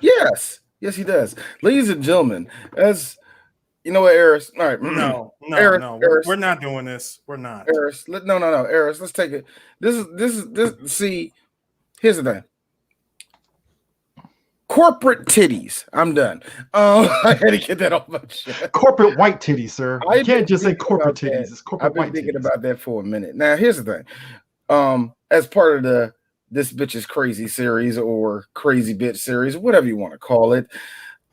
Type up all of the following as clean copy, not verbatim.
Yes, he does. Ladies and gentlemen, as you know what, Eris. All right, No, no, Eris, no. We're Eris, not doing this. We're not. Eris. No, Eris. Let's take it. This. See, here's the thing. Corporate titties. I'm done. I had to get that off my chest. Corporate white titties, sir. You I've been can't just say thinking corporate about that. titties. It's corporate I've been white thinking titties. about that for a minute. Now, here's the thing. As part of the This Bitch is Crazy series or Crazy Bitch series, whatever you want to call it,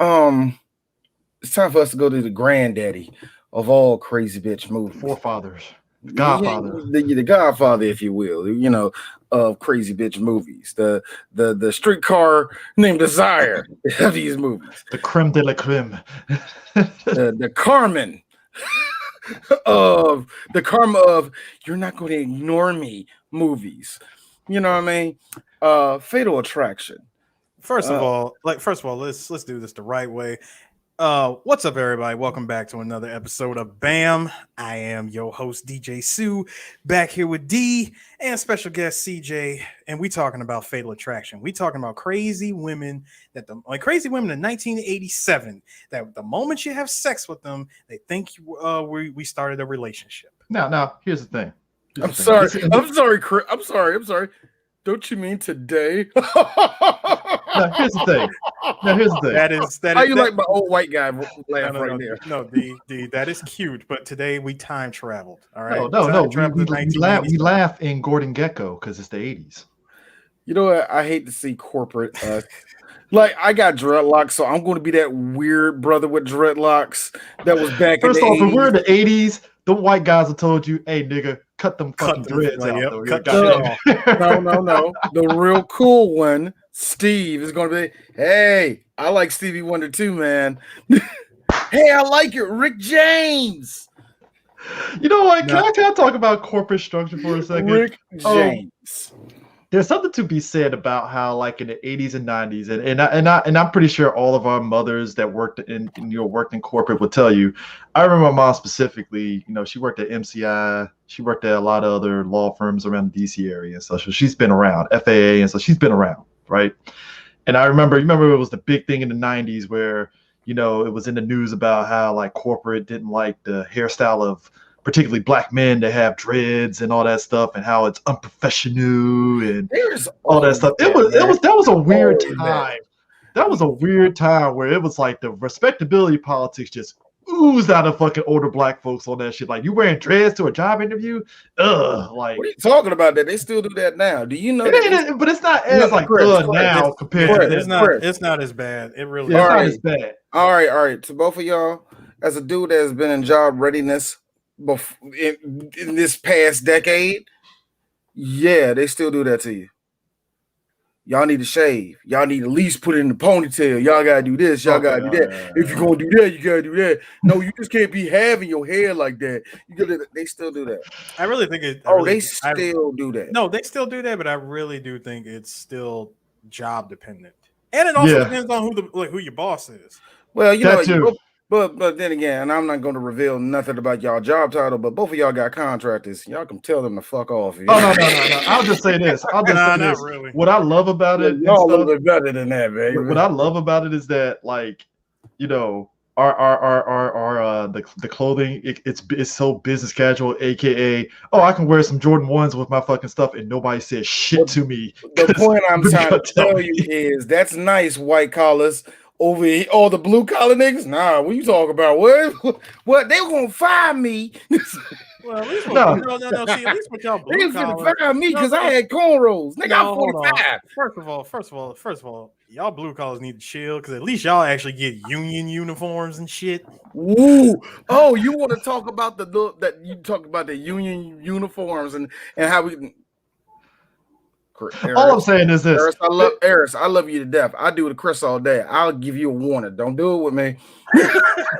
it's time for us to go to the granddaddy of all crazy bitch movies. Forefathers. Godfather. The Godfather, if you will, of crazy bitch movies. The streetcar named Desire of these movies. The creme de la creme. The Carmen of the karma of you're not going to ignore me movies. You know what I mean? Fatal Attraction. First of all, let's do this the right way. What's up, everybody? Welcome back to another episode of BAM. I am your host, DJ Sue, back here with D and special guest CJ, and we talking about Fatal Attraction. We talking about crazy women crazy women in 1987 that the moment you have sex with them, they think we started a relationship. Now, here's the thing. I'm sorry, Chris. I'm sorry. Don't you mean today? Now, here's the thing. How you like my old white guy laugh right there? No, D, that is cute. But today we time traveled. All right. No. We laugh in Gordon Gekko because it's the 80s. You know what? I hate to see corporate. Like I got dreadlocks, so I'm going to be that weird brother with dreadlocks that was back. First in the off, 80s. if we're in the 80s, the white guys have told you, "Hey, nigga, cut them fucking dreads out." Yep, though. No. The real cool one, Steve, is going to be, hey, I like Stevie Wonder too, man. Hey, I like it, Rick James. You know what? Can I talk about corporate structure for a second? Rick James. There's something to be said about how, like in the 80s and 90s, and I'm pretty sure all of our mothers that worked in corporate would tell you. I remember my mom specifically. She worked at MCI. She worked at a lot of other law firms around the DC area and stuff. So she's been around FAA, and so she's been around, right? And I remember, it was the big thing in the 90s where it was in the news about how like corporate didn't like the hairstyle of particularly black men that have dreads and all that stuff, and how it's unprofessional and all that stuff. That was a weird time. That was a weird time where it was like the respectability politics just oozed out of fucking older black folks on that shit. Like, you wearing dreads to a job interview? Ugh. Like, what are you talking about? That they still do that now? Do you know? But it's not as now compared to this. It's not as bad. It really is not as bad. All right. To both of y'all, as a dude that has been in job readiness in this past decade, yeah, they still do that to you. Y'all need to shave. Y'all need to at least put it in the ponytail. Y'all gotta do this. Y'all gotta do that. If you're gonna do that, you gotta do that. No, you just can't be having your hair like that. They still do that. I really think it. They still do that. No, they still do that, but I really do think it's still job dependent, and it also depends on who your boss is. Well, But then again, and I'm not going to reveal nothing about y'all job title, but both of y'all got contractors. Y'all can tell them to fuck off. Oh, no. I'll just say this. This. Really. What I love about it, y'all a little bit better than that, baby. What I love about it is that, like, our the clothing, it's so business casual, aka, I can wear some Jordan 1s with my fucking stuff and nobody says shit to me. The point I'm trying to tell you is that's nice, white collars. Over here, all the blue collar niggas? Nah, what you talking about? What? They were gonna fire me. Well, at least See, at least with y'all blue collar, they gonna fire me because I had cornrows. Nigga, I'm 45. First of all, y'all blue collars need to chill because at least y'all actually get union uniforms and shit. Ooh, oh, you want to talk about the union uniforms and how we. All I'm saying is this. Eris, I love you to death. I do the Chris all day. I'll give you a warning. Don't do it with me.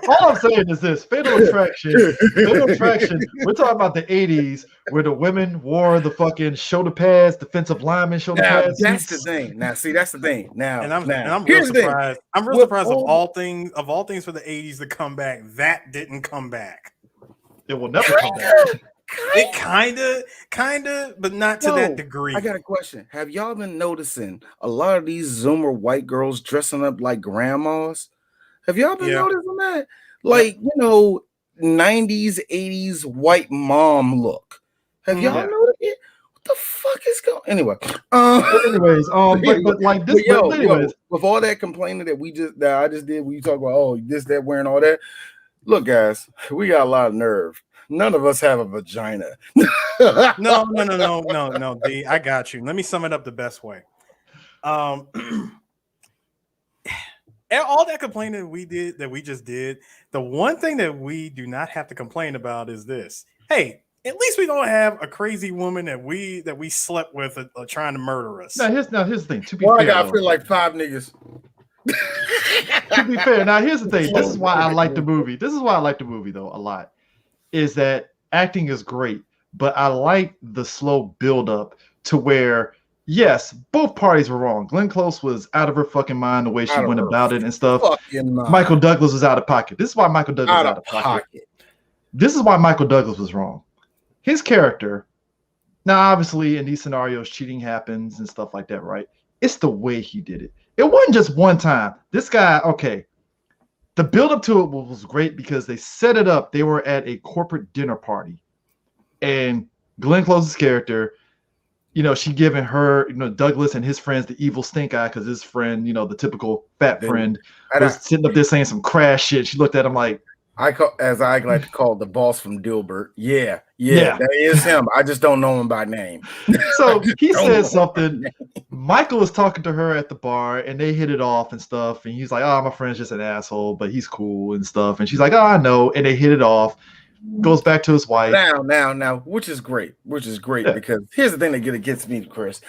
All I'm saying is this. Fatal Attraction. We're talking about the 80s where the women wore the fucking shoulder pads, defensive lineman shoulder pads. That's the thing. That's the thing. I'm real surprised. I'm real surprised of all things for the 80s to come back. That didn't come back. It will never come back. It kinda, but not to that degree. I got a question. Have y'all been noticing a lot of these Zoomer white girls dressing up like grandmas? Have y'all been noticing that? Like, 90s, 80s white mom look. Have y'all noticed it? What the fuck is going? Anyway, but like this. Yo, anyways, with all that complaining that I just did, when you talk about this, that, wearing all that. Look, guys, we got a lot of nerve. None of us have a vagina. No, D. I got you. Let me sum it up the best way. All that complaining we just did, the one thing that we do not have to complain about is this. Hey, at least we don't have a crazy woman that we slept with trying to murder us. Now here's the thing. To be fair, I gotta feel like 5 niggas. To be fair, now here's the thing. This is why I like the movie. This is why I like the movie though a lot. Is that acting is great, but I like the slow build up to where, yes, both parties were wrong. Glenn Close was out of her fucking mind the way she went about it and stuff. Michael Douglas was out of pocket. This is why Michael Douglas was out of pocket. This is why Michael Douglas was wrong. His character, now obviously in these scenarios, cheating happens and stuff like that, right? It's the way he did it. It wasn't just one time. This guy, okay. The build up to it was great because they set it up. They were at a corporate dinner party, and Glenn Close's character, she giving her, Douglas and his friends the evil stink eye because his friend, the typical fat friend, was sitting up there saying some crash shit. She looked at him like, I like to call the boss from Dilbert. Yeah, that is him. I just don't know him by name. So he said something. Michael was talking to her at the bar, and they hit it off and stuff. And he's like, "Oh, my friend's just an asshole, but he's cool and stuff." And she's like, "Oh, I know." And they hit it off. Goes back to his wife. Now, which is great. Because here's the thing that gets me, Chris.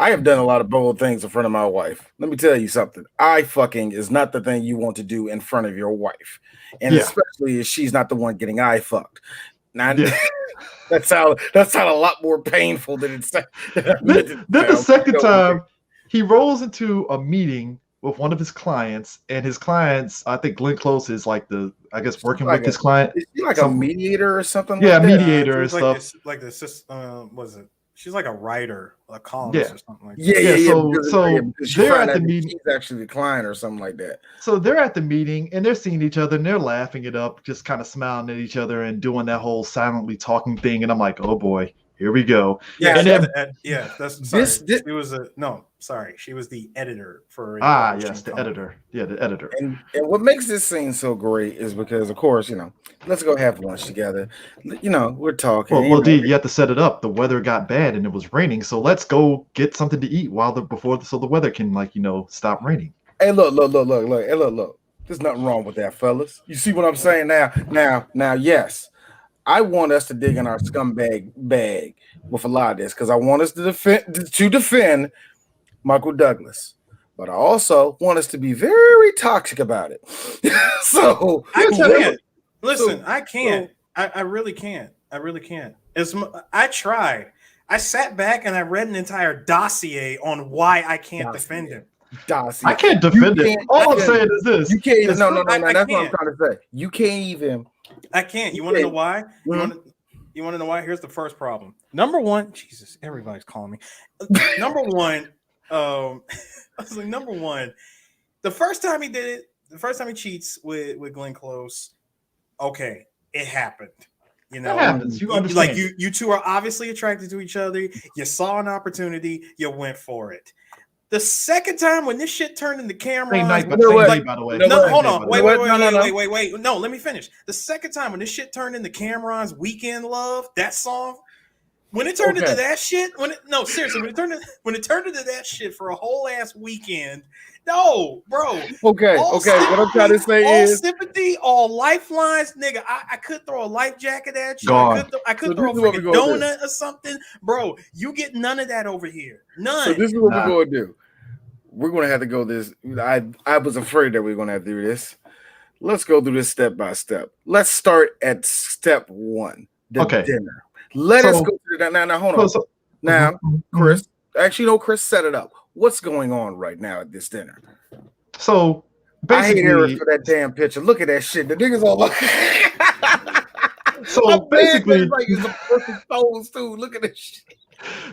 I have done a lot of bold things in front of my wife. Let me tell you something. Eye fucking is not the thing you want to do in front of your wife. And especially if she's not the one getting eye fucked. Now, that sounded a lot more painful than it's. Then the second time, he rolls into a meeting with one of his clients, and his clients, I think Glenn Close is working with his client. Is he like a mediator or something? Yeah, mediator and stuff. Like the system, was it? She's like a writer, a columnist or something like that. So they're at the meeting. She's actually the client or something like that. So they're at the meeting and they're seeing each other and they're laughing it up, just kind of smiling at each other and doing that whole silently talking thing. And I'm like, oh boy, here we go. Yeah, that's sorry. She was the editor for. The editor. Yeah, the editor. And what makes this scene so great is because, of course, let's go have lunch together. We're talking. Well, D, you have to set it up. The weather got bad and it was raining, so let's go get something to eat so the weather can stop raining. Hey, look. Hey, look. There's nothing wrong with that, fellas. You see what I'm saying now? Yes. I want us to dig in our scumbag bag with a lot of this because I want us to defend Michael Douglas, but I also want us to be very toxic about it. So I can't. Listen, I can't. I really can't. I tried. I sat back and I read an entire dossier on why I can't defend him. I can't defend it. All I'm saying is this. You can't even. No. That's what I'm trying to say. You can't even. I can't. You want to know why? You want to know why? Here's the first problem. Number one, Jesus, everybody's calling me. Number one, I was like, number one, the first time he did it, the first time he cheats with Glenn Close, okay, it happened. It happens. You understand. Like you two are obviously attracted to each other. You saw an opportunity, you went for it. The second time when this shit turned into camera, by the way. Hold on. Wait. No, let me finish. The second time when this shit turned into Cameron's Weekend Love, that song, when it turned into that shit, when it turned into that shit for a whole ass weekend, no, bro. Okay. What I'm trying to say is sympathy, all lifelines, nigga. I could throw a life jacket at you. God. I could throw a freaking donut or something, bro. You get none of that over here. None. So this is what we're going to do. We're going to have to go this. I was afraid that we were going to have to do this. Let's go through this step by step. Let's start at step one, the dinner. Let us go through that. Now, hold on. Now, Chris, Chris set it up. What's going on right now at this dinner? So, basically, I hate Eric for that damn picture. Look at that shit. The niggas all like. So basically, it's like it's a perfect pose too. Look at this shit.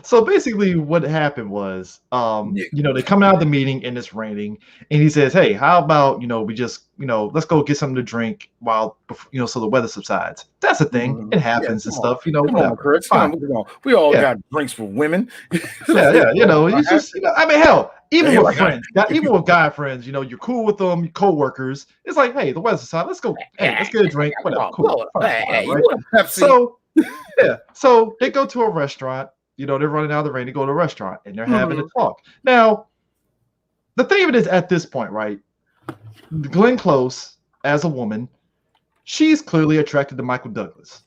So basically, what happened was, they come out of the meeting and it's raining, and he says, "Hey, how about we just let's go get something to drink while so the weather subsides." That's the thing; it happens and stuff. Come on, Whatever. Chris. Fine. Come on. We all got drinks for women. Yeah. It's just I mean, hell, even Yeah, with like, friends, even with guy friends, you're cool with them, your co-workers. It's like, hey, the weather subsides. Let's go. Hey, let's get a drink. Whatever. Cool. Fine, Hey, right? you want a Pepsi? So so they go to a restaurant. They're running out of the rain to go to a restaurant and they're having a talk. Now, the thing of it is at this point, right? Glenn Close, as a woman, she's clearly attracted to Michael Douglas,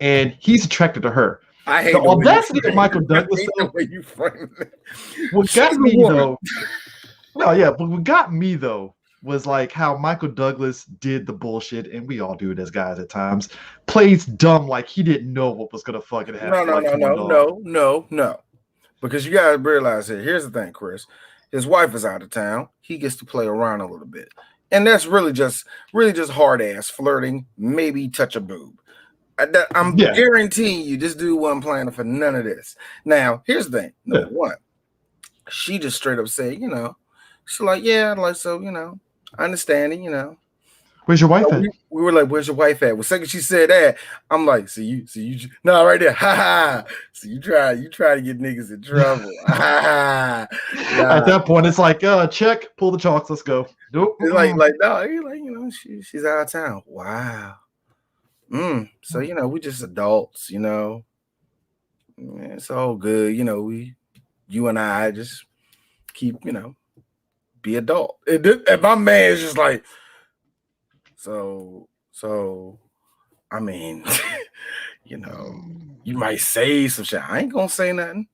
and he's attracted to her. I hate the audacity of Michael Douglas. The way you frame it. What got me though, but what got me though was like how Michael Douglas did the bullshit, and we all do it as guys at times. Plays dumb like he didn't know what was gonna fucking happen. No. Because you gotta realize it. Here's the thing, Chris. His wife is out of town. He gets to play around a little bit. And that's really just hard ass flirting, maybe touch a boob. I'm guaranteeing you this dude wasn't planning for none of this. Now, here's the thing. Number one, she just straight up said, she's like, yeah, like, so, I understand it, Where's your wife at? We were like, where's your wife at? Well, second she said that, I'm like, see you, no, right there, ha ha. So you try to get niggas in trouble. Ha ha. At that point, it's like, check, pull the chalks, let's go. Nope. It's like, no, you're like, she's out of town. Wow. So we just adults, it's all good, you and I just keep, be adult. And my man is just like, so I mean, you might say some shit. I ain't gonna say nothing.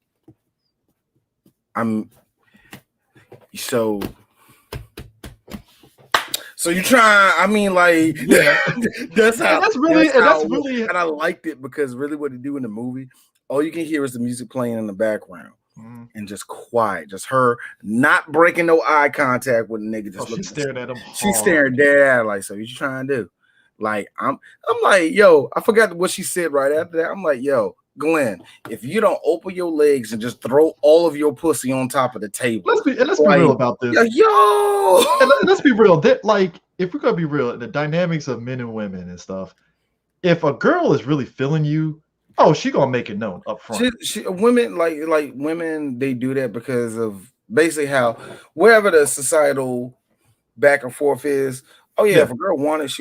So you try. I mean, like, that's really, and I liked it because really what they do in the movie, all you can hear is the music playing in the background. And just quiet, just her not breaking no eye contact with the nigga. Just she's staring at him. She's staring dead at her, like, so what you trying to do? Like, I'm like, yo, I forgot what she said right after that. I'm like, yo, Glenn, if you don't open your legs and just throw all of your pussy on top of the table, let's be real about this. Yo, let's be real. Like, if we're gonna be real, the dynamics of men and women and stuff. If a girl is really feeling you, she gonna make it known up front. Women like women, they do that because of basically how wherever the societal back and forth is. If a girl wanted,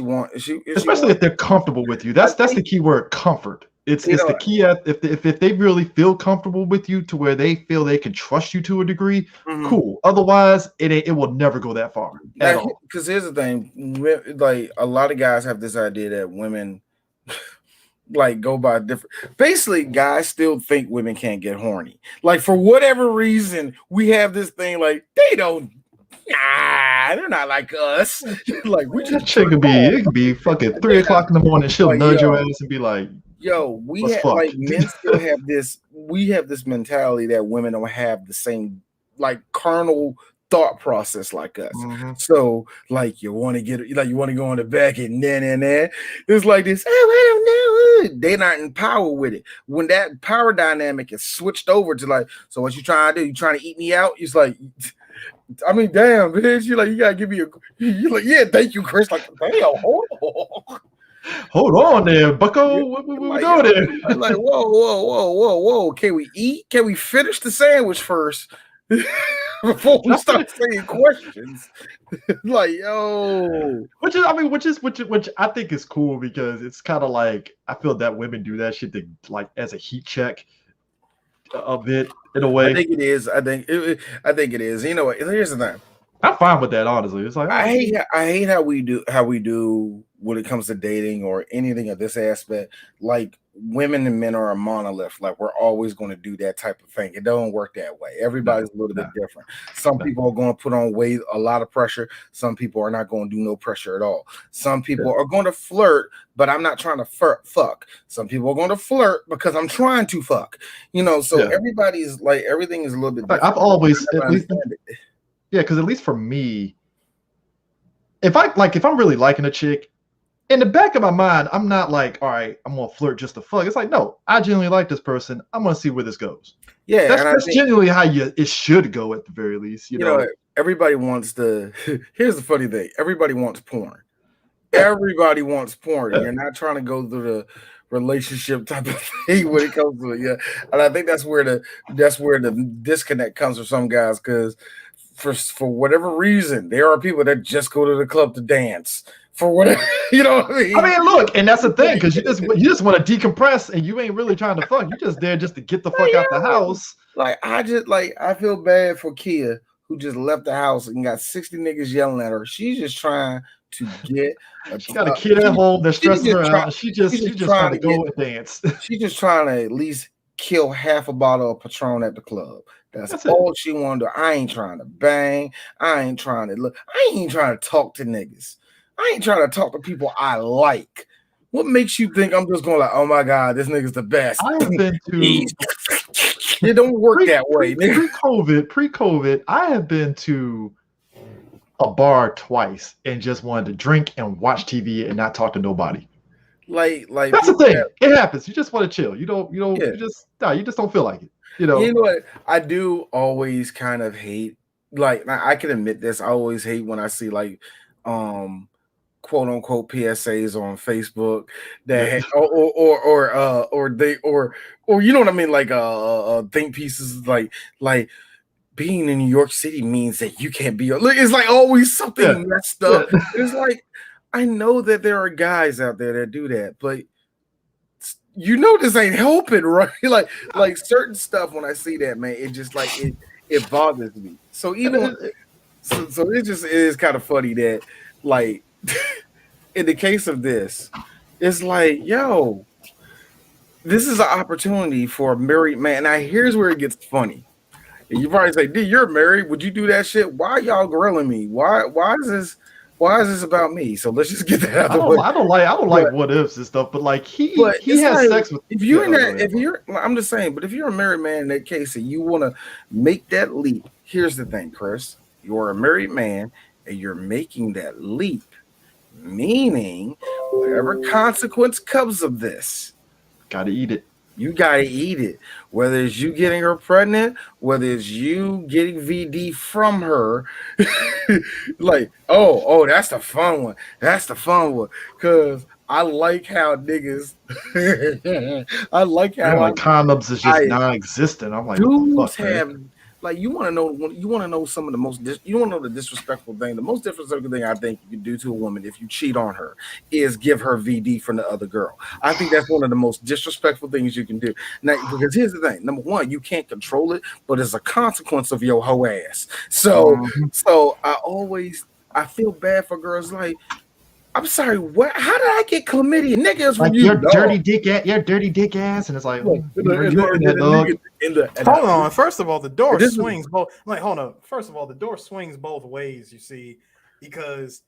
especially if they're comfortable with you. That's the key word, comfort. It's the key. If they really feel comfortable with you to where they feel they can trust you to a degree, cool. Otherwise, it will never go that far at all. Because here's the thing, like a lot of guys have this idea that women like go by different. Basically, guys still think women can't get horny. Like for whatever reason, we have this thing like they don't. Nah, they're not like us. Like we just it could be fucking 3:00 in the morning. She'll nudge your ass and be like, "Yo, men still have this. We have this mentality that women don't have the same like carnal thought process like us. So like you want to go on the back and then it's like this. Oh, I don't know. They're not in power with it. When that power dynamic is switched over to like, so what you trying to do? You trying to eat me out? It's like, I mean, damn, bitch. You like, you gotta give me you're like, yeah, thank you, Chris. Like, damn, hold on there, bucko. What we go there? Like, whoa. Can we eat? Can we finish the sandwich first? Before we start saying questions, like which I think is cool because it's kind of like I feel that women do that shit to, like as a heat check a bit in a way. I think it is. I think it is. You know what? Here's the thing. I'm fine with that, honestly. It's like I hate how we do when it comes to dating or anything of this aspect. Like women and men are a monolith. Like we're always going to do that type of thing. It doesn't work that way. Everybody's a little bit different. Some people are going to put on a lot of pressure. Some people are not going to do no pressure at all. Some people are going to flirt, but I'm not trying to fuck. Some people are going to flirt because I'm trying to fuck. So everybody's like everything is a little bit different. I've always because at least for me, if I'm really liking a chick, in the back of my mind, I'm not like, all right, I'm gonna flirt just to fuck. It's like, no, I genuinely like this person. I'm gonna see where this goes. Yeah, That's and I that's think genuinely how it should go at the very least. You you know know, everybody wants the. Here's the funny thing: everybody wants porn. yeah, Everybody wants porn. yeah. You're not trying to go through the relationship type of thing when it comes to it. Yeah, and I think that's where the disconnect comes from some guys because for whatever reason there are people that just go to the club to dance for whatever you know what I I mean. mean, look, and that's the thing, because you just want to decompress, and you ain't really trying to fuck. You just there just to get the fuck out the house. Like I feel bad for Kia who just left the house and got 60 niggas yelling at her. She's just trying to get a She got a kid at home that's she's stressing her just out. trying And she's just trying to go and dance. she's just trying to at least kill half a bottle of Patron at the club. That's That's it. all she wanted to do. I ain't trying to bang. I ain't trying to look. I ain't even trying to talk to niggas. I ain't trying to talk to people I like. What makes you think I'm just going like, oh my God, this nigga's the best? I have been to It don't work that way, nigga. pre-COVID, I have been to a bar twice and just wanted to drink and watch TV and not talk to nobody. Like That's the people thing. that- It happens. You just want to chill. You Yeah. you just don't feel like it. You know. You know what? I do always kind of hate, like I can admit this. I always hate when I see like quote unquote PSAs on Facebook that or you know what I mean, like think pieces like being in New York City means that you can't be. It's like always something messed up. Yeah. It's like I know that there are guys out there that do that, but you know this ain't helping, right? like certain stuff when I see that, man, it just like it bothers me. So even so it just is kind of funny that like in the case of this, it's like, yo, this is an opportunity for a married man. Now here's where it gets funny. And you probably say, "Dude, you're married. Would you do that shit? Why are y'all grilling me? Why is this about me?" So let's just get that out of the way. I don't like what ifs and stuff, but like he has like, sex with. If you're in that, if you're, I'm just saying, but if you're a married man in that case and you want to make that leap, here's the thing, Chris. You're a married man and you're making that leap, meaning whatever consequence comes of this, gotta eat it. you gotta eat it. Whether it's you getting her pregnant, whether it's you getting VD from her, like, oh, that's the fun one. That's the fun one. Cause I like how niggas I like how like condoms is just non-existent. I'm like, what the fuck, man? Like you want to know some of the most you want to know the disrespectful thing. The most disrespectful thing I think you can do to a woman if you cheat on her is give her VD from the other girl. I think that's one of the most disrespectful things you can do. Now, because here's the thing: number one, you can't control it, but it's a consequence of your hoe ass. So I feel bad for girls like. I'm sorry. What? How did I get chlamydia? Niggas like from you, your dirty dick ass, and it's like, hold on. First of all, the door swings both. Like, hold on. First of all, the door swings both ways. You see, because.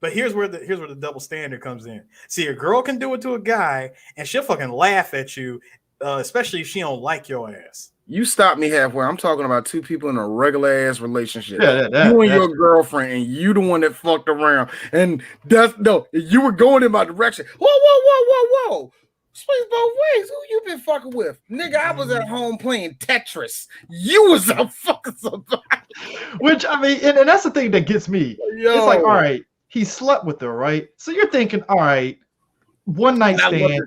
But here's where the double standard comes in. See, a girl can do it to a guy, and she'll fucking laugh at you, especially if she don't like your ass. You stopped me halfway. I'm talking about two people in a regular ass relationship. Yeah, you and your girlfriend, and you the one that fucked around. And you were going in my direction. Whoa. Swings both ways. Who you been fucking with? Nigga, I was at home playing Tetris. You was out fucking somebody. Which, I mean, and that's the thing that gets me. Yo. It's like, all right, he slept with her, right? So you're thinking, all right, one night stand.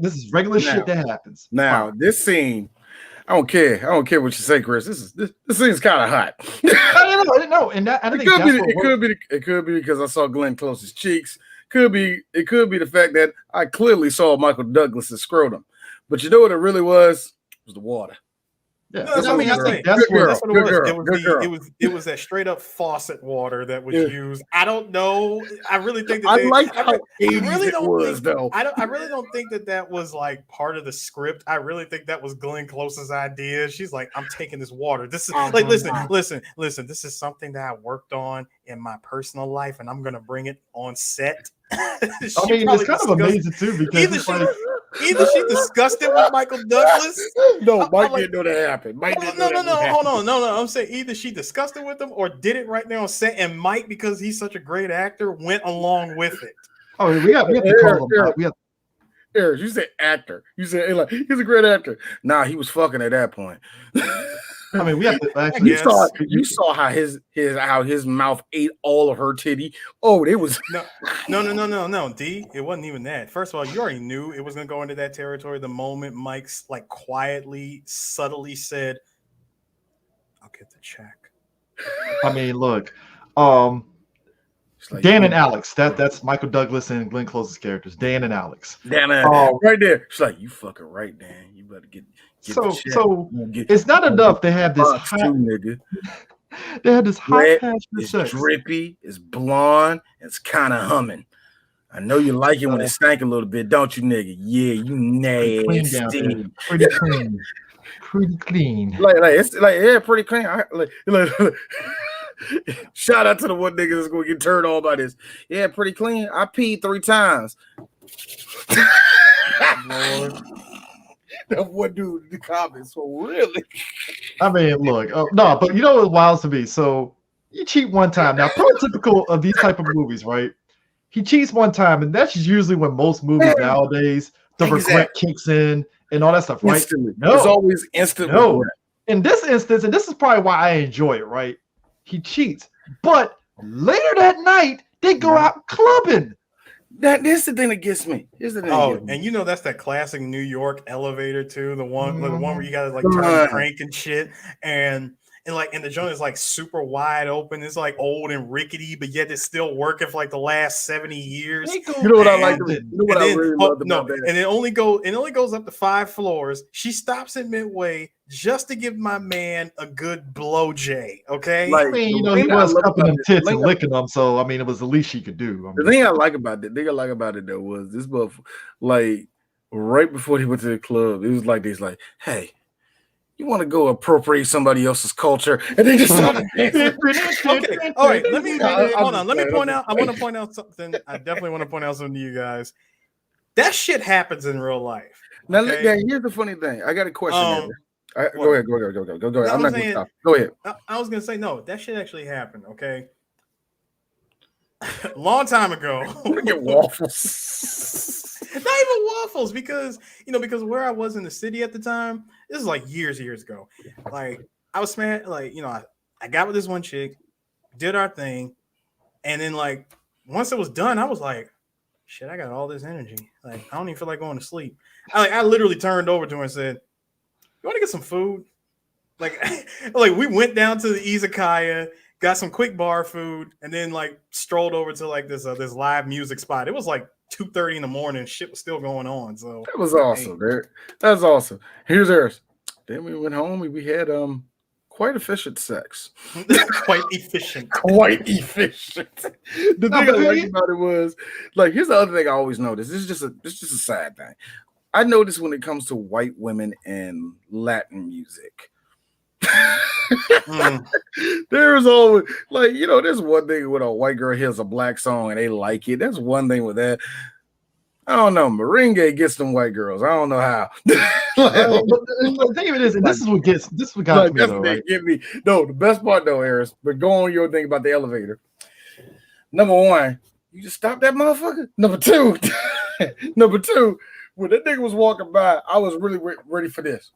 This is regular shit that happens. Now, this scene, I don't care what you say, Chris. This scene's kind of hot. I know, and I think it could be because I saw Glenn Close's cheeks. It could be the fact that I clearly saw Michael Douglas's scrotum. But you know what it really was? It was the water. Yeah, that's what it was. It was that straight up faucet water that was used. I don't know. I really think that I really don't think that was like part of the script. I really think that was Glenn Close's idea. She's like, I'm taking this water. This is like, listen. This is something that I worked on in my personal life, and I'm gonna bring it on set. I mean, it's kind of amazing too because either she discussed it with Michael Douglas. No, Mike didn't know that happened. Hold on. I'm saying either she discussed it with him or did it right there on set, and Mike, because he's such a great actor, went along with it. Oh, we have to call him. Eric, We have. Eric, you said actor. You said like he's a great actor. Nah, he was fucking at that point. I mean, we have to actually. You saw how his mouth ate all of her titty. Oh, it was no, D. It wasn't even that. First of all, you already knew it was gonna go into that territory the moment Mike's like quietly, subtly said, "I'll get the check." I mean, look, like, Dan and Alex. That's Michael Douglas and Glenn Close's characters. Dan and Alex. Dan, right there. She's like, you fucking right, Dan. You better get so it's not enough to have this hot nigga. They had this hot passion it's sex. drippy, it's blonde, it's kind of humming. I know you like it when it stank a little bit, don't you, nigga? Yeah, you nasty. Pretty clean. Pretty clean. Like it's like yeah, pretty clean. Shout out to the one nigga that's gonna get turned on by this. Yeah, pretty clean. I peed 3 times. Lord. That one dude in the comments. So really, I mean, look, no, but you know what wild to me. So you cheat one time. Now, prototypical of these type of movies, right? He cheats one time, and that's usually when most movies nowadays the regret kicks in and all that stuff, right? Instantly. No, it's always instant. No, in this instance, and this is probably why I enjoy it, right? He cheats, but later that night they go out clubbing. This is the thing that gets me. And you know that's that classic New York elevator too, the one where you gotta like turn the crank and shit, and the joint is like super wide open. It's like old and rickety, but yet it's still working for like the last 70 years. You know what I like? You know what I really love about that? And it only goes up to 5 floors. She stops at midway just to give my man a good blow J. Okay, I mean, you know, he was cupping them tits and licking them, so I mean, it was the least she could do. The thing I like about it though was this buff, like right before he went to the club, it was like this, like, hey, you want to go appropriate somebody else's culture, and they just started dancing. Okay, all right. Let me hold on. Let me point out. I want to point out something. I definitely want to point out something to you guys. That shit happens in real life. Now, here's the funny thing. I got a question. Go ahead. I'm not gonna stop. Go ahead. I was gonna say no. That shit actually happened. Okay. Long time ago. We get waffles. Not even waffles, because where I was in the city at the time, this is like years ago. Like I was smashed, like, I got with this one chick, did our thing, and then like once it was done, I was like, shit, I got all this energy. Like I don't even feel like going to sleep. I literally turned over to her and said, you want to get some food? Like we went down to the izakaya, got some quick bar food, and then like strolled over to like this live music spot. It was like 2:30 in the morning. Shit was still going on. So that was awesome, dude. That's awesome. Here's ours. Then we went home and we had quite efficient sex. Quite efficient. The thing I liked about it was, like, here's the other thing I always notice. This is just a sad thing. I notice when it comes to white women and Latin music. There's always, like, there's one thing when a white girl hears a black song and they like it. That's one thing with that. I don't know. Merengue gets them white girls. I don't know how. The thing of it is, and this is what got me though, right? No, the best part though, Eris, but go on your thing about the elevator. Number one, you just stop that motherfucker. Number two, when that nigga was walking by, I was really ready for this.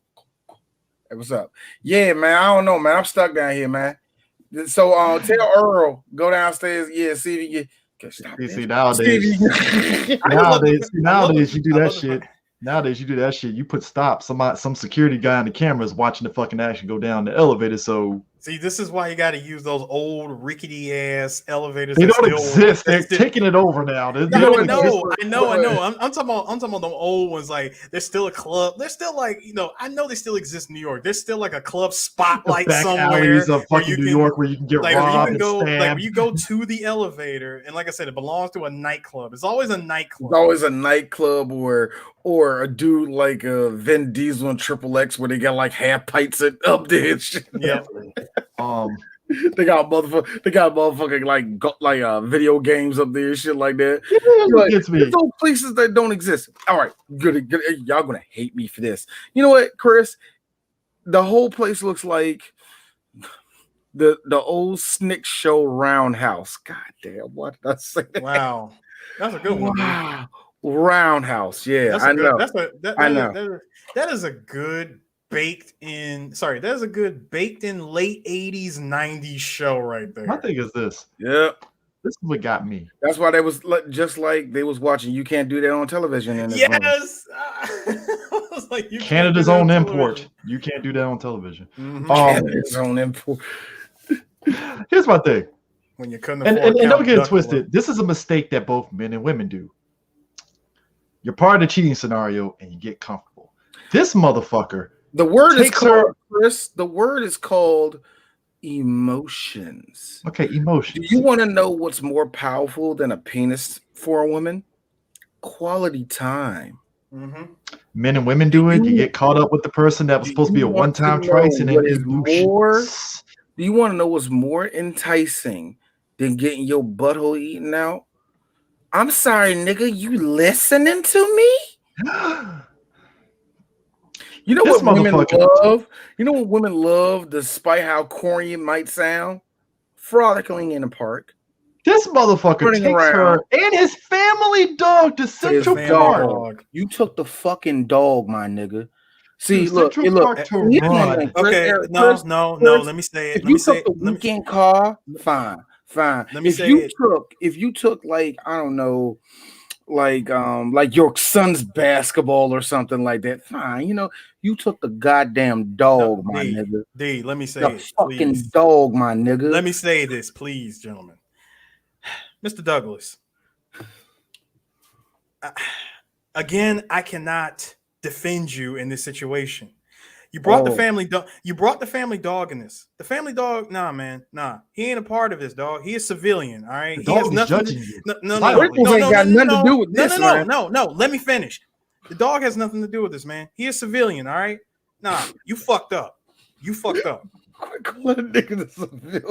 Hey, what's up? Yeah, man. I don't know, man. I'm stuck down here, man. So tell Earl, go downstairs. Yeah, see if you get. See, nowadays you do that shit. Nowadays you do that shit. You put stop. Some security guy on the camera is watching the fucking action go down the elevator. So see, this is why you got to use those old rickety ass elevators. They don't exist. They're taking it over now. I know. I'm talking about the old ones. Like there's still a club. There's still like I know they still exist in New York. There's still like a club spotlight somewhere of fucking New York where you can get robbed. Where you go to the elevator, and like I said, it belongs to a nightclub. It's always a nightclub. It's always a nightclub or a dude like Vin Diesel and Triple X where they got like half pints up there and shit. Yeah. They got motherfucking like video games up there and shit like that. It's those places that don't exist. All right, good. Y'all gonna hate me for this. You know what, Chris? The whole place looks like the old Snick Show Roundhouse. God damn, what did I say? Wow. That's a good one. Dude. Wow. Roundhouse. Yeah, That's I a good. know. That's a that, I that, know. that is a good baked in. Sorry, that is a good baked in late 80s, 90s show right there. My thing is this. Yeah. This is what got me. That's why they was just like they was watching. You can't do that on television in this room. Yes. I was like, you Canada's can't do that own on import. television. You can't do that on television. Mhm. Canada's own import. Here's my thing. When you couldn't And afford don't Count get it Duckula. twisted. This is a mistake that both men and women do. You're part of the cheating scenario and you get comfortable. This motherfucker. The word is Takes called, her- Chris. The word is called emotions. Okay, Do emotions. you want to know what's more powerful than a penis for a woman? Quality time. Mhm. Men and women do it. You You- get caught up with the person that was do supposed to be you a want to one-time know twice, and then what is emotions. more- Do you want to know what's more enticing than getting your butthole eaten out? I'm sorry, nigga. You listening to me? You know This what women motherfucker- love? You know what women love, despite how corny it might sound? Frolicking in the park. This motherfucker Running takes around. her and his family dog to his Central family Park. dog. You took the fucking dog, my nigga. See, Dude, look, Central hey, look. Park to here's one run. thing, Chris, Okay, Chris, no. Chris, Let me say it. If Let me you say took the it. Let me- weekend car, fine. Let me If say you it. took like I don't know, like your son's basketball or something like that, fine. You know, you took the goddamn dog, my D, nigga. D, let me say The it, fucking please. dog, my nigga. Let me say this, please, gentlemen. Mr. Douglas. Again, I cannot defend you in this situation. You brought the Oh. family dog. You brought the family dog in this. The family dog, nah, man, nah. He ain't a part of this, dog. He is civilian. All right. The he has dog is nothing. judging you. No. Ripples ain't got nothing to do with this, man. No. Let me finish. The dog has nothing to do with this, man. He is civilian. All right. Nah, you fucked up. You fucked up. Quit calling a nigga the civilian.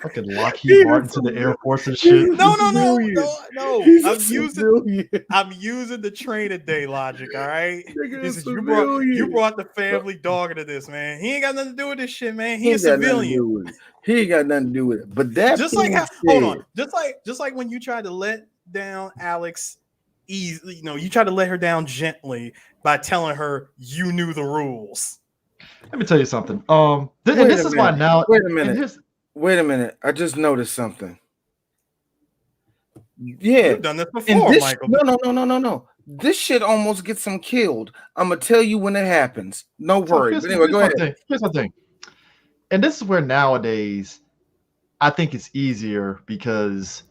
Fucking Lockheed Martin to the Air Force and shit. No. He's a I'm civilian. using the train a day logic. All right. Nigga This is is, you civilian. brought the family dog into this, man. He ain't got nothing to do with this shit, man. He He is ain't got nothing to civilian. do with it. He ain't got nothing to do with it. But that Just like being hold on, said, just like when you tried to let down Alex easily, you tried to let her down gently by telling her you knew the rules. Let me tell you something. Wait This a is why minute. now. Wait a and minute. here's- Wait a minute. I just noticed something. Yeah. You've done this And before, this Michael. no. This shit almost gets them killed. I'm gonna tell you when it happens. No So worry. here's- But anyway, here's go my ahead. thing. Here's my thing. And this is where nowadays I think it's easier because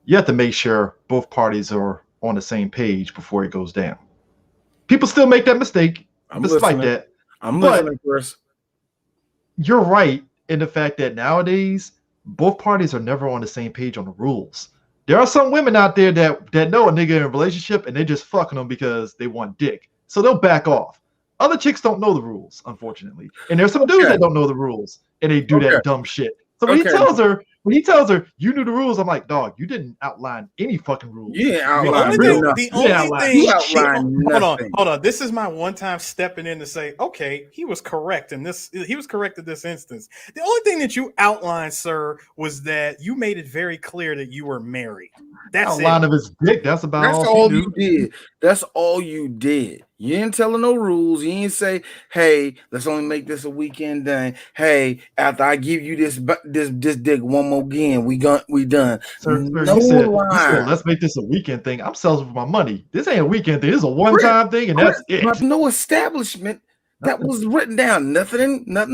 you have to make sure both parties are on the same page before it goes down. People still make that mistake. I'm Despite listening. that, I'm but- listening, Chris. you're right in the fact that nowadays both parties are never on the same page on the rules. There are some women out there that know a nigga in a relationship and they just fucking them because they want dick. So they'll back off. Other chicks don't know the rules, unfortunately. And there's some dudes Okay. that don't know the rules and they do Okay. that dumb shit. So when Okay. he tells her you knew the rules, I'm like, dog, you didn't outline any fucking rules. You ain't The outlined only real thing, nothing. the Yeah, only like, thing, you outlined nothing. hold on. This is my one time stepping in to say, okay, he was correct in this. He was correct in this instance. The only thing that you outlined, sir, was that you made it very clear that you were married. That's Outline it. of his dick. That's about That's all all he you knew. did. That's all you did. You didn't tell her no rules. You didn't say, "Hey, let's only make this a weekend thing." Hey, after I give you this dick one more again, we done. Sir, No you said, lie. let's make this a weekend thing. I'm selling for my money. This ain't a weekend thing. This is a one-time thing, and that's it. But no establishment that was written down. Nothing. No,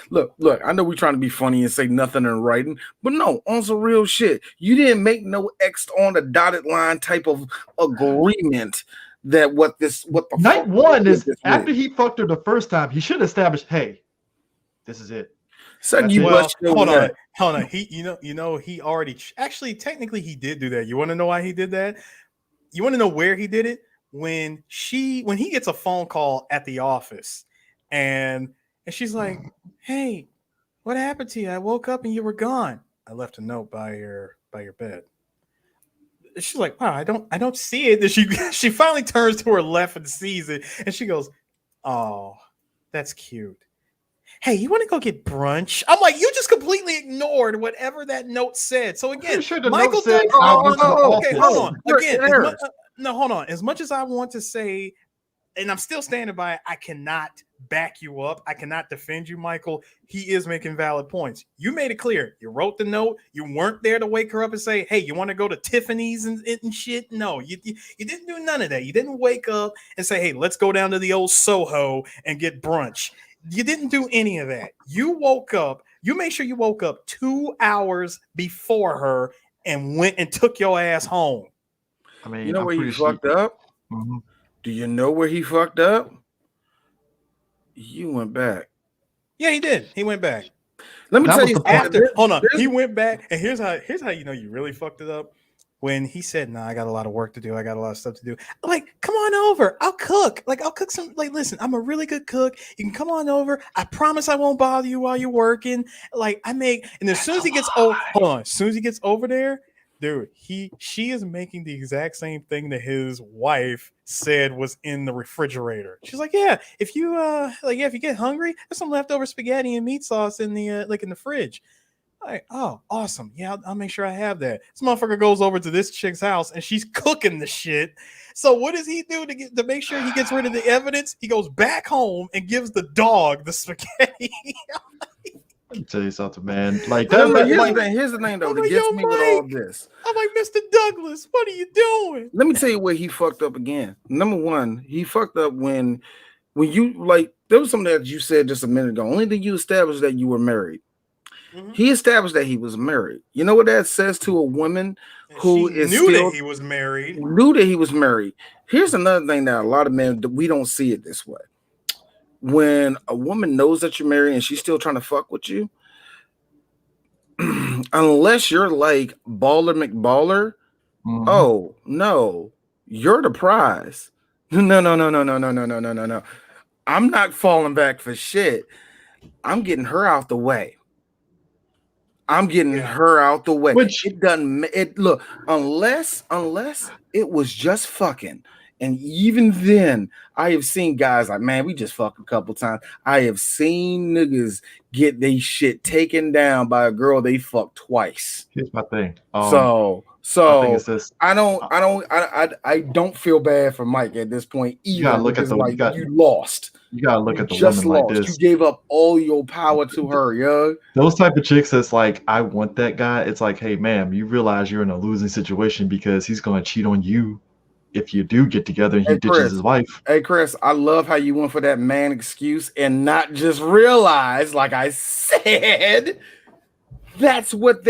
look. I know we're trying to be funny and say nothing in writing, but no, on some real shit. You didn't make no X on the dotted line type of agreement. That what the Night fuck one is this after with? he fucked her the first time. He should establish, hey, this is it. Son, That's you it. Well, bust your hold nut. on. He, he already actually technically he did do that. You want to know why he did that? You want to know where he did it? When he gets a phone call at the office, and she's like, "Hey, what happened to you? I woke up and you were gone. I left a note by your bed." She's like, "Wow, I don't see it." And she finally turns to her left and sees it, and she goes, "Oh, that's cute. hey, you want to go get brunch? I'm like, you just completely ignored whatever that note said. So again, Pretty sure the Michael note said, Douglas. "I went to the Okay, office." hold on. Look, Again, it is. no, hold on. As much as I want to say, and I'm still standing by it, I cannot back you up. I cannot defend you, Michael. He is making valid points. You made it clear. You wrote the note. You weren't there to wake her up and say, hey, you want to go to Tiffany's and shit? No, you didn't do none of that. You didn't wake up and say, hey, let's go down to the old Soho and get brunch. You didn't do any of that. You woke up. You made sure you woke up 2 hours before her and went and took your ass home. I mean, You know I'm where he pretty sure. fucked up? Mhm. Do you know where he fucked up? You went back. Yeah, he did. He went back. Let me That tell was you the point. something. Hold on. He went back, and here's how you know you really fucked it up. When he said, "No, I got a lot of work to do. I got a lot of stuff to do." I'm like, come on over. I'll cook. Like, I'll cook some. Like, listen, I'm a really good cook. You can come on over. I promise I won't bother you while you're working. Like, I make. And as soon as he gets hold on. As soon as he gets over there, dude, she is making the exact same thing that his wife said was in the refrigerator. She's like, yeah, if you if you get hungry, there's some leftover spaghetti and meat sauce in the in the fridge. Like, oh, awesome. Yeah, I'll make sure I have that. This motherfucker goes over to this chick's house and she's cooking the shit. So what does he do to make sure he gets rid of the evidence? He goes back home and gives the dog the spaghetti. Let me tell you something, man. Like No, that. here's the thing, though, I'm that like, gets yo, me with all Mike. this. I'm like, Mr. Douglas, what are you doing? Let me tell you where he fucked up again. Number one, he fucked up when you like there was something that you said just a minute ago. Only that you established that you were married. Mm-hmm. He established that he was married. You know what that says to a woman who she is knew still that he was married. knew that he was married. Here's another thing that a lot of men we don't see it this way. When a woman knows that you're married and she's still trying to fuck with you, unless you're like Baller McBaller, Mhm. oh no, you're the prize. No. I'm not falling back for shit. I'm getting her out the way. I'm getting her out the way. Which It doesn't look unless it was just fucking. And even then, I have seen guys like, man, we just fucked a couple times. I have seen niggas get they shit taken down by a girl they fucked twice. here's my thing. So I think it's this. I don't feel bad for Mike at this point You gotta either. look at Because the like you got you lost. you gotta look You at the just woman like lost. this. You gave up all your power to her, yo. Those type of chicks that's like, I want that guy. It's like, hey, ma'am, you realize you're in a losing situation because he's gonna cheat on you if you do get together and he Hey, ditches Chris. his wife. Hey Chris, I love how you went for that man excuse and not just realize, like I said, that's what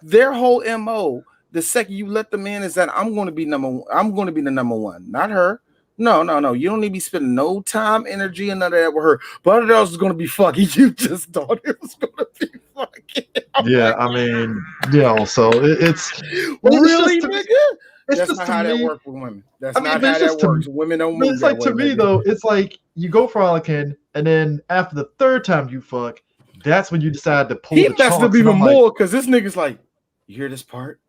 their whole MO. The second you let them in is that I'm going to be the number one, not her. No. You don't need to be spending no time, energy, and none of that with her. But it else is going to be fucking. You just thought it was going to be fucking. Yeah, I mean, so it's Really, just, nigga? it's That's just not to how that me. works with women. That's I mean, not but how it's that just to works. Women don't But move it's that like way, to me nigga. though, it's like you go frolicking, and then after the third time you fuck, that's when you decide to pull He the messed up chunks. And even I'm like, more because this nigga's like, you hear this part?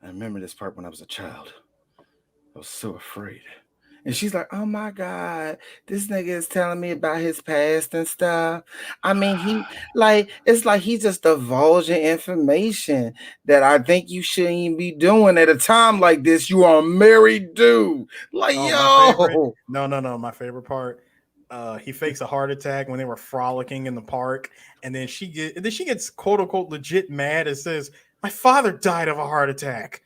I remember this part when I was a child. I was so afraid. And she's like, oh my God, this nigga is telling me about his past and stuff. I mean, it's like he's just divulging information that I think you shouldn't even be doing at a time like this. You are a married dude. Like, yo. No. My favorite part. He fakes a heart attack when they were frolicking in the park, and then she gets quote unquote legit mad and says, "My father died of a heart attack."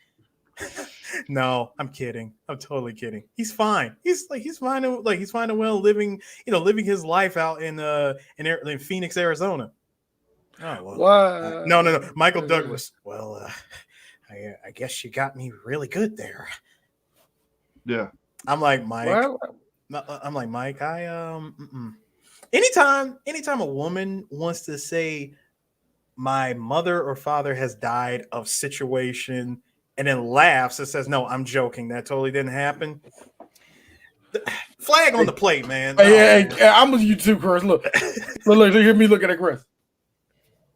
No, I'm kidding. I'm totally kidding. He's fine. He's fine and well living his life out in Phoenix, Arizona. Oh well. What? No. Michael Douglas. Well, I guess you got me really good there. yeah. I'm like, Mike. I'm like, Mike. Anytime a woman wants to say my mother or father has died of situation and then laughs and says, no, I'm joking. That totally didn't happen. Flag on the plate, man. Hey, I'm with you too, Chris. Look, hear me look at it, Chris.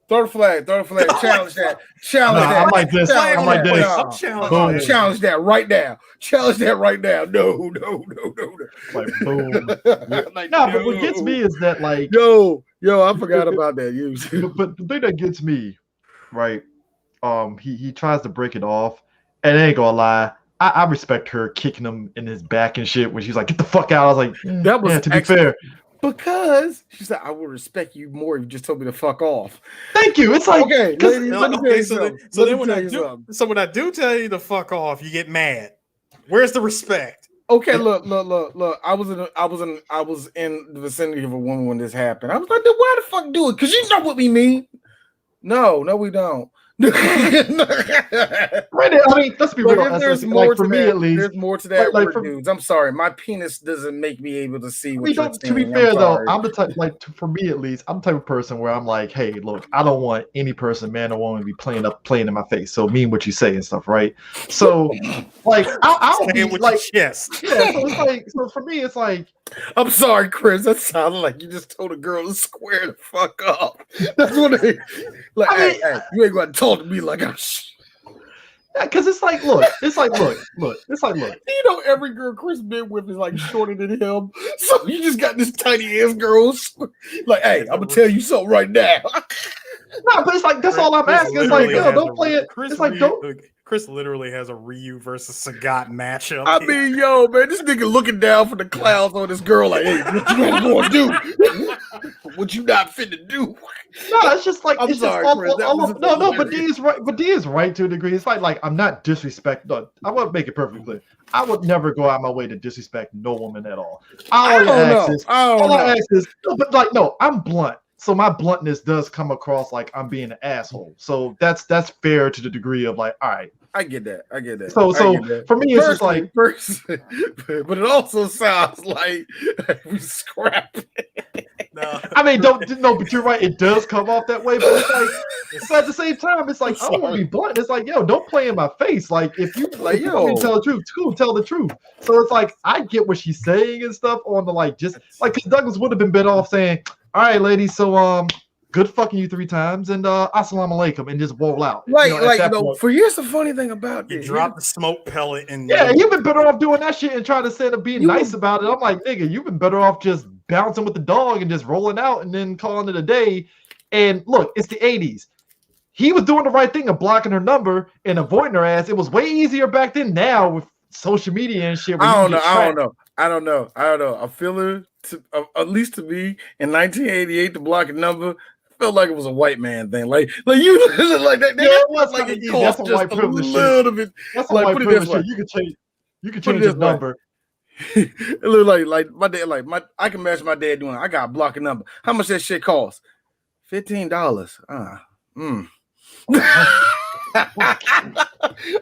Throw the flag. Challenge that. Challenge Nah, that. I'm like this. Challenge I'm like that. this. I'm Nah. challenging that. Challenge that right now. Challenge that right now. No. Like boom. Like, No, but what gets me is that like Yo, I forgot about that. but the thing that gets me, right? He tries to break it off, and I ain't gonna lie, I respect her kicking him in his back and shit when she's like, "Get the fuck out!" I was like, That was yeah, to be excellent. fair. Because she said, I would respect you more if you just told me to fuck off. Thank you. It's like Okay, 'cause- ladies, let me tell you something. So Let then me when tell I you do, something. so when I do tell you to fuck off, you get mad. Where's the respect? Okay, look. I was in the vicinity of a woman when this happened. I was like, then why the fuck do it? Because you know what we mean. No, we don't. Right, I mean, let's be Look, real. if That's there's like, more for to me that, at least. there's more to that, like word, for- dudes. I'm sorry, my penis doesn't make me able to see I what mean, you're don't, to be saying. fair I'm though, sorry. I'm the type like for me at least, I'm the type of person where I'm like, hey, look, I don't want any person, man or woman, to be playing in my face. So mean what you say and stuff, right? So like I'll Say be it with like, your chest. yeah. So it's like, so for me, it's like, I'm sorry, Chris. That sounded like you just told a girl to square the fuck up. That's what they like. I mean- hey, you ain't gonna talk to me like I'm. because it's like, look, it's like, look, it's like, look. You know, every girl Chris been with is like shorter than him. So you just got this tiny ass girl. Like, hey, I'm gonna tell you something right now. No, but it's like that's all I'm Chris asking. It's like, literally yo, has don't a- play it. Chris It's like, Ryu- don't. Chris literally has a Ryu versus Sagat matchup. I here. mean, yo, man, this nigga looking down from the clouds on this girl, like, hey, what you ain't gonna do? What you not finna do? No, it's just like I'm it's sorry, just Chris, that was no, but D is right. But D is right to a degree. It's like I'm not disrespect. No, I want to make it perfectly clear. I would never go out my way to disrespect no woman at all. I All don't I know. ask is, I don't all I know. ask is, no, but like, no, I'm blunt. So my bluntness does come across like I'm being an asshole. So that's fair to the degree of like, all right. I get that. So I get that. for me, it's just like, but it also sounds like we scrap. No. I mean, but you're right. It does come off that way, but it's like, but at the same time, it's like I don't want to be blunt. It's like, yo, don't play in my face. Like if you Like, if you want me to yo. tell the truth, cool, tell the truth. So it's like I get what she's saying and stuff on the like just like because Douglas would have been better off saying, all right, ladies, so good fucking you 3 times and assalamu alaikum and just roll out. For here's the funny thing about You this. drop the smoke pellet and Yeah, you've been better off doing that shit and trying to say to be You- nice about it. I'm like, nigga, you've been better off just bouncing with the dog and just rolling out and then calling it a day. And look, it's the 80s. He was doing the right thing of blocking her number and avoiding her ass. It was way easier back then. Now with social media and shit. where you I can get tracked. don't know. I feel it. At least to me, in 1988, the blocking number felt like it was a white man thing. Like you like that. Yeah, it was like kinda it easy. cost That's some just white a privilege shit. little bit. That's Like, like put it privilege this way. shit. You can Put it change his this way. number. It looked like my dad. I can imagine my dad doing. I got a blocking number. How much that shit cost? $15.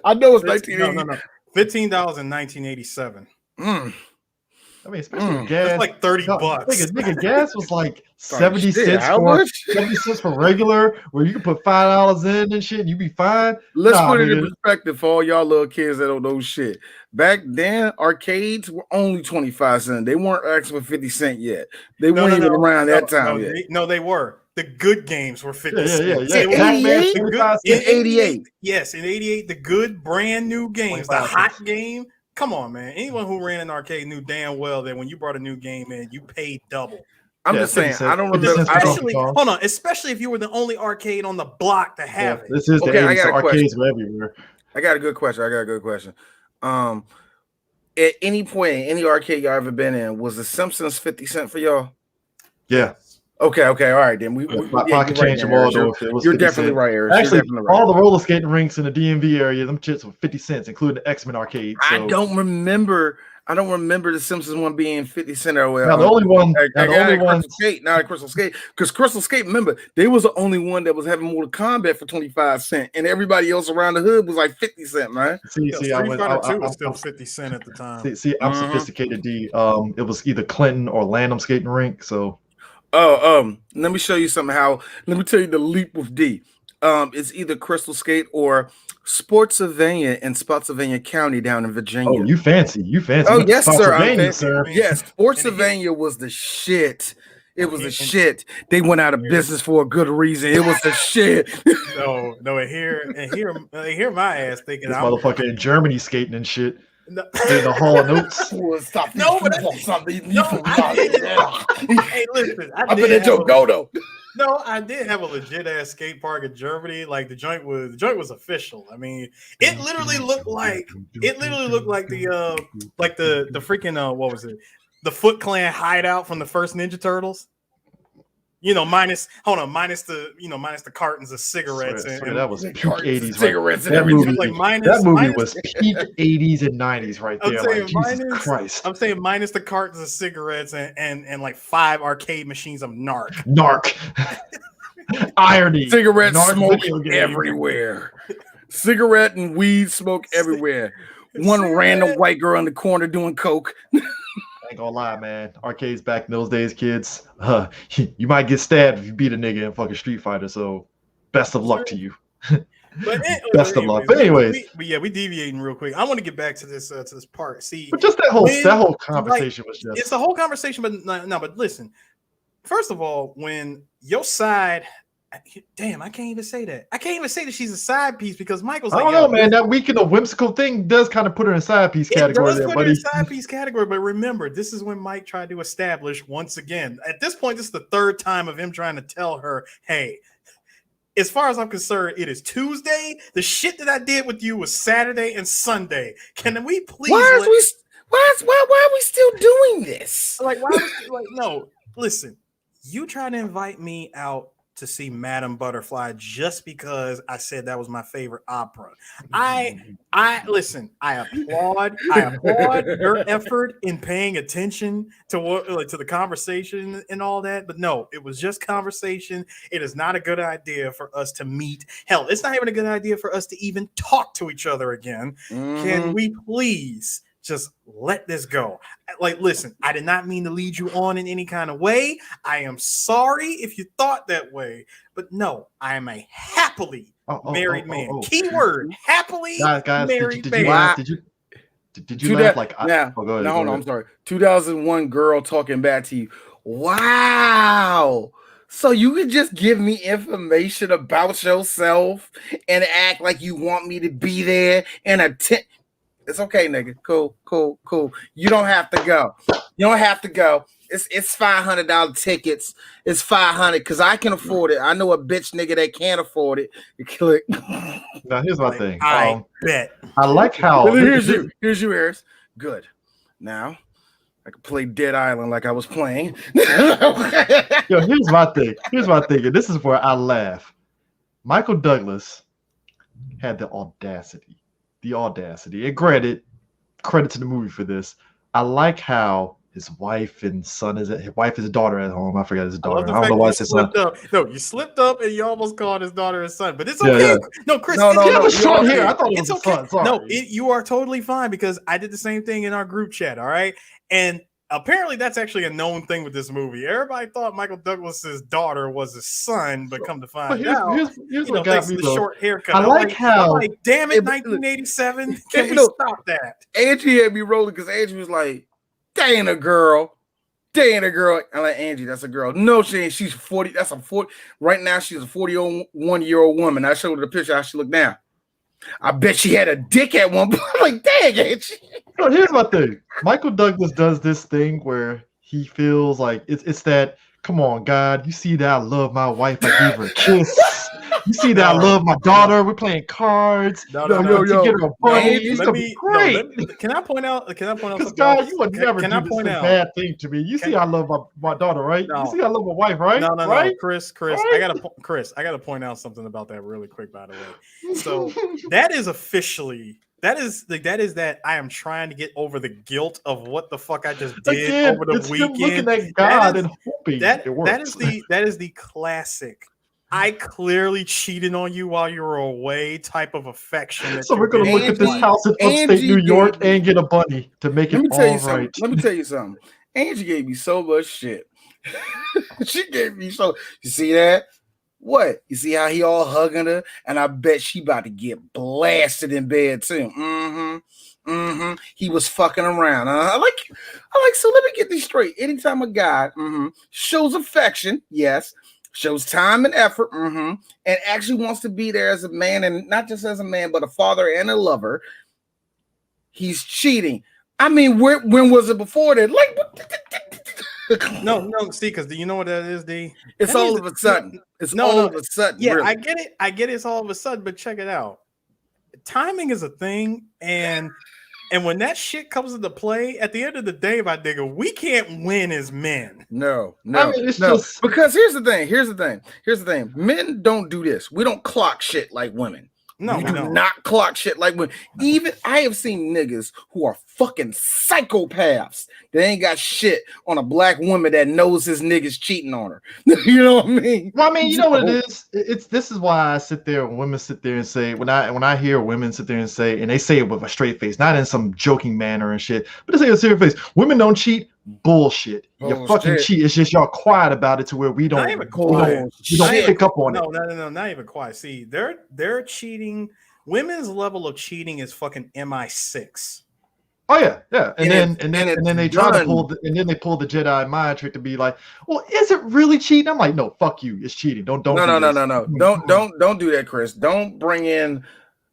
I know it's 1980. no. $15 in 1987. I mean, especially gas. That's like $30. Nigga, gas was like 70 shit, cents how for much? 70 cents for regular, where you can put $5 in and shit, and you be fine. Let's Nah, put it in nigga. perspective for all y'all little kids that don't know shit. Back then, arcades were only 25 cents. They weren't asking for 50 cents yet. They weren't even around that time yet. No, they were. The good games were 50 Yeah. cents. In Pac-Man, 88? 25 In cents. 88. Yes, in 88, the good brand new games, the 25 hot game. Come on, man. Anyone who ran an arcade knew damn well that when you brought a new game in, you paid double. I'm Yeah, just saying, 50 I don't cents. remember. I don't, Especially, hold on, especially if you were the only arcade on the block to have Yeah, it. this is the Okay, I 80s, got so a arcades were everywhere. I got a good question. At any point in any arcade y'all ever been in, was the Simpsons 50 cents for y'all? Yeah. Okay, all right. Then I you're could right change there, them all Eric. though if it was You're 50 definitely cents. right, Eric. You're Actually, definitely right. all the roller skating rinks in the DMV area, them shits were 50 cents, including the X-Men arcade. So. I don't remember the Simpsons one being 50 cents or whatever. Now the only one, Now Crystal Skate, because Crystal Skate, remember, they was the only one that was having Mortal Kombat for 25 cents, and everybody else around the hood was like 50 cents, man. See, Street I Fighter 2 was I'm still 50 cents at the time. See, I'm sophisticated. D. It was either Clinton or Lanham skating rink. So, let me show you somehow. Let me tell you the leap with D. It's either Crystal Skate or Sportsylvania in Spotsylvania County down in Virginia. oh, you fancy? Oh, You yes, sir. I'm Spotsylvania, fancy. sir. Yes, Sportsylvania was the shit. It was a shit. They went out of business for a good reason. It was a shit. No, and here my ass thinking This I'm motherfucker in Germany skating and shit. no, In the Hall of Notes. Stop. No, but hey, listen, I've been at Joe Godo. No, I did have a legit ass skate park in Germany. Like the joint was official. I mean, it literally looked like the freaking what was it? The Foot Clan hideout from the first Ninja Turtles. You know, minus the cartons of cigarettes and that was peak 80s. Cigarettes right? and everything. That movie was peak 80s and 90s right there. Like, Jesus Christ. I'm saying minus the cartons of cigarettes and like 5 arcade machines of narc. Irony. Cigarette Narc smoke video game. everywhere. Cigarette and weed smoke everywhere. One random white girl in the corner doing coke. Ain't gonna lie, man. Arcades back in those days, kids. You might get stabbed if you beat a nigga in fucking Street Fighter. So, best of luck to you. Best of luck. But anyways, we deviating real quick. I want to get back to this part. See, but just that whole conversation was just. It's a whole conversation, but no. But listen, first of all, when your side. Damn, I can't even say that. I can't even say that she's a side piece because Michael's like, I don't know, man. That weekend of whimsical thing does kind of put her in side piece category there, buddy. Side piece category, but remember, this is when Mike tried to establish once again. At this point, this is the third time of him trying to tell her, hey, as far as I'm concerned, it is Tuesday. The shit that I did with you was Saturday and Sunday. Can we please? Why are we still doing this? Like, no, listen, you try to invite me out to see Madame Butterfly just because I said that was my favorite opera. I listen, I applaud your effort in paying attention to the conversation and all that, but no, it was just conversation. It is not a good idea for us to meet. Hell, it's not even a good idea for us to even talk to each other again. Can we please just let this go? Like, listen, I did not mean to lead you on in any kind of way. I am sorry if you thought that way, but no, I am a happily married man. Keyword, happily married man. Did you laugh like? Go ahead, hold on. I'm sorry. 2001 girl talking back to you. Wow. So you could just give me information about yourself and act like you want me to be there and attend. It's okay, nigga. Cool. You don't have to go. It's $500 tickets. It's $500 because I can afford it. I know a bitch nigga that can't afford it. You click. Now here's my thing. I bet. I like how here's you, Eris. Good. Now I can play Dead Island like I was playing. Yo, here's my thing. And this is where I laugh. Michael Douglas had the audacity. And credit to the movie for this. I like how his wife and daughter at home. I forgot his daughter. I don't know why it's his son. No, you slipped up and you almost called his daughter his son, but it's okay. Yeah. No, Chris, no, short hair. I thought it was it's okay. son. Sorry. No, you are totally fine because I did the same thing in our group chat. All right, and apparently that's actually a known thing with this movie. Everybody thought Michael Douglas's daughter was his son, but come to find out, here's what got me the short haircut. I like how. I'm like, damn it, 1987. Can we stop that? Angie had me rolling because Angie was like, "That ain't a girl. I'm like, Angie, that's a girl. No, she ain't. She's 40. That's a 40. Right now, she's a 41-year-old woman. I showed her the picture how she looked now. I bet she had a dick at one point. I'm like, dang, Angie. No, here's my thing. Michael Douglas does this thing where he feels like it's that, come on, God, you see that I love my wife, I gave her a kiss. You see that I love my daughter, we're playing cards. Yo. Get her a bunny. Can I point out? Because God, you would never do this bad thing to me. You see I love my daughter, right? No. You see I love my wife, right? No, right? Chris. Right? I gotta point out something about that really quick, by the way. So that is officially. That is that I am trying to get over the guilt of what the fuck I just did over the weekend. Looking at God and hoping it works. That is the classic. I clearly cheated on you while you were away type of affection. So we're gonna look at this house in upstate New York and get a bunny to make it all right. Let me tell you something. Angie gave me so much shit. She gave me so. You see that? What? You see how he all hugging her? And I bet she about to get blasted in bed too. He was fucking around. I like, so let me get this straight. Anytime a guy shows affection, yes, shows time and effort, and actually wants to be there as a man, and not just as a man, but a father and a lover, he's cheating. I mean, when was it before that? Like, No, see, because do you know what that is, D? It's all of a sudden. It's all of a sudden. Yeah, really. I get it. I get it's all of a sudden, but check it out. Timing is a thing, and when that shit comes into play, at the end of the day, my nigga, we can't win as men. No. I mean, it's no. just- Because here's the thing. Men don't do this. We don't clock shit like women. No, we we do don't. not clock shit like women. Even I have seen niggas who are fucking psychopaths. They ain't got shit on a black woman that knows his nigga's cheating on her. You know what I mean? Well, I mean, you know what it is. This is why I sit there when women sit there and say, when I hear women sit there and say, and they say it with a straight face, not in some joking manner and shit, but they say it with a serious face. Women don't cheat. Bullshit. You fucking cheat. It's just y'all quiet about it to where we don't pick up on it. No, not even quiet. See, they're cheating. Women's level of cheating is fucking MI6. Oh yeah. And then they try to pull and then they pull the Jedi mind trick to be like, well, is it really cheating? I'm like, no, fuck you. It's cheating. Don't No. Don't do that, Chris. Don't bring in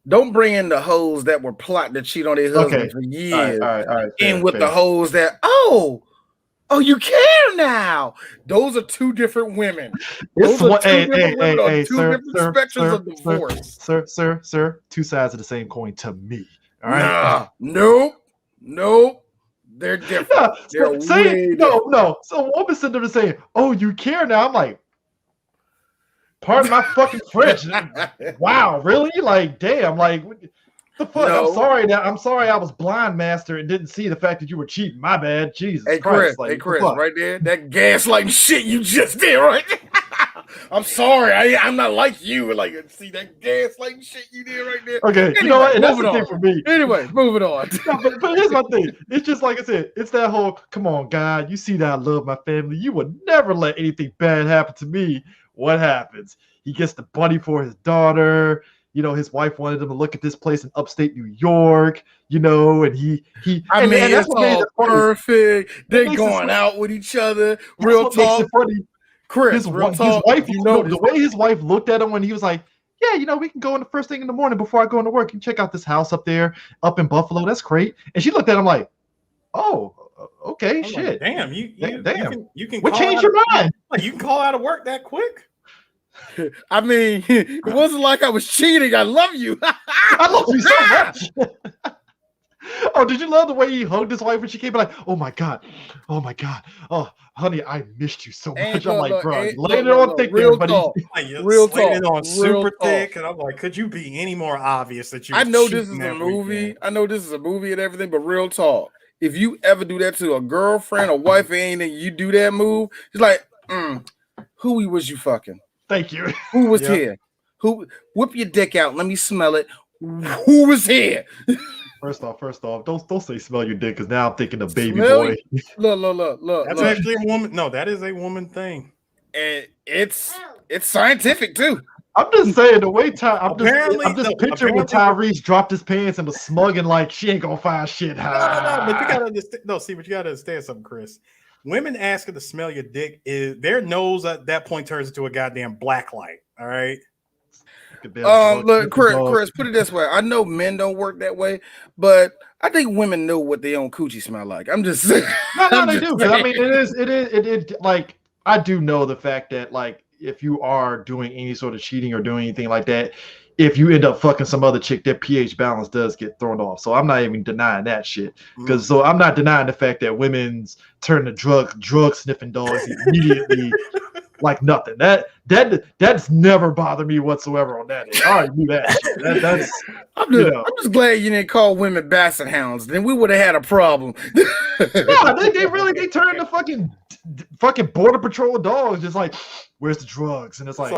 the hoes that were plotting to cheat on their husband for years. All right. And with the hoes that, oh, you care now. Those are two different women. Those are two different spectrums of divorce. Sir, two sides of the same coin to me. All right. Nope. They're different. No. So a woman sitting there saying, "Oh, you care now." I'm like, pardon my fucking French. Wow, really? Like, damn. Like, what the fuck? No. I'm sorry. I was blind, master, and didn't see the fact that you were cheating. My bad. Jesus Hey, Christ. Chris, right there. That gaslighting shit you just did, right? I'm sorry. I'm not like you. Like, see that gaslighting shit you did right there. Okay, anyway, you know what? And that's the thing for me. Anyway, moving on. No, but here's my thing. It's just like I said. It's that whole, come on, God. You see that I love my family. You would never let anything bad happen to me. What happens? He gets the bunny for his daughter. You know, his wife wanted him to look at this place in upstate New York, you know, and it's all perfect. They're going out with each other. Real talk. Chris, his wife, you know, the way his wife looked at him when he was like, yeah, you know, we can go in the first thing in the morning before I go into work. You can check out this house up there, up in Buffalo. That's great. And she looked at him like, oh, okay, shit. Like, damn, you can what changed your mind? Like, you can call out of work that quick? I mean, it wasn't like I was cheating. I love you. I love you so much. Oh, did you love the way he hugged his wife when she came back? Like, oh my god, oh honey, I missed you so much. I'm like, bro, laying it on thick, real buddy. talk. Real talk, on super thick, and I'm like, could you be any more obvious that you? I know this is a movie. I know this is a movie and everything, but real talk. If you ever do that to a girlfriend or wife, and you do that move, it's like, who was you fucking? Thank you. Who was here? Who? Whip your dick out. Let me smell it. Who was here? First off, don't say smell your dick, because now I'm thinking of baby boy. Look. That's actually a woman. No, that is a woman thing. And it's scientific too. I'm just saying the way I'm just picturing when Tyrese dropped his pants and was smugging like she ain't gonna find shit. No, but you gotta understand. No, see, but you gotta understand something, Chris. Women asking to smell your dick is their nose at that point turns into a goddamn black light. All right. Look, Chris, put it this way. I know men don't work that way, but I think women know what their own coochie smell like. I'm just saying. No, they do. I mean, it is like, I do know the fact that, like, if you are doing any sort of cheating or doing anything like that, if you end up fucking some other chick, that pH balance does get thrown off. So I'm not even denying that shit. So I'm not denying the fact that women's turn to drug sniffing dogs immediately like nothing. That's never bothered me whatsoever on that end. I already knew that. I'm just glad you didn't call women basset hounds. Then we would have had a problem. No, they turned to fucking border patrol dogs, just like, where's the drugs? And it's like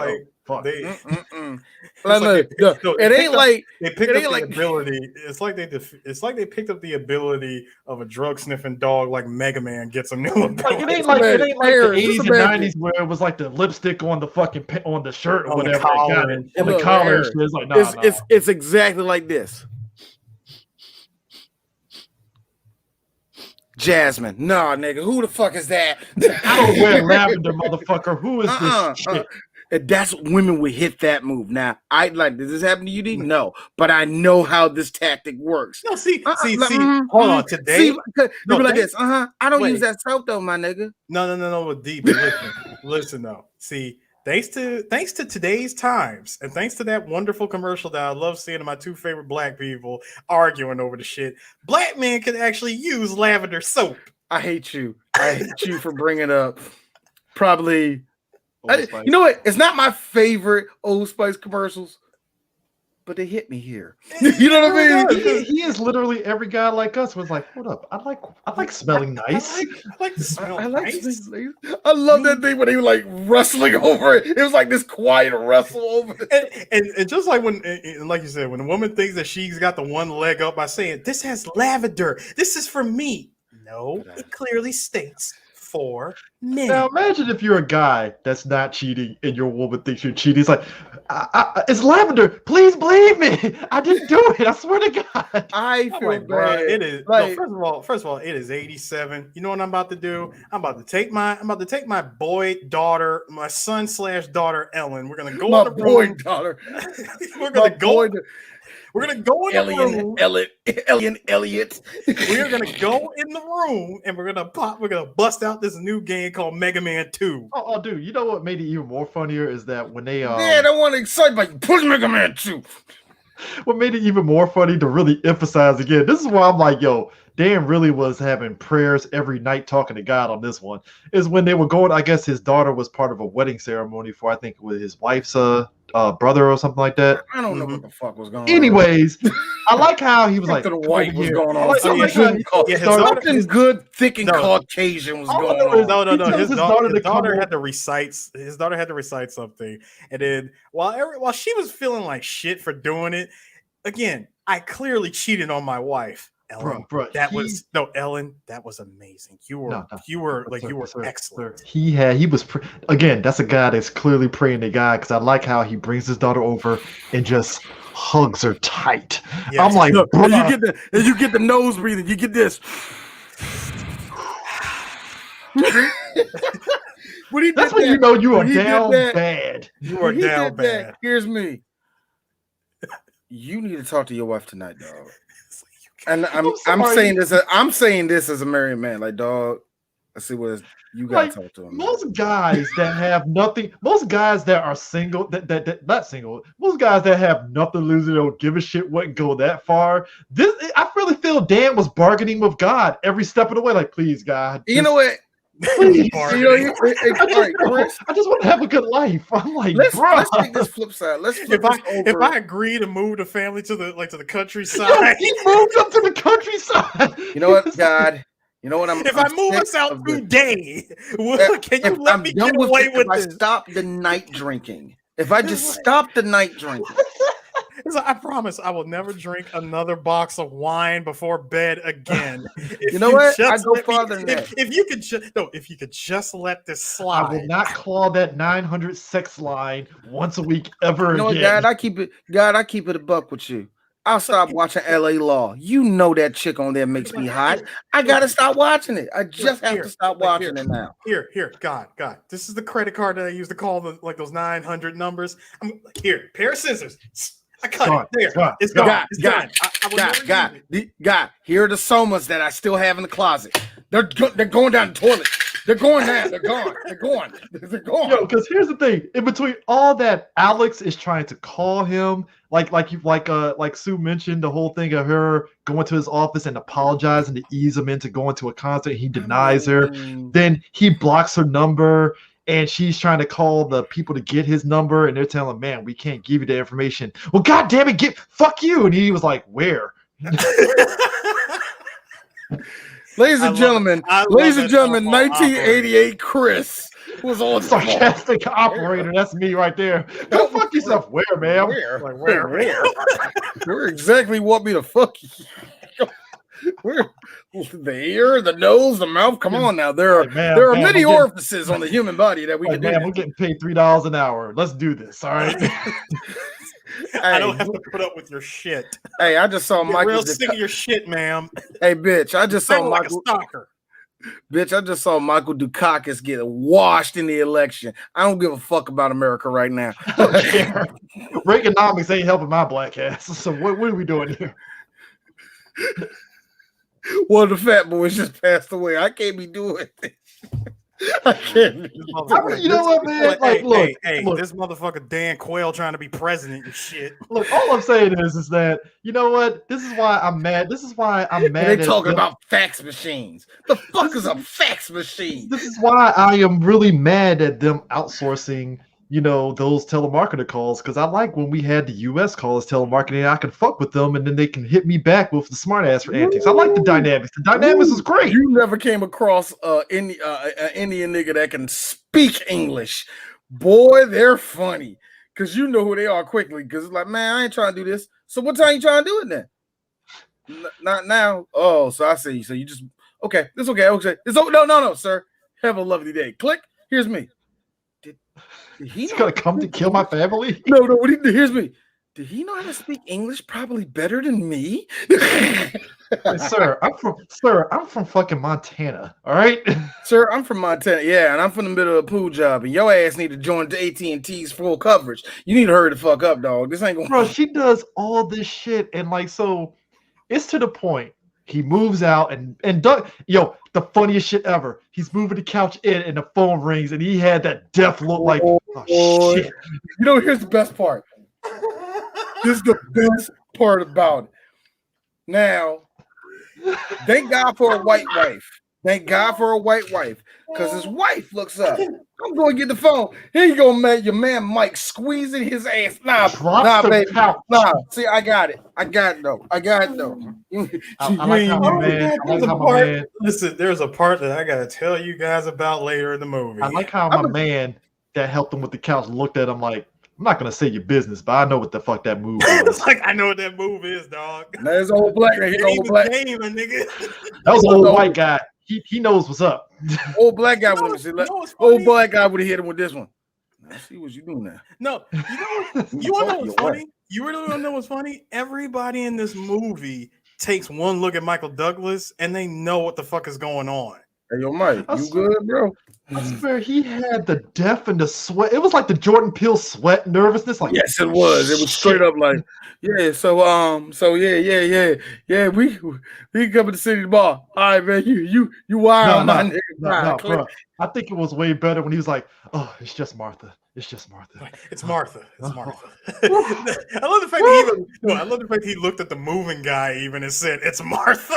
Fuck. They, Mm-mm-mm. it's Like, like look, no, it ain't like they picked it up ain't the like ability. It's like they picked up the ability of a drug sniffing dog, like Mega Man gets a new ability. Like it ain't Imagine, like the Aaron, just 80s and imagine. 90s where it was like the lipstick on the fucking on the shirt or On the whatever that collar got it and on the Look, collar and Aaron, shit. It's like nah. it's exactly like this. Jasmine, nah, nigga, who the fuck is that? I don't wear lavender, motherfucker. Who is this shit? That's women would hit that move. Now, I like, does this happen to you, D? No, but I know how this tactic works. No, see, Like, hold on. Today, you be like this. I don't wait. use that soap though, my nigga. No, deep. Listen, though. See, thanks to today's times, and thanks to that wonderful commercial that I love seeing of my two favorite black people arguing over the shit, black men can actually use lavender soap. I hate you. I hate you for bringing up probably. Old Spice. You know what? It's not my favorite Old Spice commercials, but they hit me here. You know what I mean? He is literally every guy like us was like, hold up, I like smelling nice. I like to smell nice. I love that thing when they were like wrestling over it. It was like this quiet wrestle over it. And just like when, and like you said, when a woman thinks that she's got the one leg up by saying, this has lavender, this is for me. No, it clearly states for men. Now imagine if you're a guy that's not cheating and your woman thinks you're cheating. It's like, it's lavender. Please believe me. I didn't do it. I swear to God. I feel like, bad. bro, it is. Like, no, first of all, it is 87. You know what I'm about to do? I'm about to take my boy daughter, my son / daughter Ellen. We're gonna go my in the boy room. daughter. We're gonna go. Boy, We're gonna go in the room. Elliot. We're gonna go in the room and we're gonna bust out this new game called Mega Man 2. Oh, dude, you know what made it even more funnier is that when they Yeah, I want to excite by push Mega Man 2. what made it even more funny to really emphasize again, this is why I'm like, yo, Dan really was having prayers every night talking to God on this one, is when they were going, I guess his daughter was part of a wedding ceremony for, I think, with his wife's brother or something like that. I don't know what the fuck was going on. Anyways, I like how he was like, something white was going I on. like how he started- Something good, thick, and Caucasian was All I going know on. is- No. tells His his daughter to come daughter over. had to recite. His daughter had to recite something, and then while she was feeling like shit for doing it, again, I clearly cheated on my wife, Ellen. Bro, Ellen. That was amazing. You were Sir, excellent. He was again. That's a guy that's clearly praying to God, because I like how he brings his daughter over and just hugs her tight. Yes. I'm like, Look, and bruh. you get the nose breathing. You get this. When he That's did when you that- know you are when he did down that- bad. You when are he down did that, bad. here's me. You need to talk to your wife tonight, dog. And I'm sorry. saying this. I'm saying this as a married man. Like, dog, let's see what you got Like, to talk to him. Most guys that have nothing, most guys that are single, that not single, most guys that have nothing to lose, they don't give a shit, wouldn't go that far. I really feel Dan was bargaining with God every step of the way. Like, please, God. You know what? Please. You know, all right, Chris. I just want to have a good life. I'm like, Let's bro. take this flip side. Let's flip If this over. I agree to move the family to the countryside, Yo, he moved up to the countryside. You know what, God? You know what? if I move sick us out of this. today, can you If let I'm me done get with away it, with if I this? stop the night drinking, if I just stop the night drinking, It's like, I promise I will never drink another box of wine before bed again. If You know what? just I go let me- farther than that. If you could just let this I slide. will not claw that 900 sex line once a week ever you know what, again. God? I keep it a buck with you. I'll stop watching LA Law. You know that chick on there makes me hot. I gotta stop watching it. I just have to stop watching it now. Here, God. This is the credit card that I use to call those 900 numbers. Here, pair of scissors. I cut Gone, it. There, gone, it's gone. gone. It's done. I will never use it. God, here are the somas that I still have in the closet. They're going down the toilet. They're going down. They're gone. They're gone. They're gone. Yo, because here's the thing: in between all that, Alex is trying to call him, like Sue mentioned, the whole thing of her going to his office and apologizing to ease him into going to a concert. He denies her. Then he blocks her number, and she's trying to call the people to get his number, and they're telling him, "Man, we can't give you the information." Well, God damn it, fuck you! And he was like, "Where?" Ladies and gentlemen, 1988 Chris. was on Sarcastic operator. That's me right there. Go fuck yourself. Where, ma'am? Like, where? Where exactly want me to fuck you? Where? The ear, the nose, the mouth. Come on now. There are many orifices on the human body that we can do. Man, we're getting paid $3 an hour. Let's do this. All right. I don't have to put up with your shit. Hey, I just saw Michael. Real sick of your shit, ma'am. Hey, bitch, I just saw Michael. Like a stalker. Bitch, I just saw Michael Dukakis get washed in the election. I don't give a fuck about America right now. Reaganomics ain't helping my black ass. So what are we doing here? One of the fat boys just passed away. I can't be doing this. I can't. You know what, man? Like, look, this motherfucker Dan Quayle trying to be president and shit. Look, all I'm saying is that you know what? This is why I'm mad. This is why I'm mad. They talking about fax machines. The fuck is a fax machine? This is why I am really mad at them outsourcing, you know, those telemarketer calls, because I like when we had the US callers telemarketing, I can fuck with them and then they can hit me back with the smart ass for antics. I like the dynamics. The dynamics is great. You never came across any Indian nigga that can speak English. Boy, they're funny. Cause you know who they are quickly. Cause it's like, man, I ain't trying to do this. So what time you trying to do it then? Not now. Oh, so I see. So you just okay. It's okay. Okay. It's no, sir. Have a lovely day. Click. Here's me. He's gonna come to kill my family? No. Here's me. Did he know how to speak English probably better than me? Sir, I'm from fucking Montana. All right, sir, I'm from Montana. Yeah, and I'm from the middle of a pool job, and your ass need to join the AT&T's full coverage. You need to hurry the fuck up, dog. This ain't gonna. Bro, she does all this shit, and like, so it's to the point. He moves out and Doug, the funniest shit ever. He's moving the couch in and the phone rings and he had that death look like, oh shit. You know, here's the best part. This is the best part about it. Now, thank God for a white wife. Thank God for a white wife. Because his wife looks up. I'm going to get the phone. Here you go, man. Your man Mike squeezing his ass. Nah, baby. Nah, see, I got it. I got it, though. I like how my man. Listen, there's a part that I got to tell you guys about later in the movie. I like how my man that helped him with the couch looked at him like, I'm not going to say your business, but I know what the fuck that move is. It's like, I know what that move is, dog. There's old black. That was an old white guy. He knows what's up. Old black guy would have old black guy would have hit him with this one. I see what you doing now. No, you want to know what's funny? You really want to know what's funny? Everybody in this movie takes one look at Michael Douglas and they know what the fuck is going on. Hey, yo, Mike, you good, bro? I swear he had the death and the sweat. It was like the Jordan Peele sweat nervousness. Like, yes, it was. It was straight up like, yeah. So yeah. We come to the city bar. All right, man. You wild, my nigga. No, bro. I think it was way better when he was like, "Oh, it's just Martha. It's just Martha. It's Martha. It's Martha." I love the fact he looked at the moving guy even and said, "It's Martha."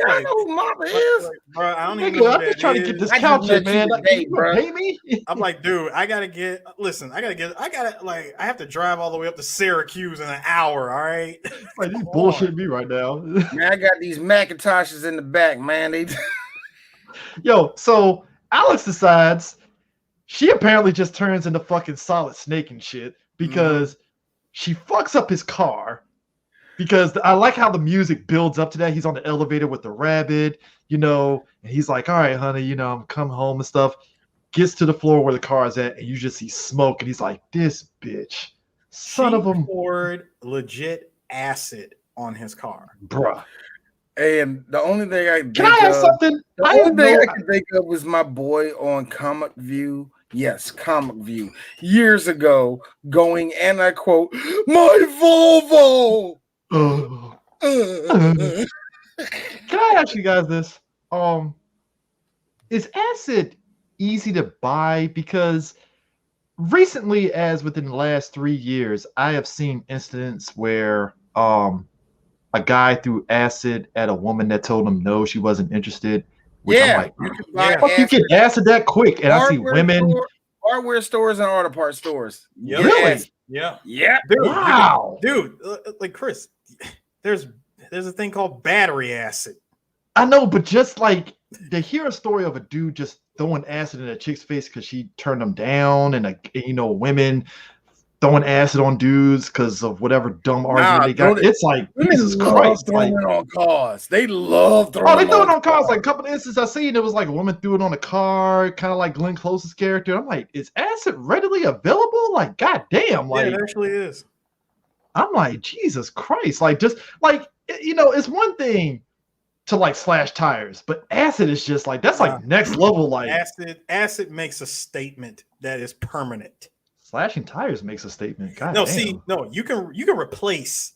I know who Martha is. Bro, I don't even know. I'm just trying to get this couch in, man. Today, bro. Pay me? I'm like, dude, I have to drive all the way up to Syracuse in an hour. All right, like, you bullshitting me right now. Man, I got these Macintoshes in the back, man. Yo, so Alex decides she apparently just turns into fucking Solid Snake and shit because she fucks up his car. Because I like how the music builds up to that. He's on the elevator with the rabbit, and he's like, all right, honey, I'm come home and stuff. Gets to the floor where the car is at, and you just see smoke, and he's like, this bitch, son of a... poured legit acid on his car. Bruh. And the only thing I can think of was my boy on Comic View. Yes, Comic View. Years ago, going, and I quote, my Volvo! Can I ask you guys this? Is acid easy to buy? Because recently, as within the last 3 years, I have seen incidents where a guy threw acid at a woman that told him no, she wasn't interested. Which I'm like, you get acid that quick? And I see women, hardware stores and auto parts stores. Yep. Really? Yeah. Dude, wow. Dude, like Chris, there's a thing called battery acid. I know, but just like to hear a story of a dude just throwing acid in a chick's face because she turned him down, and women throwing acid on dudes because of whatever dumb argument they got. It's like Jesus Christ! Throwing it on cars. They love throwing. Oh, they threw it on cars. Like a couple of instances I seen, it was like a woman threw it on a car, kind of like Glenn Close's character. I'm like, is acid readily available? Like, goddamn! Like, it actually is. I'm like, Jesus Christ! Like, just like it's one thing to like slash tires, but acid is just like that's like next level. Like acid makes a statement that is permanent. Slashing tires makes a statement. God no, damn. see, no, you can replace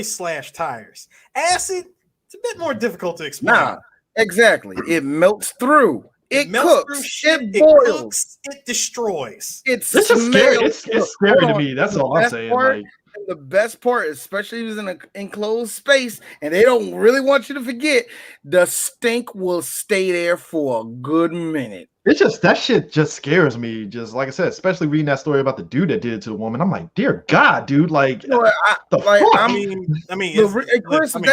slash tires. Acid, it's a bit more difficult to explain. Nah, exactly. It melts through. It cooks. Shit, it boils. Cooks, it destroys. It's just scary. It's scary to me. That's all I'm saying. Like, the best part, especially if it's in an enclosed space and they don't really want you to forget, the stink will stay there for a good minute. It's just that shit just scares me. Just like I said, especially reading that story about the dude that did it to a woman. I'm like, dear God, dude, like, Chris, that's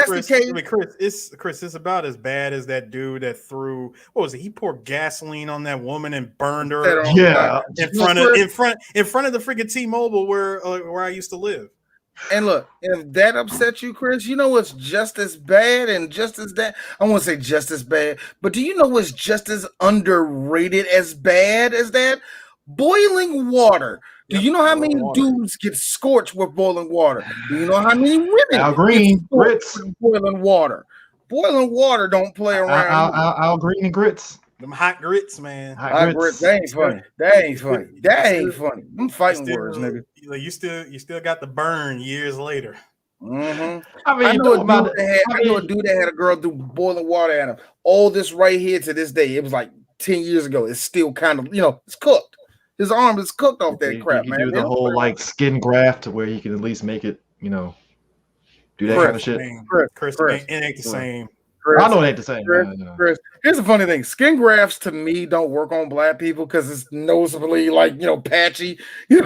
the case. Chris, it's about as bad as that dude that threw. What was it? He poured gasoline on that woman and burned her. Yeah, in front of the freaking T-Mobile where I used to live. And look, if that upsets you, Chris, you know what's just as bad and just as that. I won't say just as bad, but do you know what's just as underrated as bad as that? Boiling water. Do you know how many dudes get scorched with boiling water? Do you know how many women Al Green grits with boiling water? Boiling water don't play around. Al Green and grits. Them hot grits, man. Hot grits. That ain't funny. That ain't funny. I'm fighting words, nigga. You still got the burn years later. Mm-hmm. I know a dude that had a girl do boiling water at him. All this right here to this day. It was like 10 years ago. It's still kind of, it's cooked. His arm is cooked off that crap, man. Do the whole like skin graft where he can at least make it, do that kind of shit. Chris, it ain't the same. Chris, I know it ain't the same. Chris, here's the funny thing: skin grafts to me don't work on black people because it's noticeably patchy. Put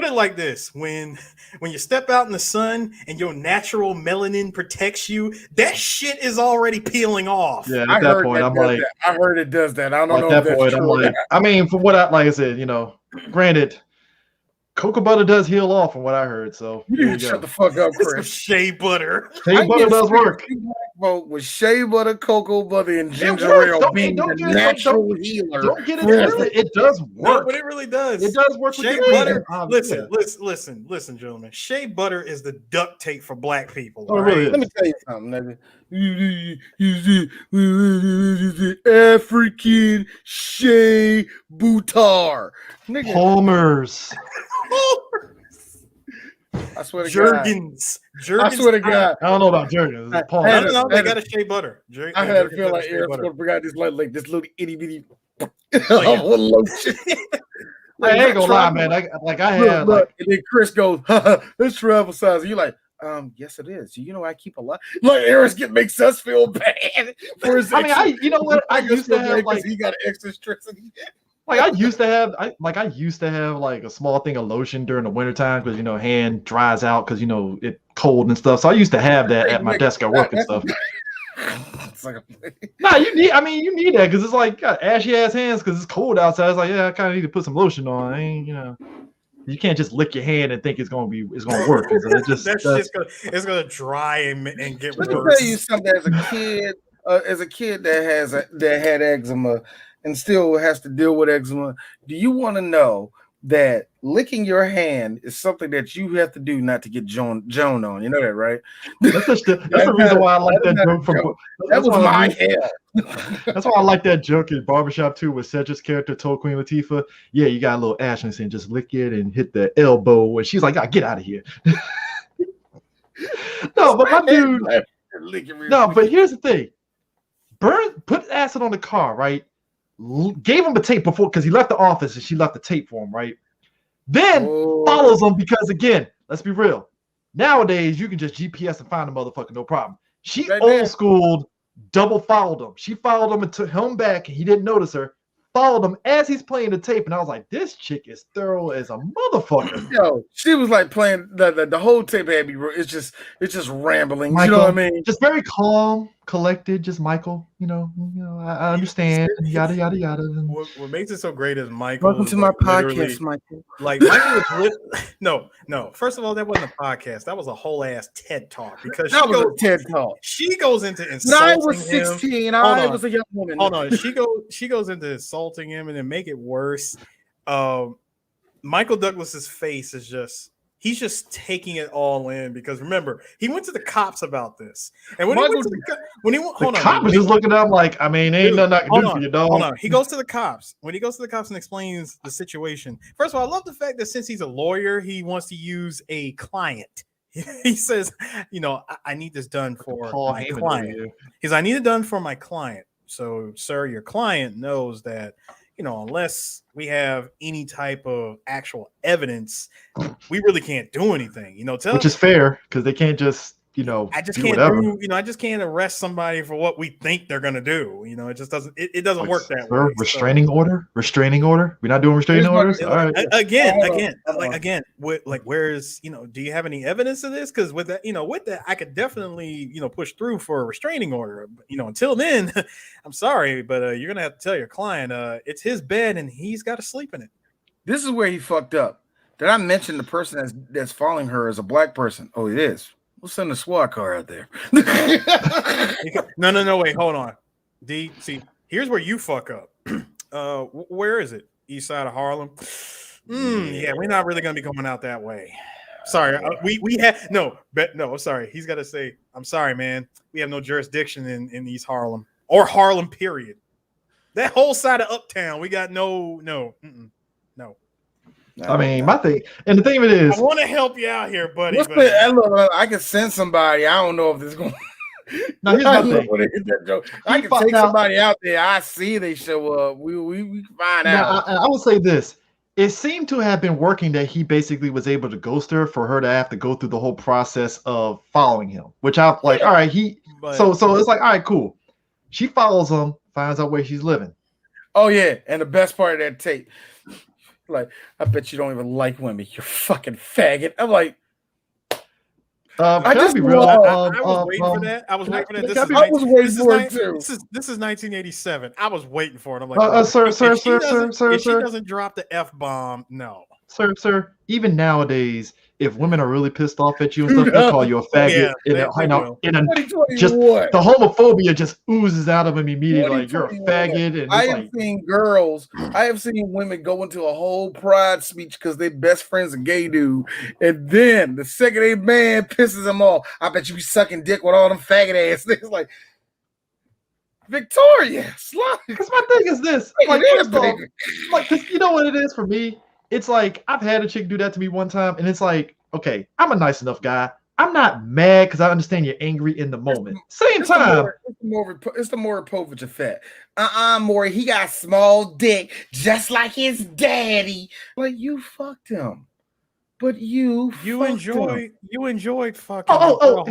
it like this: when you step out in the sun and your natural melanin protects you, that shit is already peeling off. Yeah, at that point, I'm like, I heard it does that. I don't know. At that point, I'm like, I mean, from what like I said, granted. Cocoa butter does heal off from what I heard, so you shut the fuck up, Chris. Shea butter. Shea butter does work. Vote with shea butter, cocoa butter, and ginger ale being the natural healer. Don't get it. It does work. No, but it really does. It does work. Shea butter. Listen, gentlemen. Shea butter is the duct tape for black people. Oh, really? Let me tell you something, nigga. African shea butter, nigga. Palmer's. I swear to Jergens. God. I swear to God. I don't know about Jergens. No, they got a shea butter. I had to feel like Eric's going to bring out this little itty bitty lotion. I ain't gonna lie, man. And then Chris goes, "It's travel size." And you're like, yes, it is. I keep a lot. Like Eric makes us feel bad for his. I used to have he got extra stress. I used to have like a small thing of lotion during the wintertime because hand dries out because it cold and stuff. So I used to have that at my desk at work and stuff. You need that because it's like got ashy ass hands because it's cold outside. It's like, yeah, I kind of need to put some lotion on. You can't just lick your hand and think it's gonna work. It's gonna dry and get worse. Let me tell you something. As a kid that had eczema and still has to deal with eczema, do you want to know that licking your hand is something that you have to do not to get Joan on? You know that, right? That's the reason why I like that joke. That was my hair. That's why I like that joke in Barbershop 2 with Cedric's character told Queen Latifah, yeah, you got a little ash and just lick it and hit the elbow. And she's like, get out of here. No, but my dude. No, but here's the thing. Put acid on the car, right? Gave him a tape before because he left the office and she left the tape for him, right? Then follows him because, again, let's be real. Nowadays, you can just GPS and find a motherfucker, no problem. She old schooled, double followed him. She followed him and took him back, and he didn't notice her. followed him as he's playing the tape, and I was like, "This chick is thorough as a motherfucker." Yo, she was like playing the whole tape had me. It's just rambling. Michael, you know what I mean? Just very calm, collected. Just Michael. I understand. Yada yada yada. What makes it so great is Michael. Welcome to my podcast, Michael. Like Michael is no. First of all, that wasn't a podcast. That was a whole ass TED talk because that was a TED talk. She goes into insulting when I was 16. him. I was a young woman. Hold on. She goes into insulting him and then make it worse. Michael Douglas's face is he's just taking it all in because remember he went to the cops about this, and when he went the cop was just looking at him like, I mean, ain't nothing I can do for you, dog. Hold on, he goes to the cops. When he goes to the cops and explains the situation, first of all, I love the fact that since he's a lawyer, he wants to use a client. He says, I need this done for my client. He's, I need it done for my client. So, sir, your client knows that. Unless we have any type of actual evidence, we really can't do anything. Which is fair because they can't just, I just can't arrest somebody for what we think they're gonna do. It just doesn't. It doesn't work that way. Restraining order. We're not doing restraining orders. All right. Again. Where is Do you have any evidence of this? Because with that, I could definitely push through for a restraining order. Until then, I'm sorry, but you're gonna have to tell your client it's his bed and he's got to sleep in it. This is where he fucked up. Did I mention the person that's following her is a black person? Oh, it is. We'll send a SWAT car out there. No, wait, hold on. D, see, here's where you fuck up. Where is it? East side of Harlem? Yeah, we're not really gonna be going out that way. Sorry, we have sorry. He's got to say, I'm sorry, man. We have no jurisdiction in East Harlem or Harlem, period. That whole side of Uptown, we got no. I mean, my thing, and the thing of it is, I want to help you out here, buddy. I can send somebody. I don't know if this is going. No, here's my thing. I can take somebody out there. I see they show up. We can find out. I will say this: it seemed to have been working that he basically was able to ghost her for her to have to go through the whole process of following him. Which I'm like, all right, so it's like, all right, cool. She follows him, finds out where she's living. Oh yeah, and the best part of that tape. Like, I bet you don't even like women, you fucking faggot. I'm like, I just be real. I was waiting for that. I was waiting for that. I was waiting for it too. This is 1987. I was waiting for it. I'm like, sir, if she doesn't drop the F-bomb, no. Sir, even nowadays, if women are really pissed off at you and stuff, they'll call you a faggot. Just the homophobia just oozes out of them immediately. Like, you're a faggot. And I have seen women go into a whole pride speech because their best friend's a gay dude, and then the second a man pisses them off, I bet you be sucking dick with all them faggot ass niggas. Like, Victoria, because my thing is this, like, you know what it is for me? It's like, I've had a chick do that to me one time, and it's like, okay, I'm a nice enough guy. I'm not mad because I understand you're angry in the moment. It's the Maury Povich effect. Maury, he got small dick just like his daddy. Like, you fucked him. But you enjoyed fucking.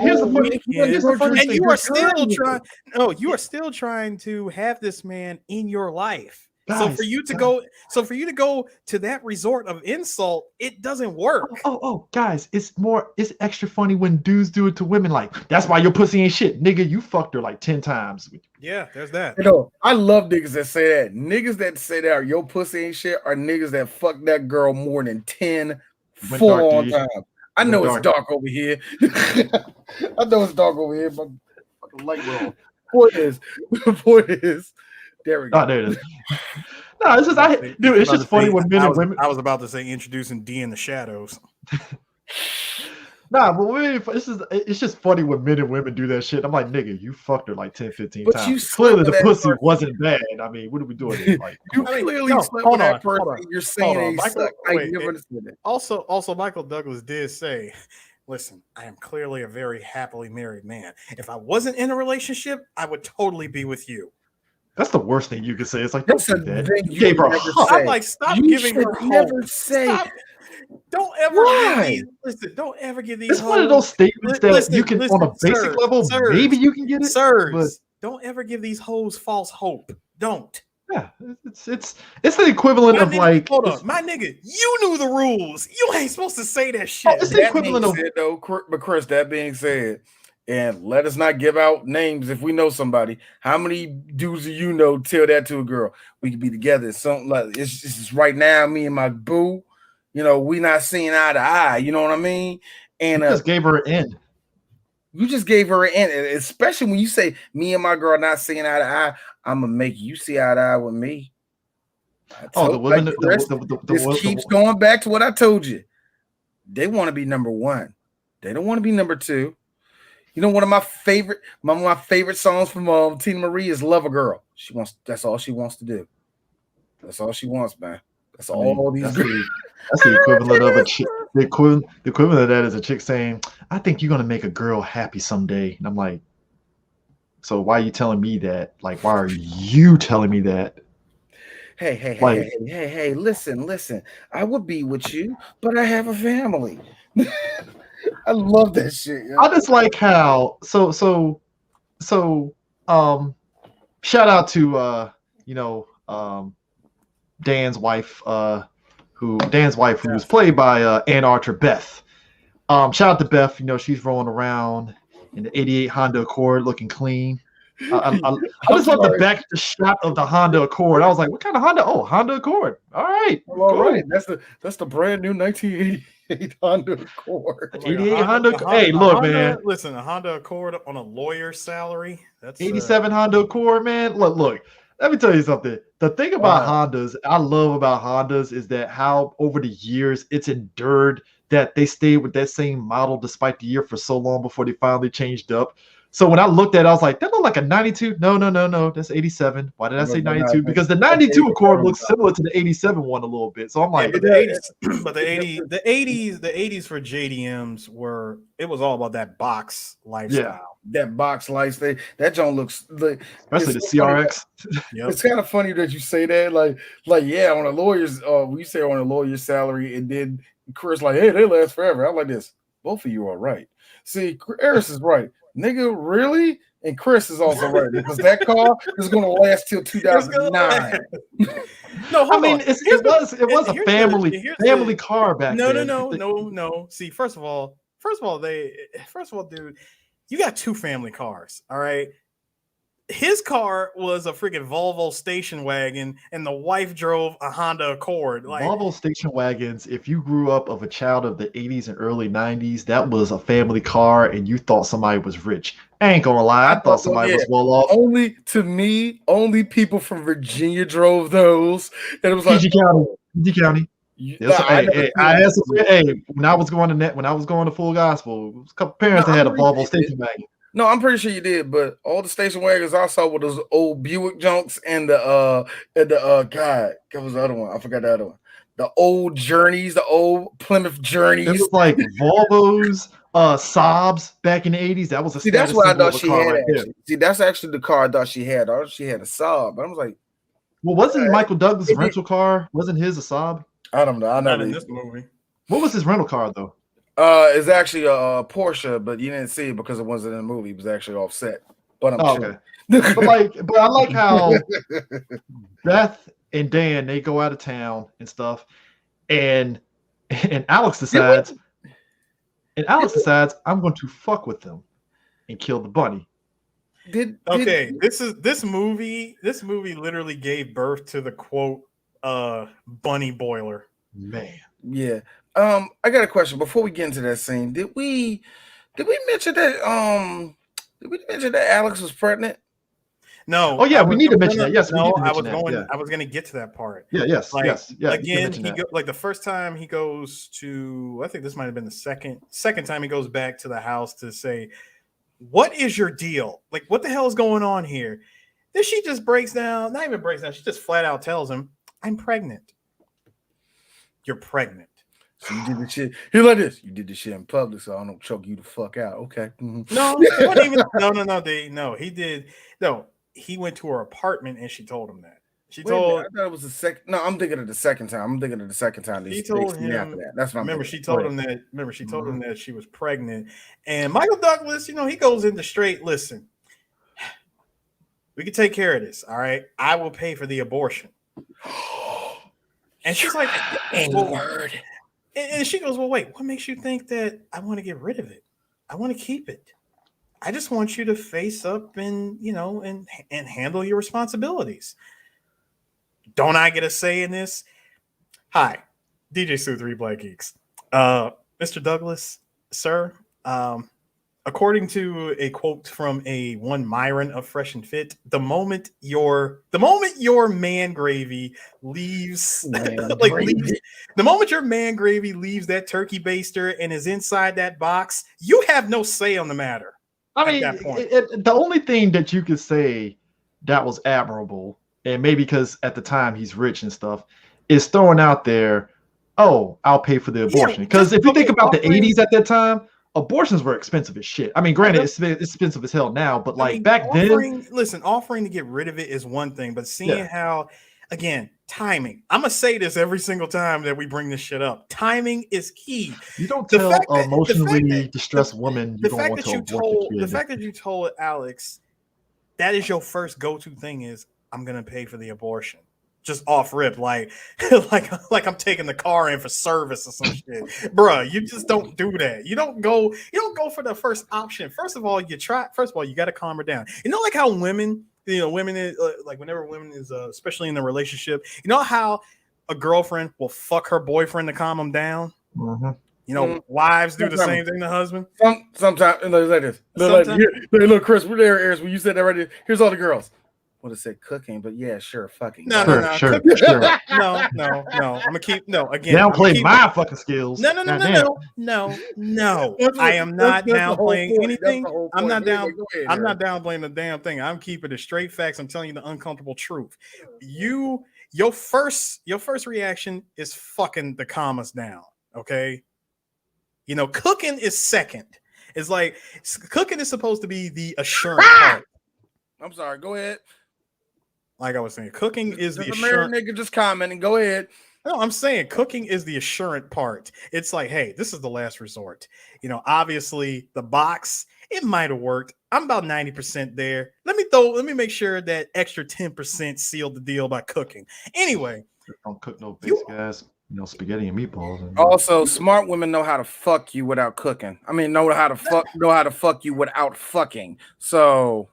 Here's the funny thing. And you are still trying to have this man in your life. Guys, so for you to go to that resort of insult, it doesn't work. Guys, it's extra funny when dudes do it to women. Like, that's why your pussy ain't shit, nigga. You fucked her like 10 times. Yeah, there's that. I love niggas that say that. Niggas that say that are your pussy ain't shit are niggas that fuck that girl more than 10 full on times. I know it's dark over here. But fucking light bulb. Point is. There we go. Oh, there it is. No, it's just funny when men and women. I was about to say introducing D in the shadows. But it's just funny when men and women do that shit. I'm like, nigga, you fucked her like 10, 15 times. Clearly the pussy wasn't bad. I mean, what are we doing? Like, you clearly slept with that person. You're saying I never understood it. Also, Michael Douglas did say, listen, I am clearly a very happily married man. If I wasn't in a relationship, I would totally be with you. That's the worst thing you can say. It's like, that's a thing you gave her hope. I'm like, stop giving her hope. Never say. Don't ever don't ever give these. It's one of those statements that you can, on a basic level, maybe you can get it. Sirs, don't ever give these hoes false hope. Don't. Yeah, it's the equivalent My of nigga, like. hold on, my nigga, you knew the rules. You ain't supposed to say that shit. It's the That being equivalent of. said, though, but Chris, that being said, and let us not give out names if we know somebody. How many dudes do you know tell that to a girl? We could be together. Something like it's just right now, me and my boo, we not seeing eye to eye. You know what I mean? And You just gave her an end. you just gave her an end, especially when you say me and my girl not seeing eye to eye. I'm gonna make you see eye to eye with me. Oh, the women. This keeps going back to what I told you. They want to be number one. They don't want to be number two. One of my favorite songs from Tina Marie is "Love a Girl." That's all she wants to do. That's all she wants, man. That's all these. That's the equivalent of a chick. The equivalent of that is a chick saying, "I think you're gonna make a girl happy someday," and I'm like, "So why are you telling me that? Like, why are you telling me that?" Hey, listen. I would be with you, but I have a family. I love that shit. I just like how shout out to Dan's wife who was played by Ann Archer Beth. Shout out to Beth, she's rolling around in the 88 Honda Accord looking clean. I just love the back shot of the Honda Accord. I was like, what kind of Honda? Oh, Honda Accord. All right. All right. That's the brand new 1988 Honda Accord. 88 Honda. Hey, look, man. Listen, a Honda Accord on a lawyer's salary. That's 87 Honda Accord, man. Look. Let me tell you something. The thing about Hondas, I love about Hondas is that how over the years it's endured that they stayed with that same model despite the year for so long before they finally changed up. So when I looked at it, I was like, that looked like a 92. No, that's 87. Why did I say 92? Because the 92 Accord looks similar to the 87 one a little bit. So I'm like, but the 80s for JDMs it was all about that box lifestyle. Yeah, that box lifestyle. That joint looks like, especially the CRX. Yep. It's kind of funny that you say that. Like yeah, on a lawyer's, we say on a lawyer's salary, and then Chris like, hey, they last forever. I'm like this. Both of you are right. See, Eris is right. Nigga, really? And Chris is also right because that car is going to last till 2009. No, I mean it was a family car back then. No. See, first of all, dude, you got two family cars. All right. His car was a freaking Volvo station wagon, and the wife drove a Honda Accord. Like Volvo station wagons, if you grew up of a child of the 80s and early 90s, that was a family car, and you thought somebody was rich. I ain't gonna lie, I thought somebody was well off. Only people from Virginia drove those, and it was like PG County. When I was going to Full Gospel, a couple parents that had a Volvo station wagon. No, I'm pretty sure you did, but all the station wagons I saw were those old Buick junks and God, what was the other one? I forgot the other one. The old Journeys, the old Plymouth Journeys. It was like Volvos, Saabs back in the 80s. That was a that's what I thought she had. Right. See, that's actually the car I thought she had. I thought she had a Saab. But I was like, well, wasn't Michael Douglas' rental car? Wasn't his a Saab? I don't know. I not in this movie. What was his rental car though? It's actually a Porsche, but you didn't see it because it wasn't in the movie. It was actually offset. But I'm sure. Okay. but I like how Beth and Dan, they go out of town and stuff, and Alex decides, I'm going to fuck with them and kill the bunny. This movie literally gave birth to the quote bunny boiler. Man. Yeah. I got a question before we get into that scene. Did we mention that Alex was pregnant? No. Oh yeah, we need to mention that. Yes, I was going to get to that part. Yeah, yes. Again, the first time he goes to, I think this might have been the second time he goes back to the house to say, "What is your deal? Like, what the hell is going on here?" Then she just breaks down, not even breaks down, she just flat out tells him, "I'm pregnant." You're pregnant. So you did the shit. Here like this. You did the shit in public, so I don't choke you the fuck out. Okay. Mm-hmm. No, it wasn't even. No, he did. No, he went to her apartment and she told him that. I thought it was the second. No, I'm thinking of the second time. He told him after that. That's what I'm remember. She told him that. Remember, she told him that she was pregnant. And Michael Douglas, he goes into straight. Listen, We can take care of this. All right. I will pay for the abortion. And she's like, N-word. And she goes, well, wait, what makes you think that I want to get rid of it? I want to keep it. I just want you to face up and, and handle your responsibilities. Don't I get a say in this? Hi, DJ Sue 3 Black Geeks. Mr. Douglas, sir, according to a quote from one Myron of Fresh and Fit, the moment your man gravy leaves, the moment your man gravy leaves that turkey baster and is inside that box, you have no say on the matter. I mean, the only thing that you could say that was admirable, and maybe because at the time he's rich and stuff, is throwing out there, oh, I'll pay for the abortion. Because if you think about the 80s at that time, abortions were expensive as shit. I mean, granted, it's expensive as hell now, but back then... Listen, offering to get rid of it is one thing, but seeing how, again, timing. I'm going to say this every single time that we bring this shit up. Timing is key. You don't tell an emotionally distressed woman you don't want to abort the kid. The fact that you told Alex that is your first go-to thing is, I'm going to pay for the abortion. Just off rip, like I'm taking the car in for service or some shit. Bruh, you just don't do that. You don't go for the first option. First of all, you got to calm her down. You know, like how women is like whenever women is especially in a relationship, you know how a girlfriend will fuck her boyfriend to calm him down? Mm-hmm. You know, wives do the same thing to husband. Sometimes like this. Look, Chris, we're there, Aries. When you said that right there, here's all the girls. Would have said cooking, but yeah, sure, fucking. No. No. I'm gonna keep again. Downplay my fucking skills. No. I am not downplaying anything. I'm not downplaying the damn thing. I'm keeping the straight facts. I'm telling you the uncomfortable truth. Your first reaction is fucking the commas down. Okay. You know, cooking is second. It's like cooking is supposed to be the assurance part. I'm sorry. Go ahead. Like I was saying, cooking is the assurance. Nigga just commenting. Go ahead. No, I'm saying cooking is the assurance part. It's like, hey, this is the last resort. You know, obviously the box, it might have worked. I'm about 90% there. Let me make sure that extra 10% sealed the deal by cooking. Anyway. Don't cook no basic ass, spaghetti and meatballs. Also, smart women know how to fuck you without cooking. I mean, know how to fuck you without fucking. So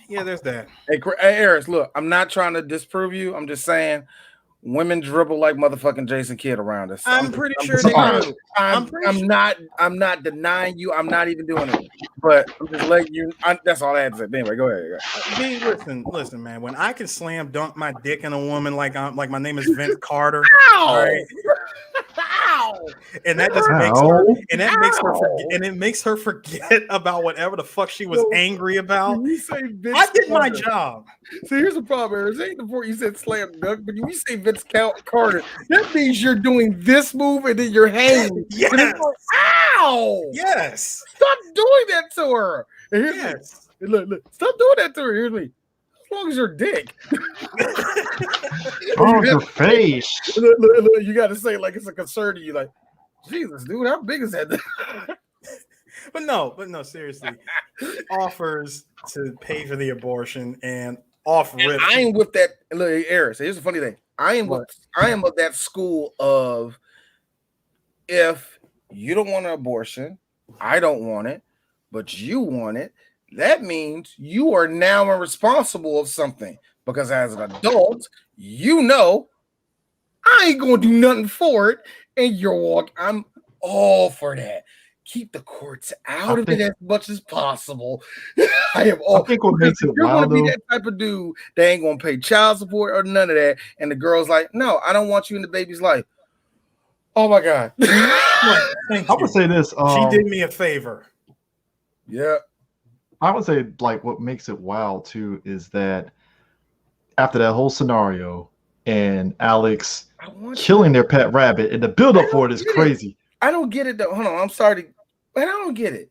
yeah, there's that. Hey, Aris, look, I'm not trying to disprove you. I'm just saying women dribble like motherfucking Jason Kidd around us. I'm pretty sure they do. I'm not denying you. I'm not even doing it. But I'm just letting you. That's all I had to say. Anyway, go ahead. Listen, man. When I can slam dunk my dick in a woman like my name is Vince Carter, right? And that just makes her forget about whatever the fuck she was angry about. I did my job. So here's the problem, Aaron. It ain't the point you said slam dunk, but when you say Vince Carter, that means you're doing this move and then you're hanging. Yes. Like, ow! Yes. Stop doing that to her. And here's me. Look. Stop doing that to her. Here's me. As long as your dick. Oh, your face. Look, you got to say like it's a concern to you. Like, Jesus, dude, how big is that? But no, seriously. Offers to pay for the abortion and off rip. I ain't with that. Look, Aris, here's the funny thing. I am of that school of if you don't want an abortion, I don't want it, but you want it. That means you are now responsible of something because as an adult, you know I ain't gonna do nothing for it, and I'm all for that. Keep the courts out of it as much as possible. I think what makes it wild, you're gonna be that type of dude that ain't gonna pay child support or none of that, and the girl's like, "No, I don't want you in the baby's life." Oh my God! I would say this. She did me a favor. Yeah. I would say like what makes it wild too is that after that whole scenario and Alex killing their pet rabbit and the buildup for it is crazy. I don't get it though. Hold on, I'm sorry, but I don't get it.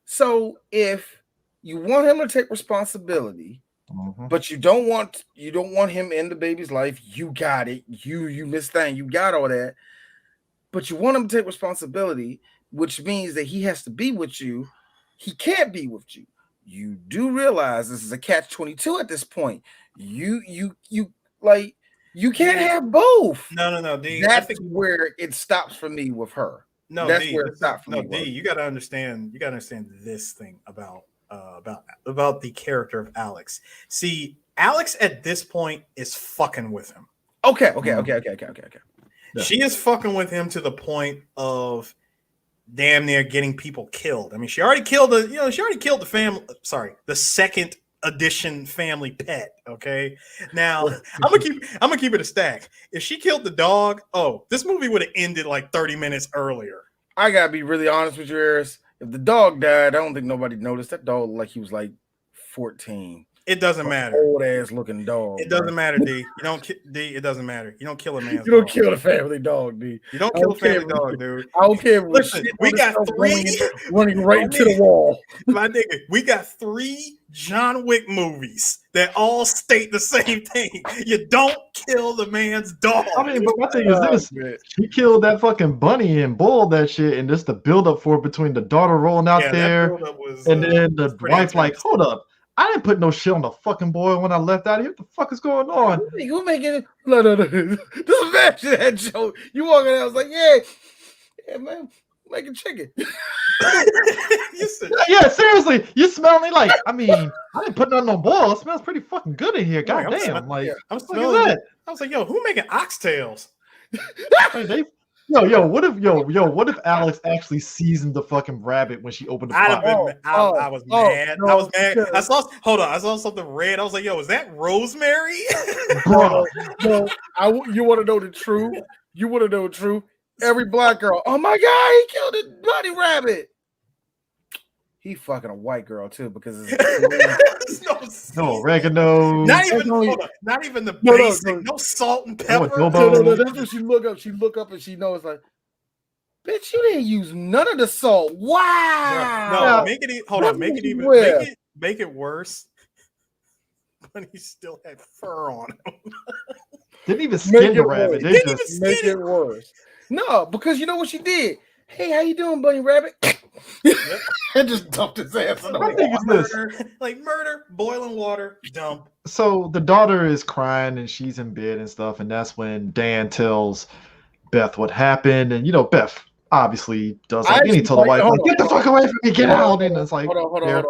So if you want him to take responsibility, but you don't want him in the baby's life, you got it. You missed that. You got all that. But you want him to take responsibility, which means that he has to be with you. He can't be with you. you do realize this is a catch-22 at this point. You like you can't have both. No, D. That's where it stops for me with her. No, that's D, where it stops for no, me. D. You gotta understand. You gotta understand this thing about the character of Alex. See, Alex at this point is fucking with him. Okay. Yeah. She is fucking with him to the point of damn near getting people killed. I mean, she already killed the family. Sorry, the second edition family pet. Okay, now I'm gonna keep it a stack. If she killed the dog, this movie would have ended like 30 minutes earlier. I gotta be really honest with you, Eris. If the dog died, I don't think nobody noticed. That dog looked like he was like 14. It doesn't matter. Old ass looking dog. It doesn't matter, D. You don't D. It doesn't matter. You don't kill a man's You don't dog. kill the family dog, D. You don't kill a family dog, dude. I don't care. Listen, we got three running right into the wall. My nigga, we got 3 John Wick movies that all state the same thing. You don't kill the man's dog. I mean, but my thing is this: she killed that fucking bunny and boiled that shit, and just the build up for it between the daughter rolling out there, and then the wife like, hold up. I didn't put no shit on the fucking boil when I left out of here. What the fuck is going on? You making it? No. Just imagine that joke. You walking out, I was like, yeah, man, making chicken. Yeah, seriously, you smell me like. I mean, I didn't put nothing on boil. It smells pretty fucking good in here. God damn, like I'm smelling that. I was like, yo, who making oxtails? What if Alex actually seasoned the fucking rabbit when she opened the pot? I was mad. I was mad. I saw something red. I was like, yo, is that rosemary? Bro, you want to know the truth? You want to know the truth? Every black girl, oh my god, he killed a bunny rabbit. He fucking a white girl too because it's no oregano. Not even the basic. No salt and pepper. No, that's what she look up. She look up and she knows like, bitch, you didn't use none of the salt. Wow. No, make it worse. But he still had fur on him. Didn't even skin the rabbit. They just make it worse. No, because you know what she did. Hey, how you doing, bunny rabbit? And just dumped his ass in the water. Like murder, boiling water, dump. So the daughter is crying and she's in bed and stuff, and that's when Dan tells Beth what happened, and Beth obviously does like any told the wife, like, get the fuck away from me, get out. And it's like, hold on.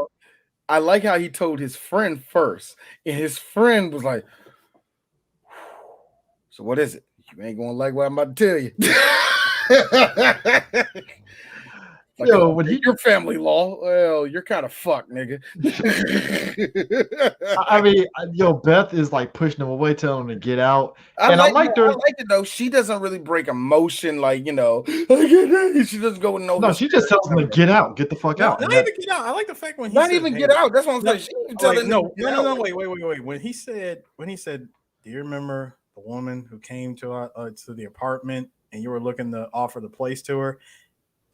I like how he told his friend first, and his friend was like, so what is it? You ain't gonna like what I'm about to tell you. Like, when your family law, well, you're kind of fucked, nigga. I mean, Beth is like pushing him away, telling him to get out. I like it though. She doesn't really break emotion, like she doesn't go with no. No, she just tells him to get out, get the fuck out. Not even get out. I like the fact when he not even get out. That's what I'm saying. She didn't tell him. No. Wait. When he said, do you remember the woman who came to the apartment and you were looking to offer the place to her?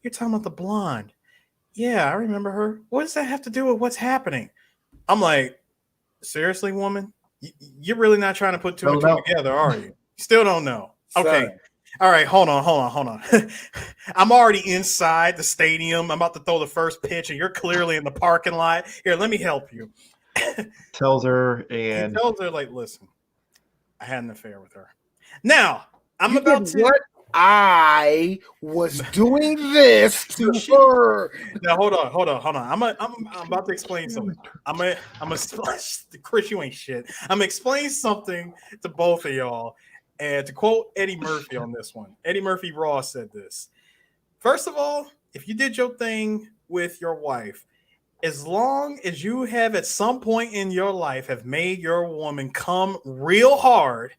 You're talking about the blonde. Yeah, I remember her. What does that have to do with what's happening? I'm like, seriously, woman? You're really not trying to put two and two together, are you? Still don't know. Okay. Sorry. All right, hold on. I'm already inside the stadium. I'm about to throw the first pitch, and you're clearly in the parking lot. Here, let me help you. Tells her, like, listen, I had an affair with her. Now, I'm about to... What? I was doing this to her. Now hold on. I'm about to explain something. I'm Chris, you ain't shit. I'm gonna explain something to both of y'all. And to quote Eddie Murphy on this one, Eddie Murphy Raw said this. First of all, if you did your thing with your wife, as long as you have at some point in your life have made your woman come real hard,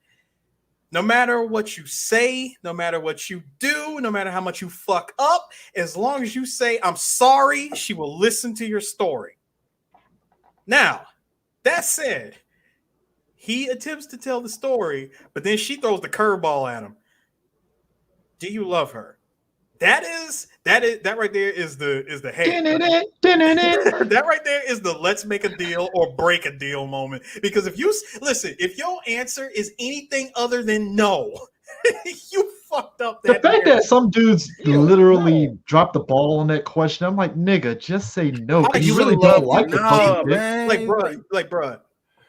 no matter what you say, no matter what you do, no matter how much you fuck up, as long as you say, I'm sorry, she will listen to your story. Now, that said, he attempts to tell the story, but then she throws the curveball at him. Do you love her? That right there is the hey. That right there is the let's make a deal or break a deal moment. Because if your answer is anything other than no, you fucked up. The fact that some dudes literally no. dropped the ball on that question, I'm like, nigga, just say no. I You really really love don't like you. the Nah, pussy, dick. man. like, bruh,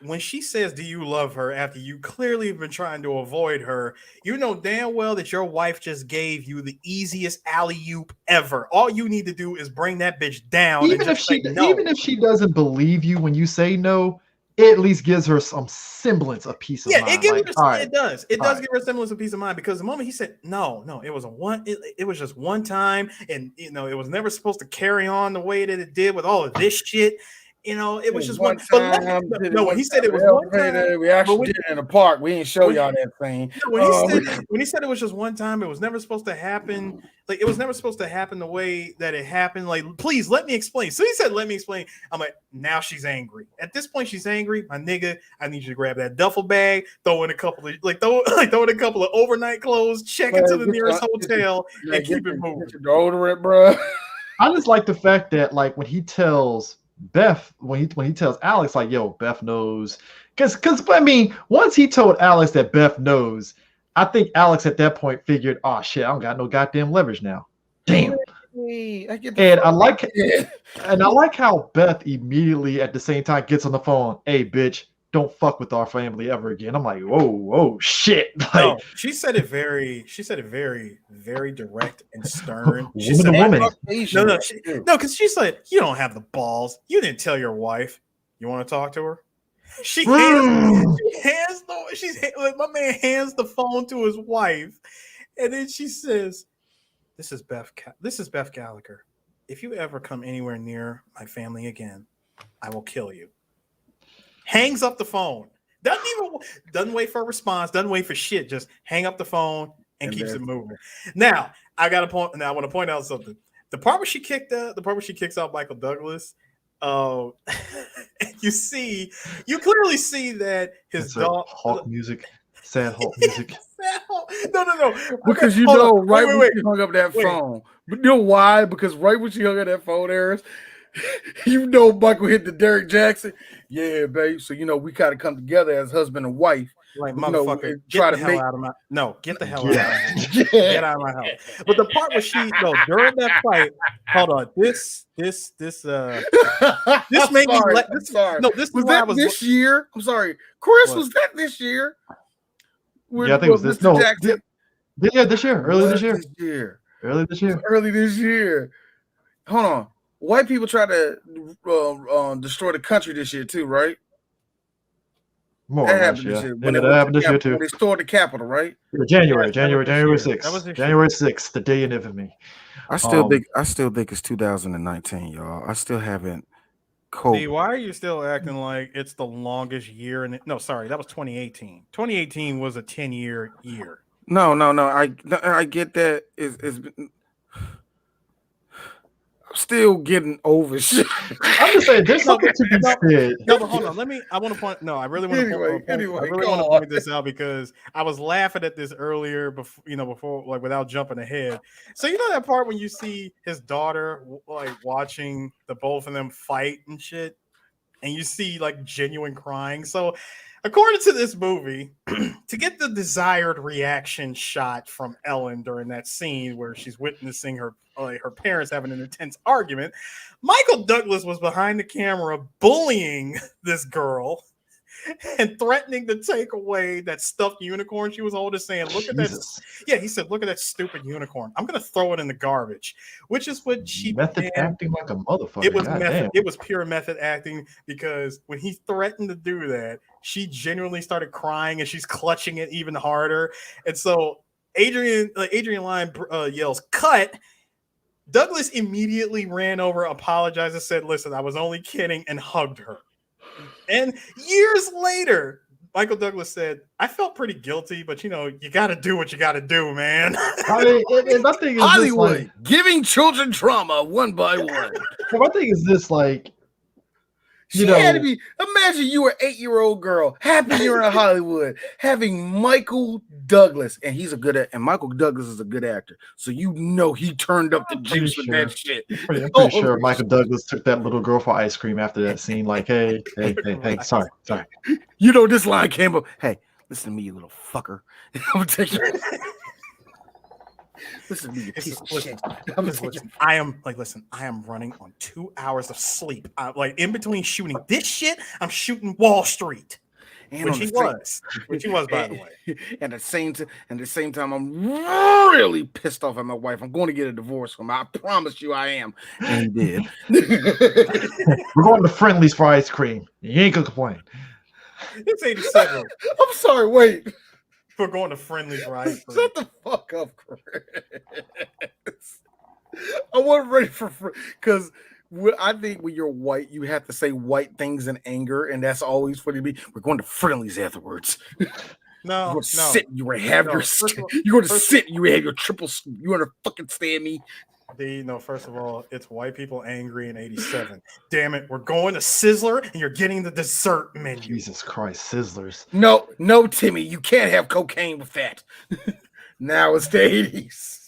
when she says, "Do you love her?" after you clearly have been trying to avoid her, you know damn well that your wife just gave you the easiest alley-oop ever. All you need to do is bring that bitch down and Even if just say no. even if she doesn't believe you when you say no, it at least gives her some semblance of peace of Yeah, mind. it gives Like, her. all right, It does. It all does right. give her a semblance of peace of mind because the moment he said no, it was a one. It was just one time, and you know it was never supposed to carry on the way that it did with all of this shit. You know, it was just one. But when he said it was one time, we actually did it in the park. We didn't show y'all that thing. When he said it was just one time, it was never supposed to happen. Like it was never supposed to happen the way that it happened. Like, please let me explain. So he said, "Let me explain." I'm like, now she's angry. At this point, she's angry. My nigga, I need you to grab that duffel bag, throw in a couple of throw in a couple of overnight clothes, check into the nearest hotel, and keep it moving. Get your deodorant, bro. I just like the fact that like when he tells Beth, when he tells Alex, like, yo, Beth knows. Because I mean, once he told Alex that Beth knows, I think Alex at that point figured, oh shit, I don't got no goddamn leverage now. Damn. And I like how Beth immediately at the same time gets on the phone, hey bitch, don't fuck with our family ever again. I'm like, whoa, shit. Like, no, she said it very, very direct and stern. She woman said, to woman. No, because she said, you don't have the balls. You didn't tell your wife. You want to talk to her? My man hands the phone to his wife, and then she says, This is Beth Gallagher. If you ever come anywhere near my family again, I will kill you. Hangs up the phone. Doesn't wait for a response. Doesn't wait for shit. Just hang up the phone and keeps it moving. Now I want to point out something. The part where she kicks out Michael Douglas. You clearly see that his dog. Hawk music, sad Hawk music. No. Because okay, when she hung up that phone. But you know why? Because right when she hung up that phone, Harris, you know Michael hit the Derek Jackson. Yeah, babe. So we kind of come together as husband and wife. Like, motherfucker, get the hell out of my house. But the part where during that fight, hold on, this made me sorry. No, this was that this year? I'm sorry, Chris. What? Was that this year? Yeah, I think it was this. No, yeah, this year, early this year. Early this year. Hold on. White people try to destroy the country this year too, right? More or less, yeah. When that happened this year too. They stormed the Capitol, right? Yeah, January 6th. January 6th, the day in infamy. I still think it's 2019, y'all. I still haven't. See, why are you still acting like it's the longest year? No, sorry, that was 2018. 2018 was a 10-year year. No. I get that. I'm still getting over shit. I'm just saying, there's something to be said. No, but hold on. I want to point. No, I really want to point this out because I was laughing at this earlier, before, like, without jumping ahead. So that part when you see his daughter like watching the both of them fight and shit, and you see like genuine crying. So, according to this movie, to get the desired reaction shot from Ellen during that scene where she's witnessing her parents having an intense argument, Michael Douglas was behind the camera bullying this girl and threatening to take away that stuffed unicorn she was holding, saying, "Look at that." Yeah, he said, "Look at that stupid unicorn. I'm going to throw it in the garbage," which is what she acting like a motherfucker. It was method. It was pure method acting because when he threatened to do that, she genuinely started crying and she's clutching it even harder. And so Adrian Lyne yells, "Cut!" Douglas immediately ran over, apologized, and said, "Listen, I was only kidding," and hugged her. And years later, Michael Douglas said, "I felt pretty guilty, but you got to do what you got to do, man." I mean, my thing is Hollywood giving children trauma one by one. My thing is this, like, she had to be. Imagine you were an 8-year-old girl, happy you're in Hollywood, having Michael Douglas, and and Michael Douglas is a good actor, so he turned up the juice with that shit. I'm pretty sure Michael Douglas took that little girl for ice cream after that scene. Like, hey, sorry. This line came up. Hey, listen to me, you little fucker. I'm gonna take you. Listen to me, you piece of Listen, shit. I'm listen, I am running on 2 hours of sleep. Like in between shooting this shit, I'm shooting Wall Street. and Which on he the same, was. Which he was, by the way. And at the same time, I'm really pissed off at my wife. I'm going to get a divorce from her. I promise you, I am. And he did. We're going to Friendly's for ice cream. You ain't gonna complain. It's 87 I'm sorry. Wait. for going to Friendly's for ice cream. Shut the fuck up, Chris. I wasn't ready for because I think when you're white, you have to say white things in anger, and that's always funny to me. We're going to Friendly's afterwards. No, You're going to sit. You going to have No, your. first of all- You're going to first- sit. You have your triple. You want to fucking stand me? No, first of all, it's white people angry in 87. Damn it, we're going to Sizzler and you're getting the dessert menu. Jesus Christ, Sizzlers. No, Timmy, you can't have cocaine with that. Now it's the 80s.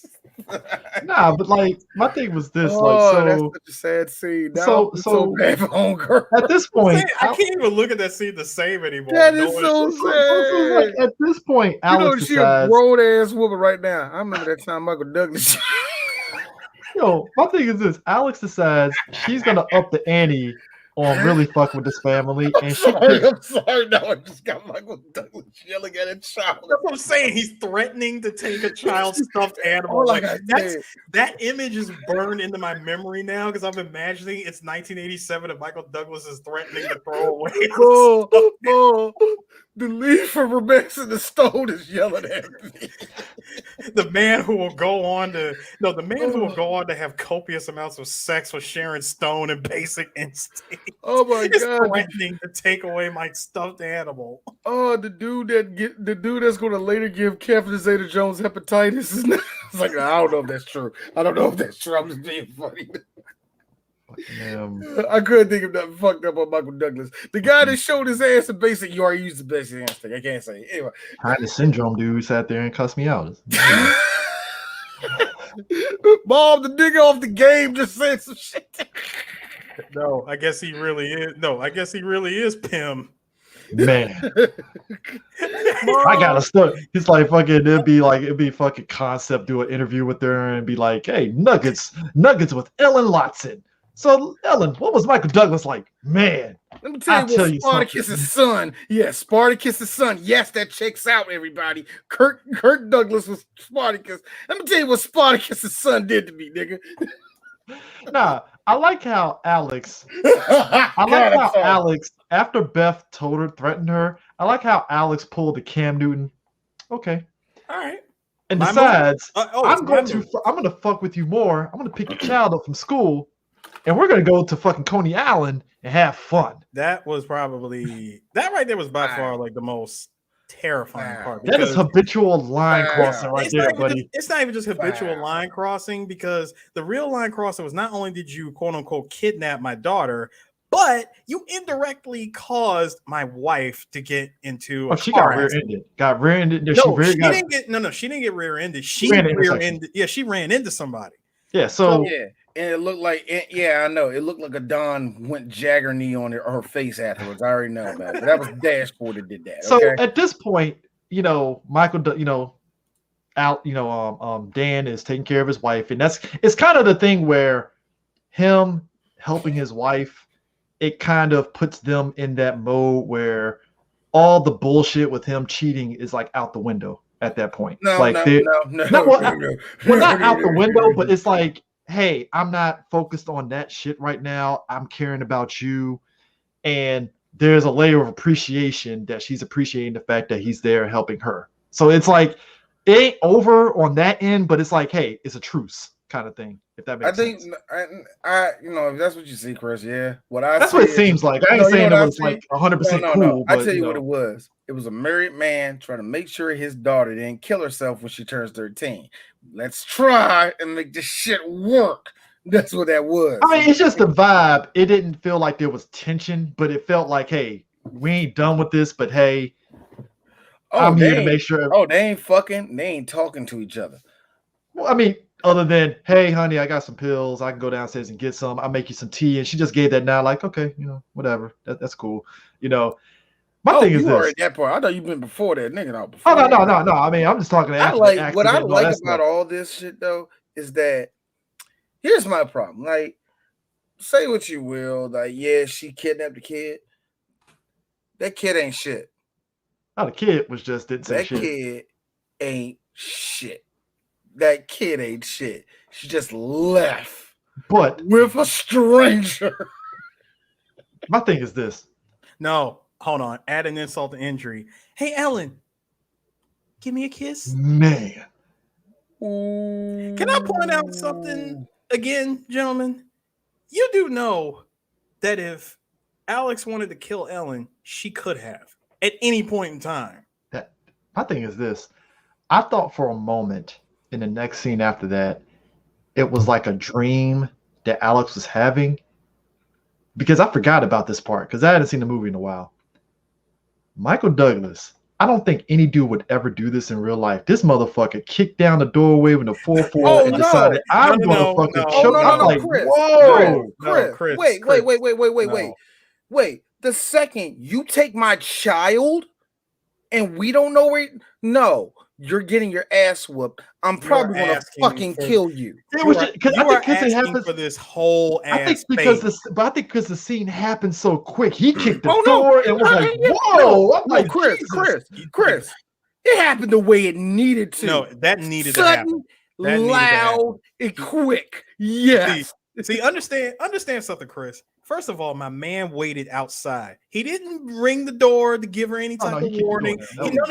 Nah, but like my thing was this, That's like such a sad scene. Now so- I'm so- bad for homegirl. at this point, I can't even look at that scene the same anymore. That is No, so like, sad. at this point, You know Alex she a decides, grown ass woman right now. I remember that time Michael Douglas. yo, my thing is this: Alex decides she's gonna up the ante on really fucking with this family, and she picks, I'm sorry. No, I just got Michael Douglas yelling at a child. That's what I'm saying. He's threatening to take a child's stuffed animal. Oh, Like like I that's did. that image is burned into my memory now because I'm imagining it's 1987 and Michael Douglas is threatening to throw away. The lead from Romancing the Stone is yelling at me. The man who will go on to have copious amounts of sex with Sharon Stone and Basic Instinct. Oh my Is god! threatening to take away my stuffed animal. Oh, the dude that's going to later give Catherine Zeta-Jones hepatitis is not. It's like I don't know if that's true. I don't know if that's true. I'm just being funny. I couldn't think of nothing fucked up on Michael Douglas. The guy that showed his ass in Basic, you already used the Basic Instinct. I can't say it. Anyway. Kind of syndrome dude sat there and cussed me out. Mom, the nigga off the game just said some shit. No, I guess he really is. No, I guess he really is Pim. Man, I gotta start. It's like fucking. It'd be fucking Concept do an interview with her and be like, "Hey, Nuggets with Ellen Lotson." So Ellen, what was Michael Douglas like? Man, Let me tell you I'll what Spartacus's son. Yes, Spartacus's son. Yes, that checks out, everybody. Kurt Douglas was Spartacus. Let me tell you what Spartacus's son did to me, nigga. nah. I like how Alex. Alex, after Beth threatened her, I like how Alex pulled the Cam Newton. Okay. All right. And My decides it's I'm my gonna fuck with you more. I'm gonna pick your child up from school, and we're gonna go to fucking Coney Island and have fun. That was probably that right there was by far like the most terrifying part. That is habitual line Wow. crossing right there, buddy. It's not even just habitual Wow. line crossing because the real line crossing was not only did you quote unquote kidnap my daughter, but you indirectly caused my wife to get into Oh, a she car got accident. rear-ended. Got rear-ended. No, she didn't get rear-ended. She Ran into rear-ended. Yeah, she ran into somebody. Yeah. So Yeah, and it looked like I know it looked like a Don went Jagger knee on her face afterwards. I already know about it. But that was Dashboard that did that. So Okay? at this point, Michael, Dan is taking care of his wife, and it's kind of the thing where him helping his wife, it kind of puts them in that mode where all the bullshit with him cheating is like out the window at that point. No, like no. well, not out the window, but it's like, hey, I'm not focused on that shit right now. I'm caring about you. And there's a layer of appreciation that she's appreciating the fact that he's there helping her. So it's like, it ain't over on that end, but it's like, hey, it's a truce kind of thing, if that makes sense. I if that's what you see, Chris, yeah. That's what it seems like. I ain't saying it was like 100% cool. I But, tell you what it was. It was a married man trying to make sure his daughter didn't kill herself when she turns 13. Let's try and make this shit work. That's what that was. I mean, it's just the vibe. It didn't feel like there was tension, but it felt like, hey, we ain't done with this, but hey, I'm here to make sure. Oh, they ain't fucking. They ain't talking to each other. Well, I mean, other than, hey, honey, I got some pills. I can go downstairs and get some. I'll make you some tea. And she just gave that now, like, okay, whatever. That's cool. My thing is you this. were at that part. I thought you've been before that, nigga. No, Oh before no. that. I mean, I'm just talking. I After like the what I accident and all like that about stuff. all this shit though is that here's my problem. Like, say what you will, like, yeah, she kidnapped the kid. That kid ain't shit. Oh, the kid was just didn't say That shit. kid ain't shit. That kid ain't shit. She just left But with a stranger. my thing is this. No, hold on. Add an insult to injury. Hey, Ellen, give me a kiss. Man, Can I point out something again, gentlemen? You do know that if Alex wanted to kill Ellen, she could have at any point in time. my thing is this. I thought for a moment in the next scene after that, it was like a dream that Alex was having, because I forgot about this part because I hadn't seen the movie in a while. Michael Douglas, I don't think any dude would ever do this in real life. This motherfucker kicked down the doorway with a 4-4 Oh, and no. decided, I'm No, going to no, fucking no. choke. Oh, no, I'm no, like, Chris. whoa. Chris. Wait. Wait. The second you take my child and we don't know where, no, you're getting your ass whooped. I'm probably going to fucking kill you. It was just, You I are think because it asking happens for this whole I think ass because fate. because the scene happened so quick. He kicked the Oh, no. door and was like, whoa. I'm like, Chris, Jesus. Chris. It happened the way it needed to. No, that needed to happen. Sudden, That needed to happen. loud, and quick. Yes. See, understand something, Chris. First of all, my man waited outside. He didn't ring the door to give her any type he of kicked the door warning. down.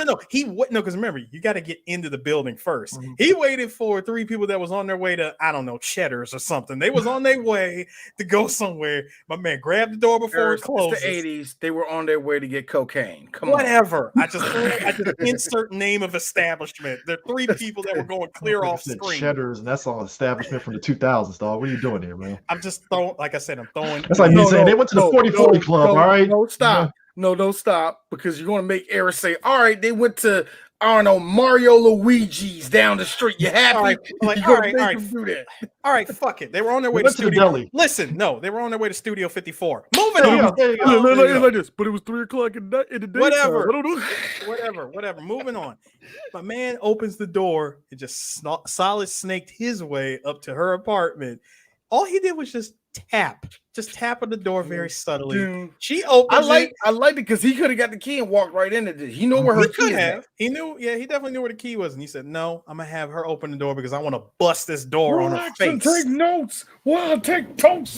No. He wouldn't. No, because remember, you got to get into the building 1st. Mhm. He waited for 3 people that was on their way to, I don't know, Cheddar's or something. They was on their way to go somewhere. My man grabbed the door before it It's closes. the 80s. They were on their way to get cocaine. Come on. Whatever. I just insert name of establishment. There are 3 people that were going clear off Said screen. Cheddar's, and that's an establishment from the 2000s, dog. What are you doing here, man? I'm just throwing, like I said, I'm throwing. That's like me saying they went to the 40/40 club, all right? No, stop. No, don't stop, because you're going to make Eric say, all right, they went to, I don't know, Mario Luigi's down the street. You happy? All right, like, You're all gonna right, all make right. him do that. All right, fuck it. They were on their way We to went to the Studio. deli. Listen, no, they were on their way to Studio 54. Moving There you on. go, there you go. No, There you it's go. like this, but it was 3:00 in the day. Whatever. I don't know. Whatever. Moving on. My man opens the door and just solid snaked his way up to her apartment. All he did was just tap on the door very subtly. Dude. She opens I it. liked it because he could have got the key and walked right into it. He knew where her He key could is. have. He knew. Yeah, he definitely knew where the key was, and he said, "No, I'm gonna have her open the door because I want to bust this door on her Relax and face." take notes. Well, take notes.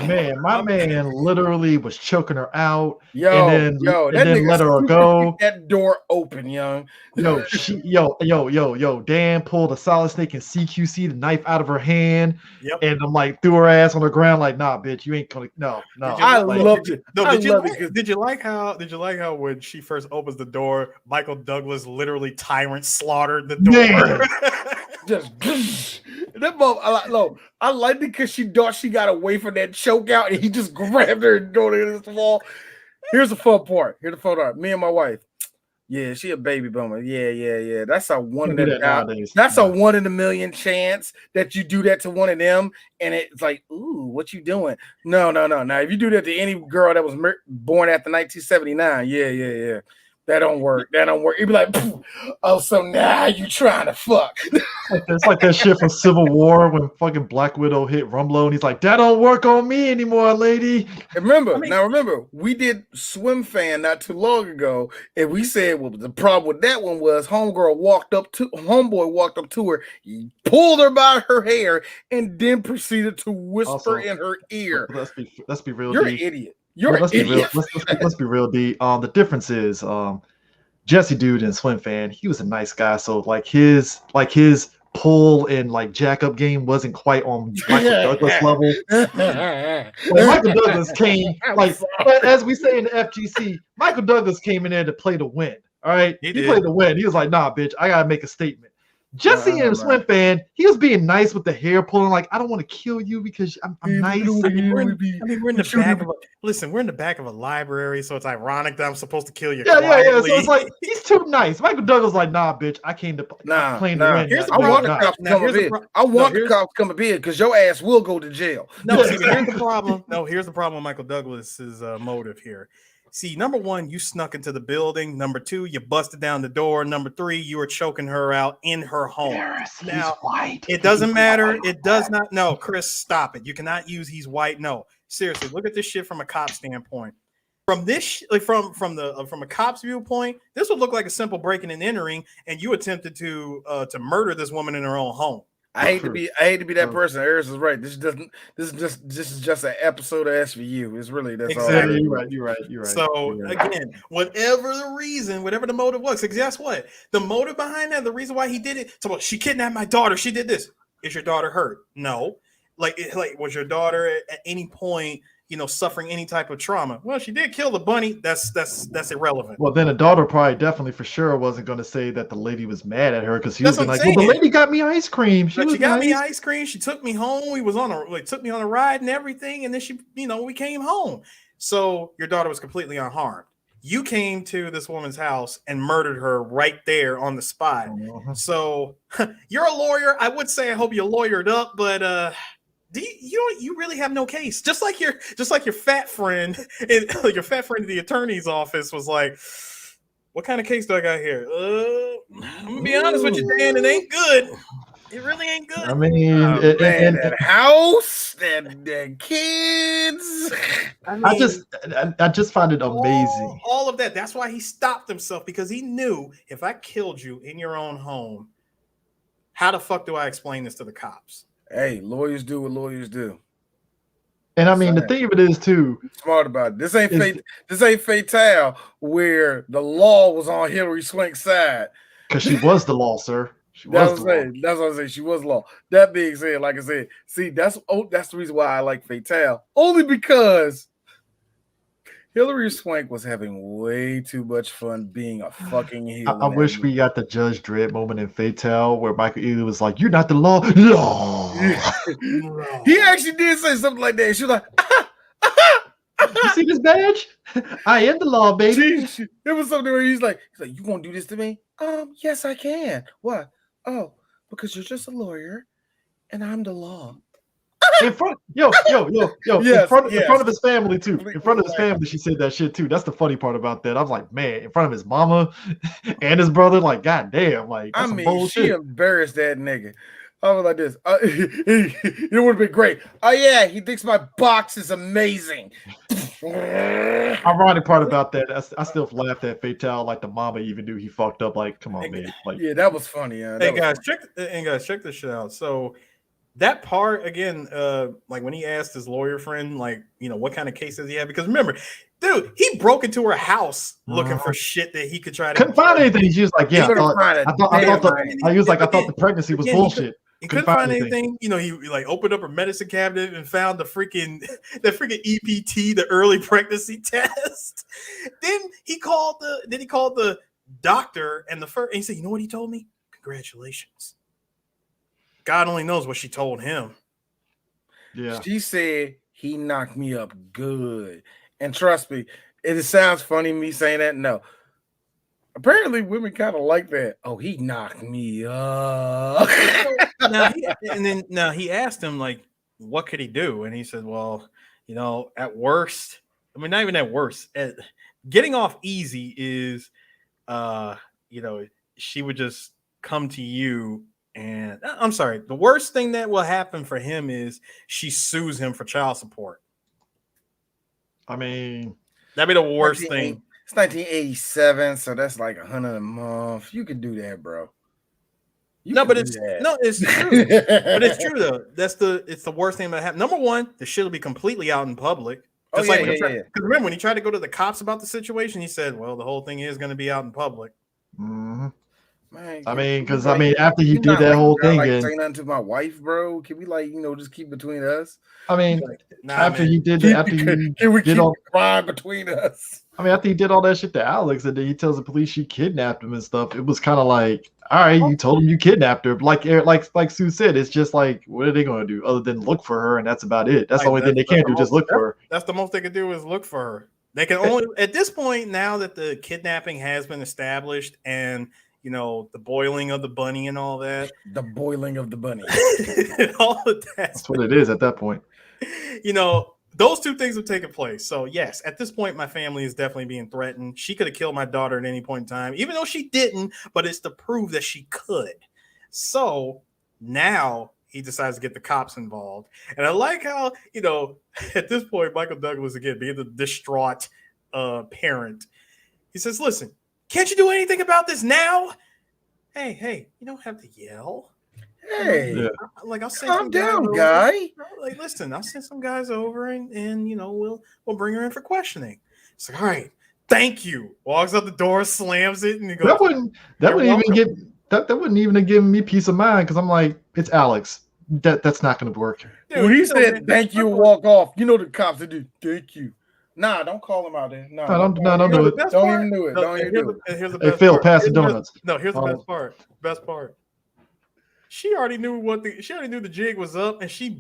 Man, my man literally was choking her out Yo, and that then nigga let her stupid go. kicked that door open, young. Dan pulled a solid snake and CQC the knife out of her hand. Yep. And I'm like, threw her ass on the ground, like, nah, bitch, you ain't gonna, no. I Like, loved it. No, I did you love like, it. did you like how when she first opens the door, Michael Douglas literally tyrant slaughtered the door? Man. Just that mom. I liked it because she thought she got away from that choke out, and he just grabbed her and threw her against the wall. Here's the fun part. Here's the fun part. Me and my wife. Yeah, she a baby bummer. Yeah. That's a one in do a that nowadays. that's a 1 in a million chance that you do that to one of them, and it's like, ooh, what you doing? No. Now, if you do that to any girl that was born after 1979, yeah. That don't work. You'd be like, oh, so now you trying to fuck. It's like that shit from Civil War when fucking Black Widow hit Rumlow, and he's like, that don't work on me anymore, lady. Remember, we did Swim Fan not too long ago, and we said, well, the problem with that one was homeboy walked up to her, he pulled her by her hair, and then proceeded to whisper Also, in her ear. Let's be real. You're D. an idiot. You're an idiot. Let's be real, D. The difference is, Jesse Dude and Swim Fan, he was a nice guy, so like his pull and like jack up game wasn't quite on Michael Douglas level. Like, Michael Douglas came, like, as we say in the FGC, Michael Douglas came in there to play to win. All right, He he did. played to win. He was like, nah, bitch, I gotta make a statement. Jesse and Swim Fan, he was being nice with the hair pulling, like, I don't want to kill you because I'm nice. We're in the back of we're in the back of a library, so it's ironic that I'm supposed to kill you. Yeah. So quietly. it's like he's too nice. Michael Douglas like, nah, bitch, I came to play to win. Here's the I want the problem. cops to come up here. I want the cops to come up here because your ass will go to jail. No, see, here's the problem. No, here's the problem with Michael Douglas's motive here. See, number one, you snuck into the building. Number two, you busted down the door. Number three, you were choking her out in her home. Harris, he's Now, white. it doesn't He's matter. white. It does not. No, Chris, stop it. You cannot use he's white. No, seriously, look at this shit from a cop standpoint. From this, like from a cop's viewpoint, this would look like a simple breaking and entering, and you attempted to murder this woman in her own home. I hate to be that person. Harris is right. This is just an episode of SVU. It's really that's Exactly. all. You're right. So again, whatever the reason, whatever the motive was, because guess what? The motive behind that, the reason why he did it, so she kidnapped my daughter. She did this. Is your daughter hurt? No. Like was your daughter at any point, suffering any type of trauma? Well, she did kill the bunny. That's irrelevant. Well, then the daughter probably definitely for sure wasn't going to say that the lady was mad at her because he That's was what like, I'm "Well, the saying. lady got me ice cream. She got me ice cream. She took me home. We was took me on a ride and everything, and then she, we came home. So your daughter was completely unharmed. You came to this woman's house and murdered her right there on the spot. So you're a lawyer. I would say I hope you lawyered up, but you really have no case. Just like your fat friend in your fat friend in the attorney's office was like, what kind of case do I got here? I'm gonna be honest with you, Dan. It ain't good. It really ain't good. I mean, that house, that kids. I just find it amazing. All of that. That's why he stopped himself, because he knew if I killed you in your own home, how the fuck do I explain this to the cops? Hey, lawyers do what lawyers do. And I mean, the thing of it is too. Smart about it. This ain't Fatale, where the law was on Hillary Swank's side. Because she was the law, sir. That's what I'm saying. She was law. That being said, like I said, see, that's the reason why I like Fatale. Only because Hillary Swank was having way too much fun being a fucking heel. I wish we got the Judge Dredd moment in Fatale where Michael Ealy was like, "You're not the law." No. He actually did say something like that. She was like, "You see this badge? I am the law, baby." It was something where he's like, "You gonna do this to me?" Yes, I can. What? Oh, because you're just a lawyer, and I'm the law. In front, yo, Yes, in front of his family too. In front of his family, she said that shit too. That's the funny part about that. I was like, man, in front of his mama and his brother, like, goddamn, like, that's some bullshit. She embarrassed that nigga. I was like this. It would have been great. Oh yeah, he thinks my box is amazing. Ironic part about that, I still laughed at Fatale. Like the mama even knew he fucked up. Like, come on, man. Like, yeah, that was funny. Hey guys, check this shit out. So that part again, like when he asked his lawyer friend, like, what kind of cases he had, because remember, dude, he broke into her house looking for shit that he could try to couldn't find anything. She was like, yeah, I thought the pregnancy was bullshit. He couldn't find anything. He like opened up her medicine cabinet and found the freaking EPT, the early pregnancy test. Then he called the doctor and he said, "You know what he told me? Congratulations." God only knows what she told him. Yeah. She said he knocked me up good. And trust me, it sounds funny me saying that. No. Apparently women kind of like that. Oh, he knocked me up. Now he asked him, like, what could he do? And he said, well, at worst, I mean, not even at worst, getting off easy is, she would just come to you. And I'm sorry, the worst thing that will happen for him is she sues him for child support. I mean, that'd be the worst thing. It's 1987, so that's like $100 a month. You can do that, bro. It's true. But it's true though. It's the worst thing that happened. Number one, the shit will be completely out in public. Because remember when he tried to go to the cops about the situation, he said, "Well, the whole thing is going to be out in public." Mm-hmm. Man, after he did that whole thing, and say nothing to my wife, bro. Can we just keep between us? I mean, after man. you did that, can we keep crime between us? I mean, after he did all that shit to Alex, and then he tells the police she kidnapped him and stuff, it was kind of like, all right, you told him you kidnapped her. Like Sue said, it's just like, what are they going to do other than look for her, and that's about it. That's the only thing they can do, just look for her. That's the most they can do is look for her. They can only at this point, now that the kidnapping has been established, and the boiling of the bunny and all that. The boiling of the bunny. All of that. That's what it is at that point. those two things have taken place. So yes, at this point, my family is definitely being threatened. She could have killed my daughter at any point in time, even though she didn't, but it's to prove that she could. So now he decides to get the cops involved. And I like how, at this point, Michael Douglas, again, being the distraught parent, he says, listen, can't you do anything about this now? Hey, you don't have to yell. Hey, Yeah. Like, I'll send calm some guys down, over. guy. Like, listen, I'll send some guys over and we'll bring her in for questioning. It's like, all right, thank you. Walks out the door, slams it, and he goes, That wouldn't even have given me peace of mind because I'm like, it's Alex. That's not going to work. dude, When he man, said thank you, walk off. You know the cops that do thank you. Nah, don't call him out there. No, Don't do it. Don't even do it. Don't even do it. Here's the Hey, best Phil, part. pass the Here's the best- donuts. No, here's the Oh. best part. Best part. She already knew the jig was up, and she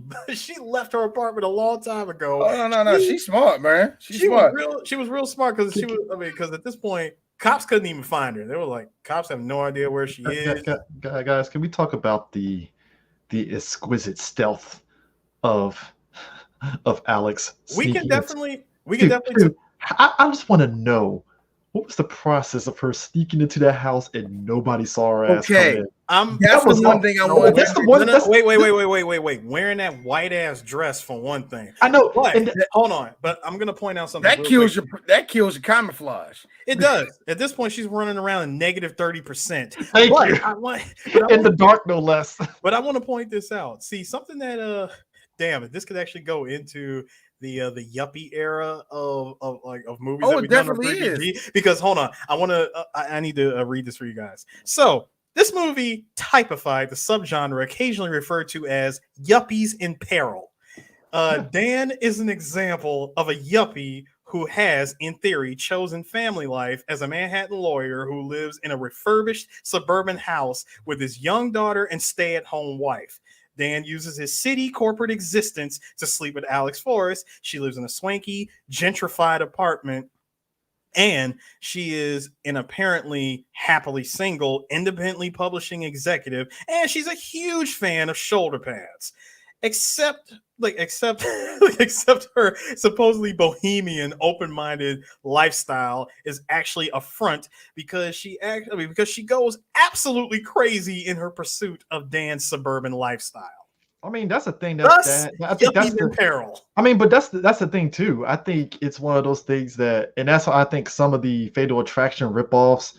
left her apartment a long time ago. Oh no. She's smart, man. She's smart. She was real smart because because at this point, cops couldn't even find her. They were like, cops have no idea where she is. Guys, can we talk about the exquisite stealth of Alex? We can sneaking definitely Dude, I just want to know what was the process of her sneaking into that house and nobody saw her ass Okay. come in. That's was the one not- thing I no, wanted that's to the one- No, that's- wait. Wearing that white ass dress for one thing. I know, But and hold on, but I'm gonna point out something. that real kills quick. your camouflage. It does. At this point, she's running around in negative 30%. thank But you. I want In the dark, no less. but I want to point this out. See, something that damn it, this could actually go into the yuppie era of movies Oh, that it we've done on definitely 3DG. Because hold on, I need to read this for you guys. So this movie typified the subgenre occasionally referred to as yuppies in peril. Dan is an example of a yuppie who has, in theory, chosen family life as a Manhattan lawyer who lives in a refurbished suburban house with his young daughter and stay-at-home wife. Dan uses his city corporate existence to sleep with Alex Forrest. She lives in a swanky, gentrified apartment, and she is an apparently happily single, independently publishing executive, and she's a huge fan of shoulder pads. Except her supposedly bohemian, open-minded lifestyle is actually a front because she goes absolutely crazy in her pursuit of Dan's suburban lifestyle. I mean, that's the thing. Thus, I think that's yuppies in the. peril. I mean, but that's the thing too. I think it's one of those things that, and that's why I think some of the Fatal Attraction ripoffs,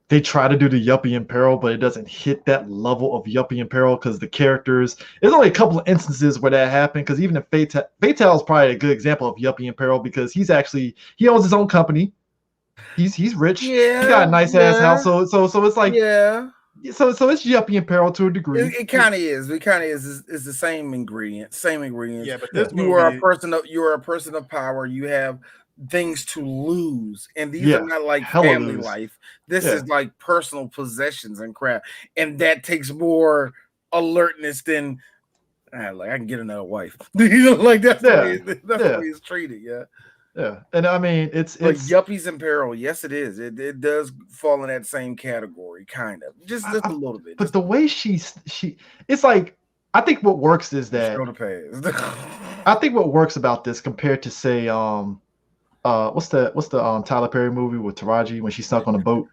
they try to do the yuppie in peril, but it doesn't hit that level of yuppie in peril because the characters. There's only a couple of instances where that happened. Because even in Fatal is probably a good example of yuppie in peril because he owns his own company. He's rich. Yeah, he got a nice ass house. So it's like yeah. So it's yuppie in peril to a degree. It kind of is. It kind of is. It's the same ingredients. Yeah, but this You are movie, you are a person of power. You have things to lose, and these Yeah, are not like hella family lose. life. This Yeah. is like personal possessions and crap, and that takes more alertness than like I can get another wife. Like that's the way it's treated. Yeah. Yeah, and I mean it's Like yuppies in peril. Yes, it is. It does fall in that same category, kind of. Just a little bit. But the way she it's like I think what works is that Shoulder pads. I think what works about this compared to say what's the Tyler Perry movie with Taraji when she snuck on a boat?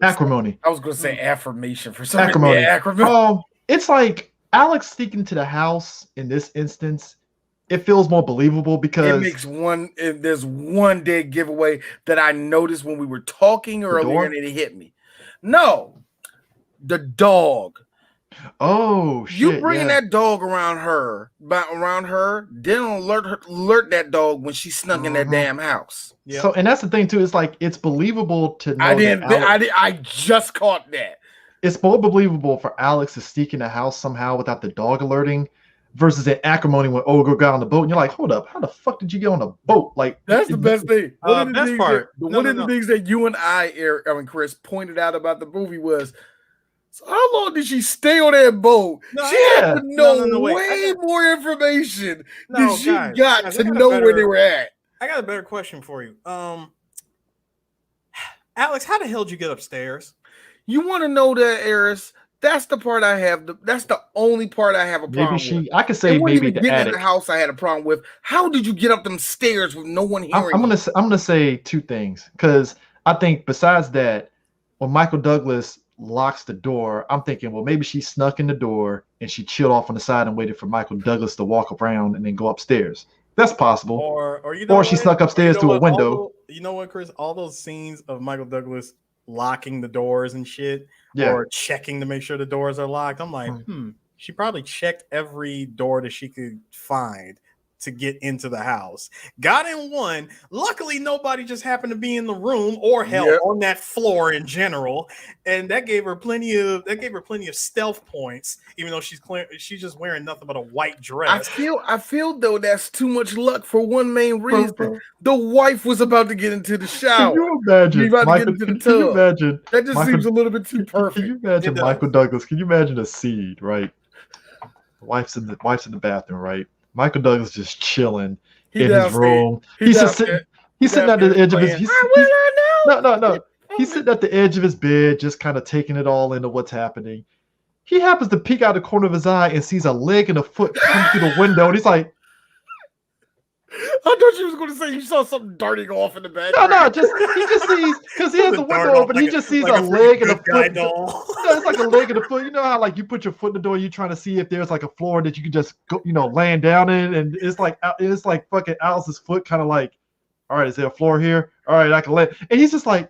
Acrimony. I was gonna say affirmation for some reason. Acrimony. Yeah, acrimony. It's like Alex sneaking into the house in this instance. It feels more believable because It makes there's one dead giveaway that I noticed when we were talking earlier and it hit me. No, the dog. Oh shit! You bringing that dog around her, didn't alert that dog when she snuck in that damn house. Yep. So, and that's the thing too. It's like it's believable to know. I just caught that. It's more believable for Alex to sneak in the house somehow without the dog alerting, versus an Acrimony when Ogre got on the boat and you're like, hold up, how the fuck did you get on the boat? Like That's the best thing. One of the things that you and Chris pointed out about the movie was, so how long did she stay on that boat? She had to know way more information than she got to know where they were at. I got a better question for you. Alex, how the hell did you get upstairs? You want to know that, Eris? That's the part I have. That's the only part I have a problem with. I could say It wasn't maybe even the getting in attic. the house I had a problem with. How did you get up them stairs with no one hearing you? I'm gonna say two things because I think besides that, when Michael Douglas locks the door, I'm thinking, well, maybe she snuck in the door and she chilled off on the side and waited for Michael Douglas to walk around and then go upstairs. That's possible. Or you know, or she snuck upstairs through a window. You know what, Chris? All those scenes of Michael Douglas locking the doors and shit, Yeah. or checking to make sure the doors are locked. I'm like, she probably checked every door that she could find to get into the house. Got in one. Luckily, nobody just happened to be in the room or hell on that floor in general, and that gave her plenty of stealth points. Even though she's just wearing nothing but a white dress. I feel though that's too much luck for one main reason. The wife was about to get into the shower. Can you imagine? Michael, Can you imagine? That just seems a little bit too perfect. Can you imagine Michael Douglas? Can you imagine a scene, right? Wife's in the bathroom, right? Michael Douglas just chilling in his room. He's sitting at the edge of his. He's sitting at the edge of his bed, just kind of taking it all into what's happening. He happens to peek out the corner of his eye and sees a leg and a foot come through the window, and he's like, I thought you was going to say you saw something darting off in the background. No, he just sees, because he has the window open, he just sees a leg and a foot. It's like a leg and a foot. You know how like you put your foot in the door, you're trying to see if there's like a floor that you can just go, land down in, and it's like fucking Alice's foot, kind of like, all right, is there a floor here? All right, I can let. And he's just like,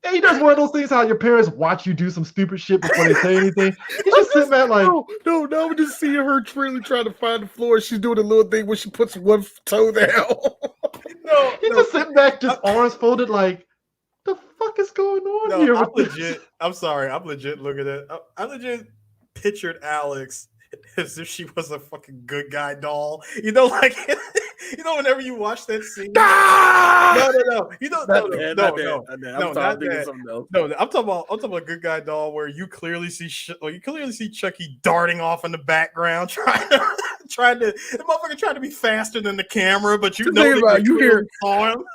and he does one of those things how your parents watch you do some stupid shit before they say anything. He's just sitting back like, no, I'm just seeing her really trying to find the floor. She's doing a little thing where she puts one toe down. He's just sitting back, just arms folded, like, the fuck is going on here? I'm sorry. I'm legit looking at. I legit pictured Alex as if she was a fucking good guy doll. Like whenever you watch that scene. No. I'm talking about a good guy doll where you clearly see Chucky darting off in the background, trying to be faster than the camera, but you saw him.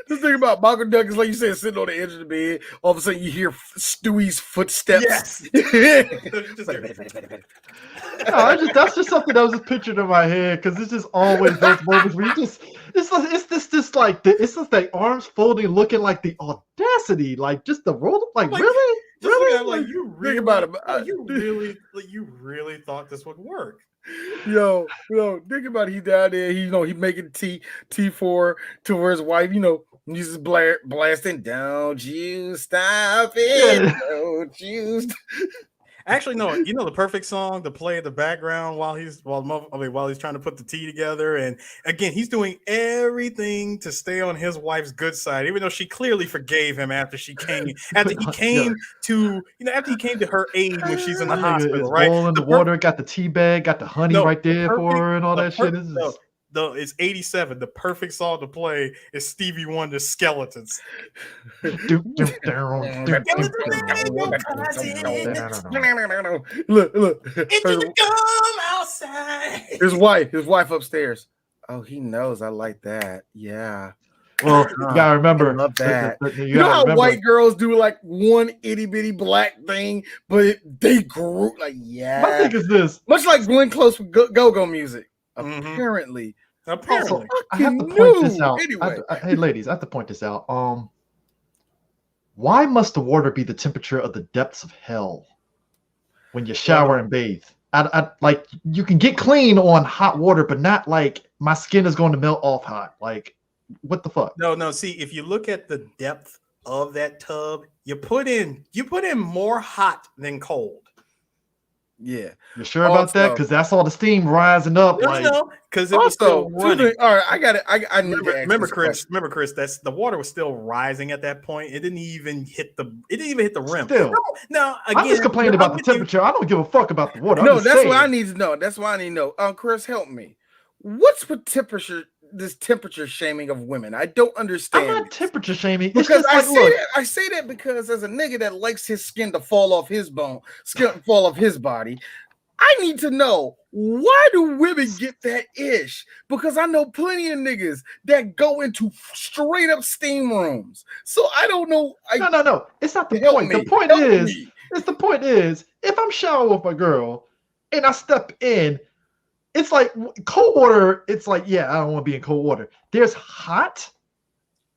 The thing about Michael Douglas, like you said, sitting on the edge of the bed, all of a sudden you hear Stewie's footsteps. Yes. That's just something that was just pictured in my head, because it's just always those moments where it's just like arms folding, looking like the audacity, like just the roll, like really. You really think about it. You really thought this would work. Yo, think about it. He down there. He making tea for his wife. He's just blasting. Don't you stop it? Don't you? Actually, no. The perfect song to play in the background while he's trying to put the tea together, and again, he's doing everything to stay on his wife's good side, even though she clearly forgave him after he came to her aid when she's in the hospital. Right, boiling the water, got the tea bag, got the honey right there for her, and all that shit. It's 87. The perfect song to play is Stevie Wonder's Skeletons. Look, come outside. His wife upstairs. Oh, he knows I like that. Yeah. Well, you gotta remember. I love that. You know how white girls do like one itty bitty black thing, but they grew like, yeah. My thing is this. Much like Glenn Close with go-go music. Apparently. Also, I have to point this out. Anyway. Hey, ladies, I have to point this out. Why must the water be the temperature of the depths of hell when you shower and bathe? I like, you can get clean on hot water, but not like my skin is going to melt off hot. Like, what the fuck? No. See, if you look at the depth of that tub, you put in more hot than cold. Yeah, you sure about that? Because that's all the steam rising up. Because it was still running. All right, I got it. I remember, Chris. That's the water was still rising at that point. It didn't even hit the rim. Still, no. Again, I'm just complaining about the temperature. I don't give a fuck about the water. No, that's what I need to know. That's why I need to know. Chris, help me. What's with this temperature shaming of women? I don't understand. I'm not temperature shaming. Because I say that because as a nigga that likes his skin to fall off his body, I need to know, why do women get that ish? Because I know plenty of niggas that go into straight up steam rooms. So I don't know. No. It's not the Help point. me. The point Help is, me. if I'm showering with my girl and I step in, it's like cold water. It's like, yeah, I don't want to be in cold water. There's hot,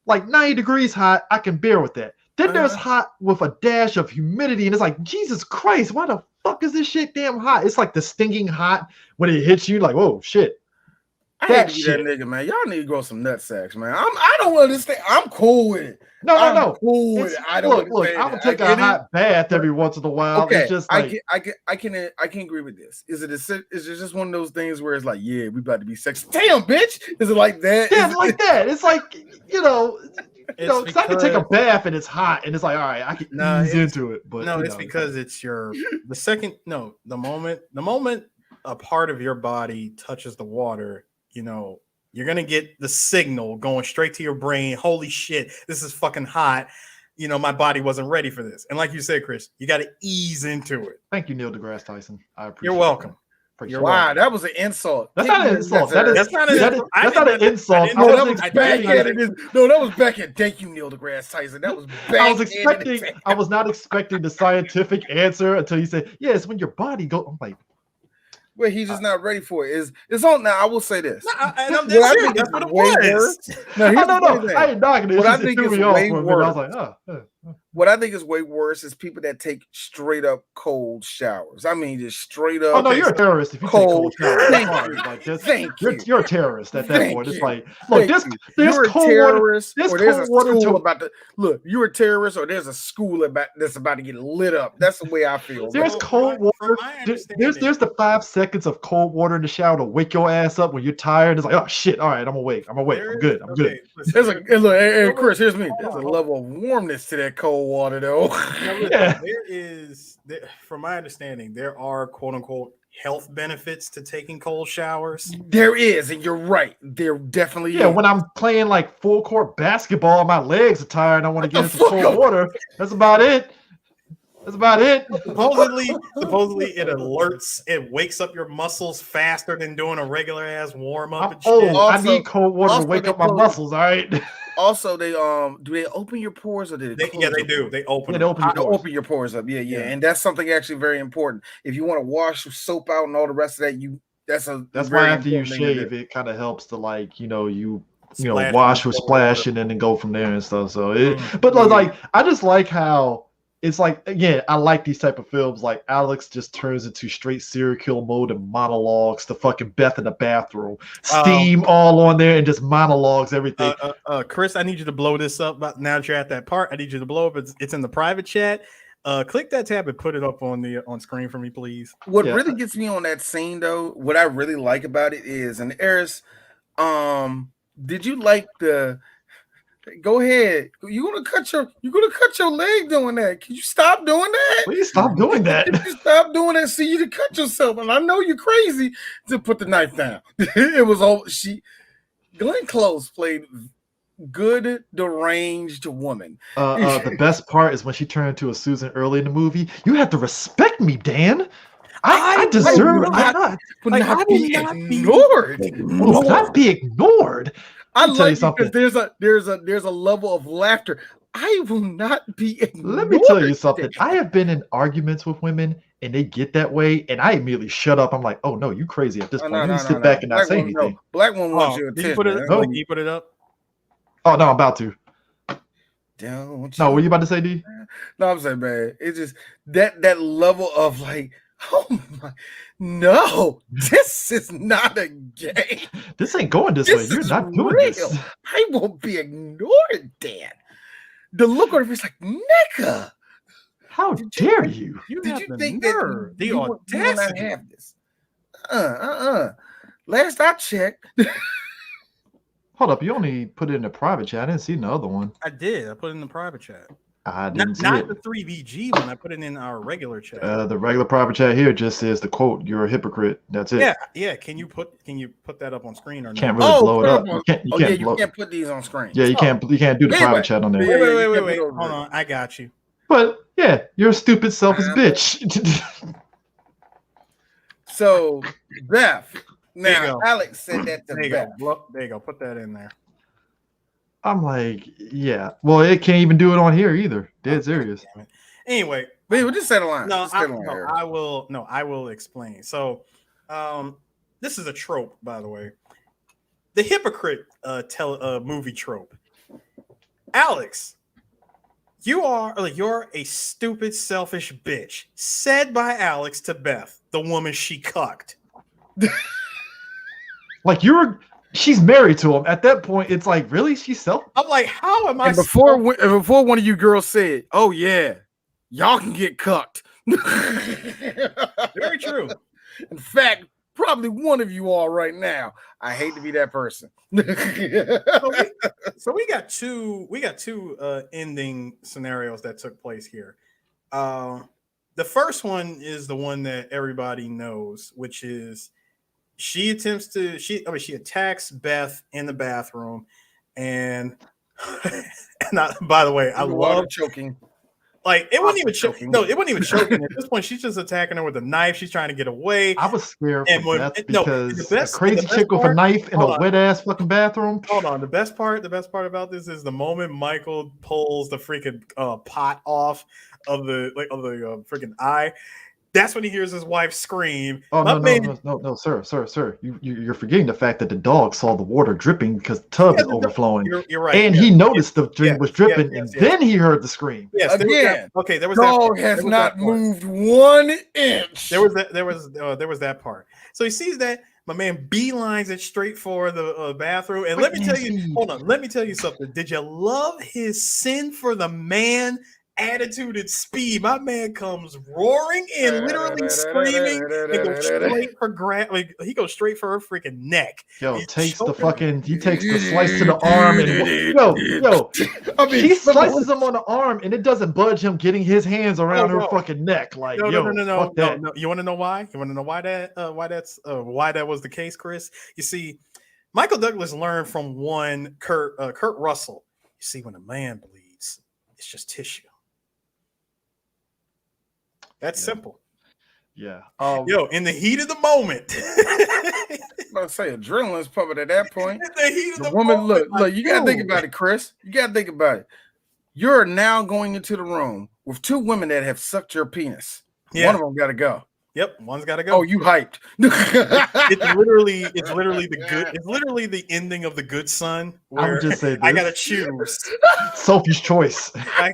like 90 degrees hot. I can bear with that. Then there's hot with a dash of humidity, and it's like, Jesus Christ, why the fuck is this shit damn hot? It's like the stinging hot when it hits you, like, whoa, shit. I hate to be that nigga, man. Y'all need to grow some nut sacks, man. I don't understand. I'm cool with it. No. Cool with it. I don't understand. I would take a hot bath every once in a while. Okay, it's just like, I can agree with this. Is it just one of those things where it's like, yeah, we about to be sexy? Damn, bitch. Is it like that? Yeah, like that. It's like, because I can take a bath and it's hot, and it's like, all right, I can ease into it. But it's because it's the moment a part of your body touches the water, you're gonna get the signal going straight to your brain. Holy shit, this is fucking hot. My body wasn't ready for this. And like you said, Chris, you got to ease into it. Thank you, Neil deGrasse Tyson. I appreciate You're welcome. Wow, that was an insult. That's not an insult. That's not an insult. No, that was backhanded. No, that was backhanded. Thank you, Neil deGrasse Tyson. That was backhanded. I was not expecting the scientific answer until you said, yeah, it's when your body goes. I'm like, well, he's just not ready for it. It's on now. I will say this. And I'm dead serious. That's what it was. No, I ain't knocking it. What I think is way worse. I was like, What I think is way worse is people that take straight up cold showers. I mean, just straight up. Oh no, you're a terrorist if you cold take cold showers. Thank you. You're a terrorist at that point. It's like, look, there's cold water. There's a school about to look. You're a terrorist, or there's a school that's about to get lit up. That's the way I feel. There's cold water. There's the 5 seconds of cold water in the shower to wake your ass up when you're tired. It's like, oh shit, all right, I'm awake. I'm good. There's look, Chris, here's me. There's a level of warmness to that cold water, though. Yeah. From my understanding, there are quote unquote health benefits to taking cold showers. There is, and you're right. There definitely is. Yeah, when I'm playing like full court basketball, my legs are tired and I want to get into cold water. That's about it. Supposedly it wakes up your muscles faster than doing a regular ass warm up. I need cold water to wake up my muscles. All right. Also, they do they open your pores or do they? They do. They open. They open your pores up. Yeah, and that's something actually very important. If you want to wash with soap out and all the rest of that, that's why after you shave, it kind of helps to wash with splashing and then go from there and stuff. So I just like how. It's like, again, I like these type of films. Like Alex just turns into straight serial killer mode and monologues to fucking Beth in the bathroom, steam all on there and just monologues everything. Chris, I need you to blow this up. Now that you're at that part, I need you to blow up. It's in the private chat. Click that tab and put it up on screen for me, please. What really gets me on that scene, though, what I really like about it is, and Eris, did you like the? Go ahead. You're gonna cut your leg doing that. Can you stop doing that? Please stop doing that. You stop doing that. See you to cut yourself. And I know you're crazy to put the knife down. It was all Glenn Close played good deranged woman. The best part is when she turned into a Susan early in the movie. You have to respect me, Dan. I deserve it. Not be ignored. Not be ignored. I like it because there's a level of laughter. I will not be ignored. Let me tell you something. I have been in arguments with women and they get that way, and I immediately shut up. I'm like, oh no, you crazy at this point. You sit back and not say anything. Black woman wants your attention. Can you put it up? Oh no, I'm about to. No, what are you about to say, D? No, I'm saying, man, it's just that level of like, oh my, no, this is not a game. This ain't going this way. You're not doing this. I won't be ignored, Dan. The look on her face like, nigga. How dare you? Did you think that the audacity have this? Last I checked. Hold up, you only put it in the private chat. I didn't see the other one. I did. I put it in the private chat. I didn't see not it. The 3VG one. I put it in our regular chat. The regular private chat here just says the quote, "You're a hypocrite." That's it. Yeah. Can you put that up on screen or not? Can't really blow it up. You can't put these on screen. Yeah, you can't do the private chat on there. Wait. Hold on, I got you. But yeah, you're a stupid, selfish bitch. So Beth. There you Now go. Alex said that to There you Beth. go. Look, there you go. Put that in there. I'm like, yeah. Well, it can't even do it on here either. Dead serious. Damn it. Anyway, Wait, just say the line. no, Just say the line, Eric. I will. No, I will explain. So, this is a trope, by the way. The hypocrite movie trope. Alex, you're a stupid, selfish bitch. Said by Alex to Beth, the woman she cucked. Like she's married to him. At that point, it's like, really? She's self. I'm like, how am I? And before one of you girls said, "Oh yeah, y'all can get cucked." Very true. In fact, probably one of you all right now. I hate to be that person. So we got two ending scenarios that took place here. The first one is the one that everybody knows, which is she attacks Beth in the bathroom, and by the way, I love choking. Like it wasn't even choking. No, it wasn't even choking. At this point, she's just attacking her with a knife. She's trying to get away. I was scared And for when- Beth no, because the best- a crazy the best chick with a part- knife in hold a on. wet ass fucking bathroom. Hold on. The best part about this is the moment Michael pulls the freaking pot off of the freaking eye. That's when he hears his wife scream. Oh My man- no, sir. You're forgetting the fact that the dog saw the water dripping because the tub is overflowing, You're right. and he noticed the drink was dripping, yes. and then he heard the scream. Yes, there was Again, that- okay, there was Dog that. has there was not that part. moved 1 inch. There was that part. So he sees that my man beelines it straight for the bathroom. And let me tell you, hold on, let me tell you something. Did you love his sin for the man attitude and speed? My man comes roaring in, literally screaming, and goes straight for he goes straight for her freaking neck. Yo, He's he takes the choking. slice to the arm, and yo, I mean, he slices him on the arm, and it doesn't budge him getting his hands around her no. fucking neck. Like, No. fuck that. You want to know why? You want to know why that was the case, Chris? You see, Michael Douglas learned from one Kurt Russell. You see, when a man bleeds, it's just tissue. That's simple. Yeah. Yo, in the heat of the moment. I'm about to say adrenaline's pumping at that point. In the heat of The the woman, moment, look, you gotta think dude. about it, Chris. You gotta think about it. You're now going into the room with 2 women that have sucked your penis. Yeah. One of them gotta go. Yep, one's got to go. Oh, you hyped. It's literally the ending of The Good Son, I where would just say this. I gotta choose. Sophie's choice. I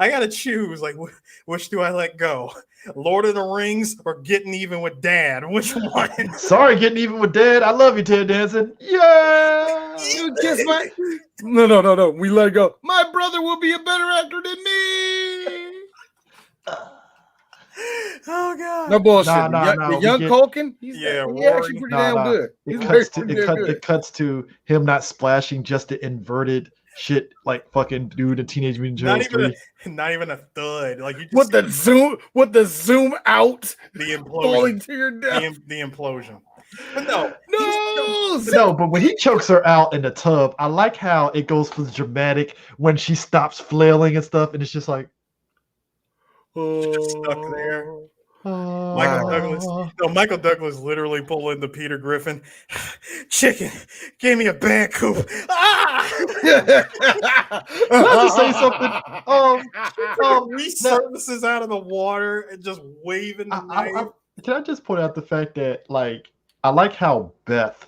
gotta choose. Like, which do I let go? Lord of the Rings or Getting Even with Dad? Which one? Sorry, getting even with Dad. I love you, Ted Danson. Yeah. You kiss my No. We let it go. My brother will be a better actor than me. Oh God. No bullshit. Nah, The young Culkin, he's Rory. actually pretty damn good. It cuts to him not splashing, just the inverted shit like fucking dude in Teenage Mutant Ninja Turtles 3. Not even a thud. Like you just With the zoom out, the falling implosion. to your death. The implosion. But no. No, but when he chokes her out in the tub, I like how it goes for the dramatic when she stops flailing and stuff, and it's just like Stuck there. Michael Douglas literally pulling the Peter Griffin. Chicken, gave me a bad coop. Ah! Can I just say something? Resurfaces out of the water and just waving the knife. Can I just point out the fact that, like, I like how Beth,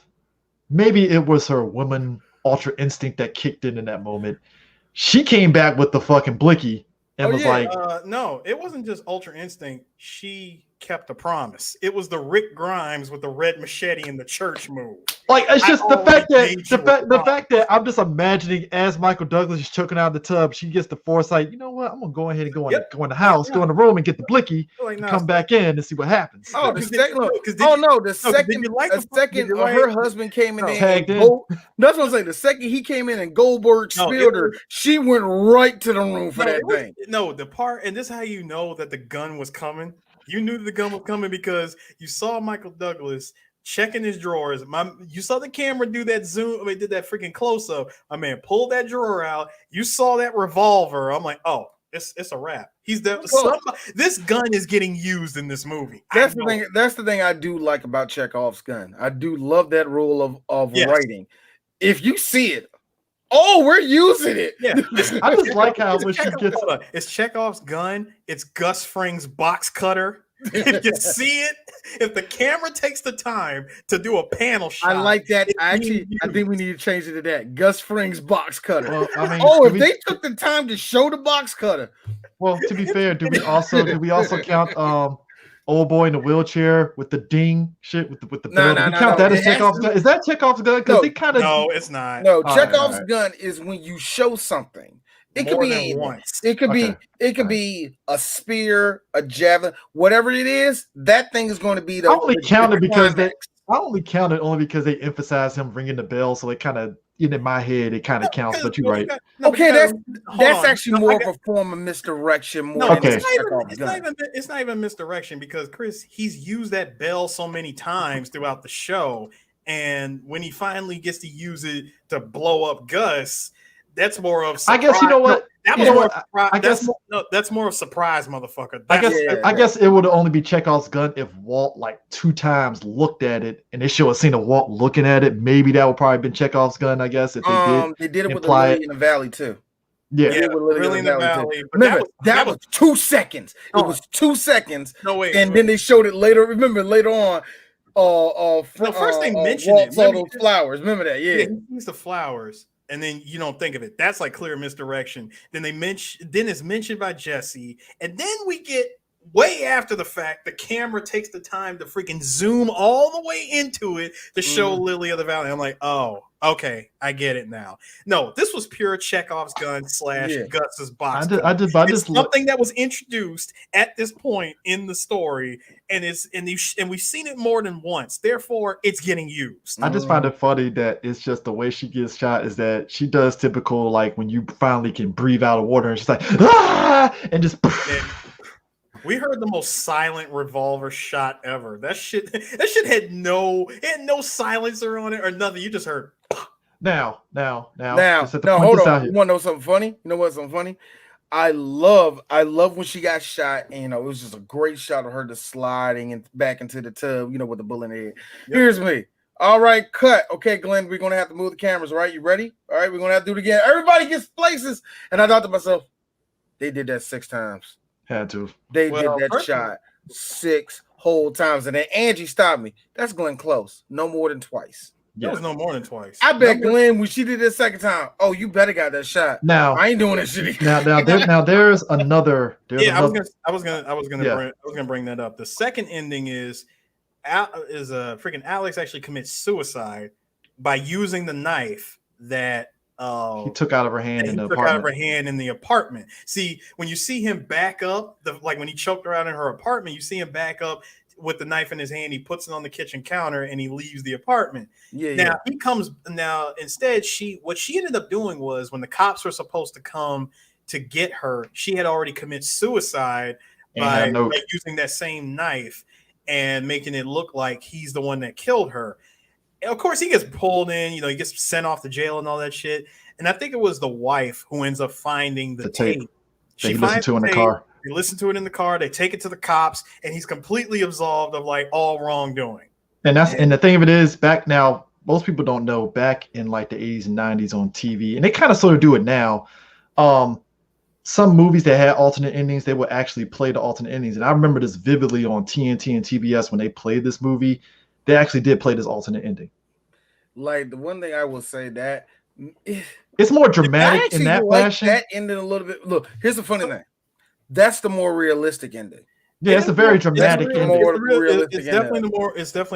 maybe it was her woman ultra instinct that kicked in that moment. She came back with the fucking blicky and was like, no, it wasn't just ultra instinct. She kept a promise. It was the Rick Grimes with the red machete in the church move. like, it's just the fact the that I'm just imagining as Michael Douglas is choking out of the tub, she gets the foresight. You know what? I'm gonna go ahead and go in the house, go in the room, and get the blicky, Like, and come back in and see what happens. Oh, Did second you like her husband came in there Tagged and in. that's what I'm saying. The second he came in and Goldberg spilled her, she went right to the room for that thing. No, the part, and this is how you know that the gun was coming. You knew the gun was coming because you saw Michael Douglas checking his drawers. You saw the camera do that zoom. Did that freaking close up. My man pulled that drawer out. You saw that revolver. I'm like, oh, It's a wrap. He's the Well, this gun is getting used in this movie. that's the thing. That's the thing I do like about Chekhov's gun. I do love that rule of Yes. writing. If you see it, oh, we're using it. Yeah, I just like how when she gets it's Chekhov's gun. It's Gus Fring's box cutter. If you see it, if the camera takes the time to do a panel shot, I like that. it's I being think we need to change it to that. Gus Fring's box cutter. well, I mean, Oh, do if we- they took the time to show the box cutter. well, to be fair, do we also count old boy in the wheelchair with the ding shit with the No, bell? no, Do we no, count no. that as It has Chekhov's to- gun? Is that Chekhov's gun? Because No. they kind of No, it's not. No, All right, Chekhov's all right. gun is when you show something. It could More be than anything. once. It could Okay. be a spear, a javelin, whatever it is. That thing is going to be the. I only counted because climax. I only counted only because they emphasized him ringing the bell, so it kind of in my head it kind of counts. But you're right. Okay, that's hold on. actually No, more I of got- a form of misdirection. More No, than Okay. just Chekhov's gun. it's not even misdirection because Chris, he's used that bell so many times throughout the show, and when he finally gets to use it to blow up Gus, that's more of I guess you know what. That You was know more what? of surprise. I guess- That's more of surprise, motherfucker. I guess Yeah. I guess it would only be Chekhov's gun if Walt like 2 times looked at it and they show a scene of Walt looking at it. Maybe that would probably been Chekhov's gun. I guess if they did. They did it with the imply Lily in the Valley too. Yeah. Yeah, with Lily really in the too. Valley. But Remember, that was 2 seconds. It Oh. was 2 seconds, no wait. and then they showed it later. Remember later on. First they mentioned Walt it. saw Remember- those flowers. Remember that? Yeah, Yeah. he used the flowers, and then you don't think of it. That's like clear misdirection. Then it's mentioned by Jesse, and then we get way after the fact. The camera takes the time to freaking zoom all the way into it to show Lily of the Valley. I'm like, oh, okay, I get it now. No, this was pure Chekhov's gun / Yeah. Gus's box. I gun. just It's something that was introduced at this point in the story, and we've seen it more than once. Therefore, it's getting used. I just find it funny that it's just the way she gets shot is that she does typical like when you finally can breathe out of water and she's like ah and just We heard the most silent revolver shot ever. That shit had no silencer on it or nothing. You just heard. now Now, just have to no, point hold this out on. here. You want to know something funny? You know what's something funny? I love when she got shot, and it was just a great shot of her just sliding and back into the tub, with the bullet in the head. Yep. Here's me. All right, cut. Okay, Glenn, we're gonna have to move the cameras, all right? You ready? All right, we're gonna have to do it again. Everybody gets places. And I thought to myself, they did that 6 times. Had to. They Well, did that first- shot 6 whole times. And then Angie stopped me. That's Glenn Close. No more than twice. There was no more than twice. I bet Glenn, when she did it the second time, oh, you better got that shot. Now I ain't doing that shit again. there's another I was gonna bring that up. The second ending is freaking Alex actually commits suicide by using the knife that he took out of her hand that in he the took out of apartment. her hand in the apartment. See, when you see him back up, like when he choked her out in her apartment, you see him back up with the knife in his hand. He puts it on the kitchen counter and he leaves the apartment. Yeah, Now he comes. Now instead, what she ended up doing was when the cops were supposed to come to get her, she had already committed suicide by using that same knife and making it look like he's the one that killed her. And of course, he gets pulled in. He gets sent off to jail and all that shit. And I think it was the wife who ends up finding the tape. She listened to in the car. They listen to it in the car. They take it to the cops, and he's completely absolved of like all wrongdoing. And the thing of it is, back now, most people don't know. Back in like the 80s and 90s on TV, and they kind of sort of do it now. Some movies that had alternate endings, they would actually play the alternate endings. And I remember this vividly on TNT and TBS when they played this movie. They actually did play this alternate ending. Like the one thing I will say that it's more dramatic in that fashion. That ended a little bit. Look, here's the funny thing. That's the more realistic ending. Yeah, it's a very dramatic ending. It's definitely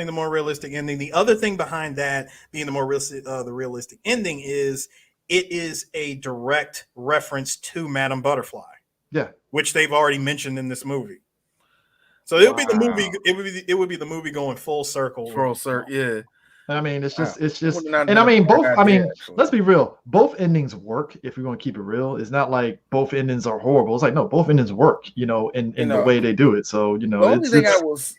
the more realistic ending. The other thing behind that being the more realistic ending is it is a direct reference to Madame Butterfly. Yeah, which they've already mentioned in this movie. So it would be the movie. It would be the movie going full circle. Full circle, yeah. I mean, it's just, Not and I mean, both. I mean, actually. let's be real. Both endings work if we're going to keep it real. It's not like both endings are horrible. It's like no, both endings work. In the way they do it. So the only thing I was,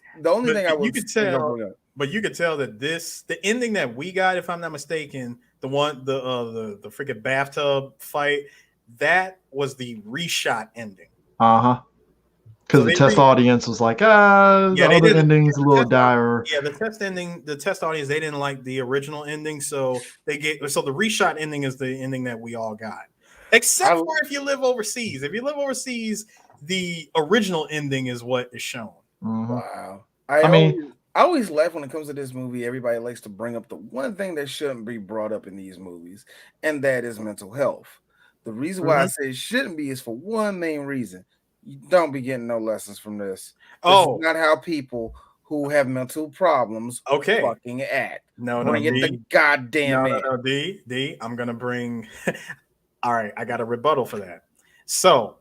you could tell, but you could tell that the ending that we got, if I'm not mistaken, the freaking bathtub fight, that was the reshot ending. Uh-huh. Because So the they test audience was like, the they other did ending's a the little test dire. Yeah, the test audience, they didn't like the original ending, so the reshot ending is the ending that we all got. Except for if you live overseas. If you live overseas, the original ending is what is shown. Mhm. Wow. I mean, I always laugh when it comes to this movie. Everybody likes to bring up the one thing that shouldn't be brought up in these movies, and that is mental health. The reason why I say it shouldn't be is for one main reason. You don't be getting no lessons from this. This is not how people who have mental problems fucking act. Bring it the goddamn in. D, I'm gonna bring all right, I got a rebuttal for that. So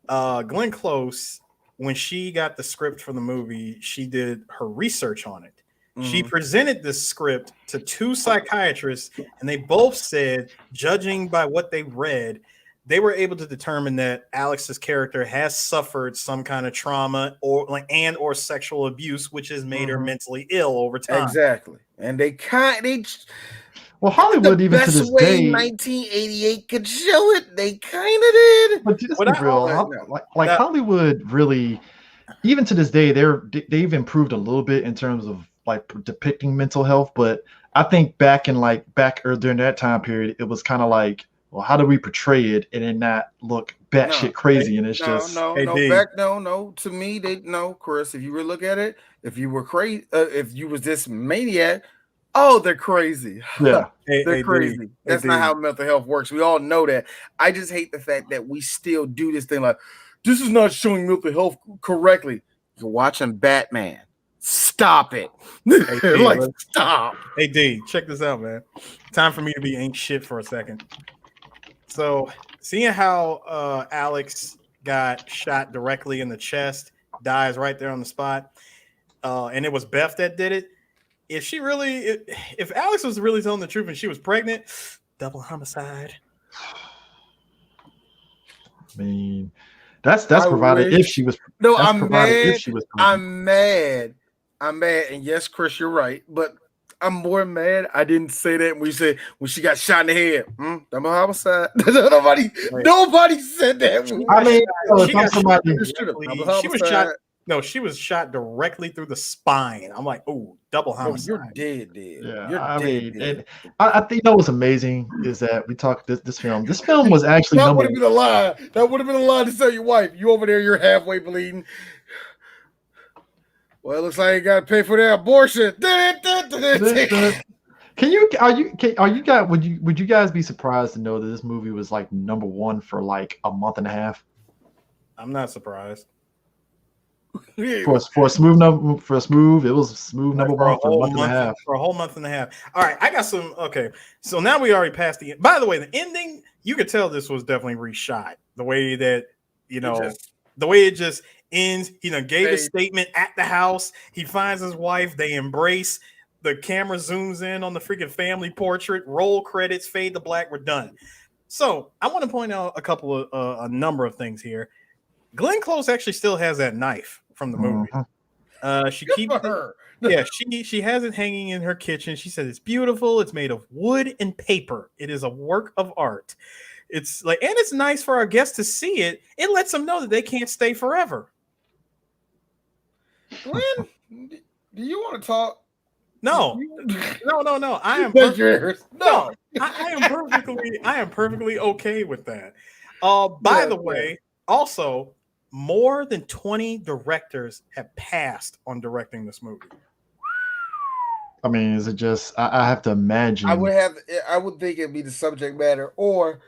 Glenn Close, when she got the script for the movie, she did her research on it. She presented this script to 2 psychiatrists, and they both said, judging by what they read, they were able to determine that Alex's character has suffered some kind of trauma or sexual abuse, which has made her mentally ill over time. Exactly, and well, Hollywood even to this day, 1988 could show it. They kind of did. But just be real, like Hollywood really, even to this day, they've improved a little bit in terms of like depicting mental health. But I think back during that time period, it was kind of like, well, how do we portray it and then not look batshit crazy? And it's to me, Chris, if you were to look at it, if you were crazy, if you was this maniac, they're crazy. Yeah, they're crazy. That's not how mental health works. We all know that. I just hate the fact that we still do this thing like, this is not showing mental health correctly. You're watching Batman. Stop it. Stop. Hey, D, check this out, man. Time for me to be ain't shit for a second. So, seeing how Alex got shot directly in the chest, dies right there on the spot, and it was Beth that did it. If Alex was really telling the truth and she was pregnant, double homicide. I mean, that's provided if she was. No, I'm mad. If she was I'm mad. And yes, Chris, you're right. But I'm more mad I didn't say that when she got shot in the head. Double homicide. Nobody said that. She was shot. No, she was shot directly through the spine. I'm like, oh, double homicide. You're dead. Yeah, I think what's amazing is that we talked this film. This film was actually that would have been a lie. That would have been a lie to tell your wife. You over there, you're halfway bleeding. Well, it looks like you got to pay for that abortion. Would you guys be surprised to know that this movie was like #1 for like a month and a half? I'm not surprised. For a smooth, it was smooth #1 for a month and a half. For a whole month and a half. All right, I got some. Okay, so now we already passed the. By the way, the ending, you could tell this was definitely reshot. The way that the way it just ends. Gave a statement at the house. He finds his wife. They embrace. The camera zooms in on the freaking family portrait. Roll credits. Fade to black. We're done. So I want to point out a number of things here. Glenn Close actually still has that knife from the movie. She keeps her. Yeah, she has it hanging in her kitchen. She said it's beautiful. It's made of wood and paper. It is a work of art. It's like, and it's nice for our guests to see it. It lets them know that they can't stay forever. Glenn, do you want to talk? No. I am I am perfectly okay with that. By the way, also, more than 20 directors have passed on directing this movie. I mean, is it just? I have to imagine. I would think it'd be the subject matter, or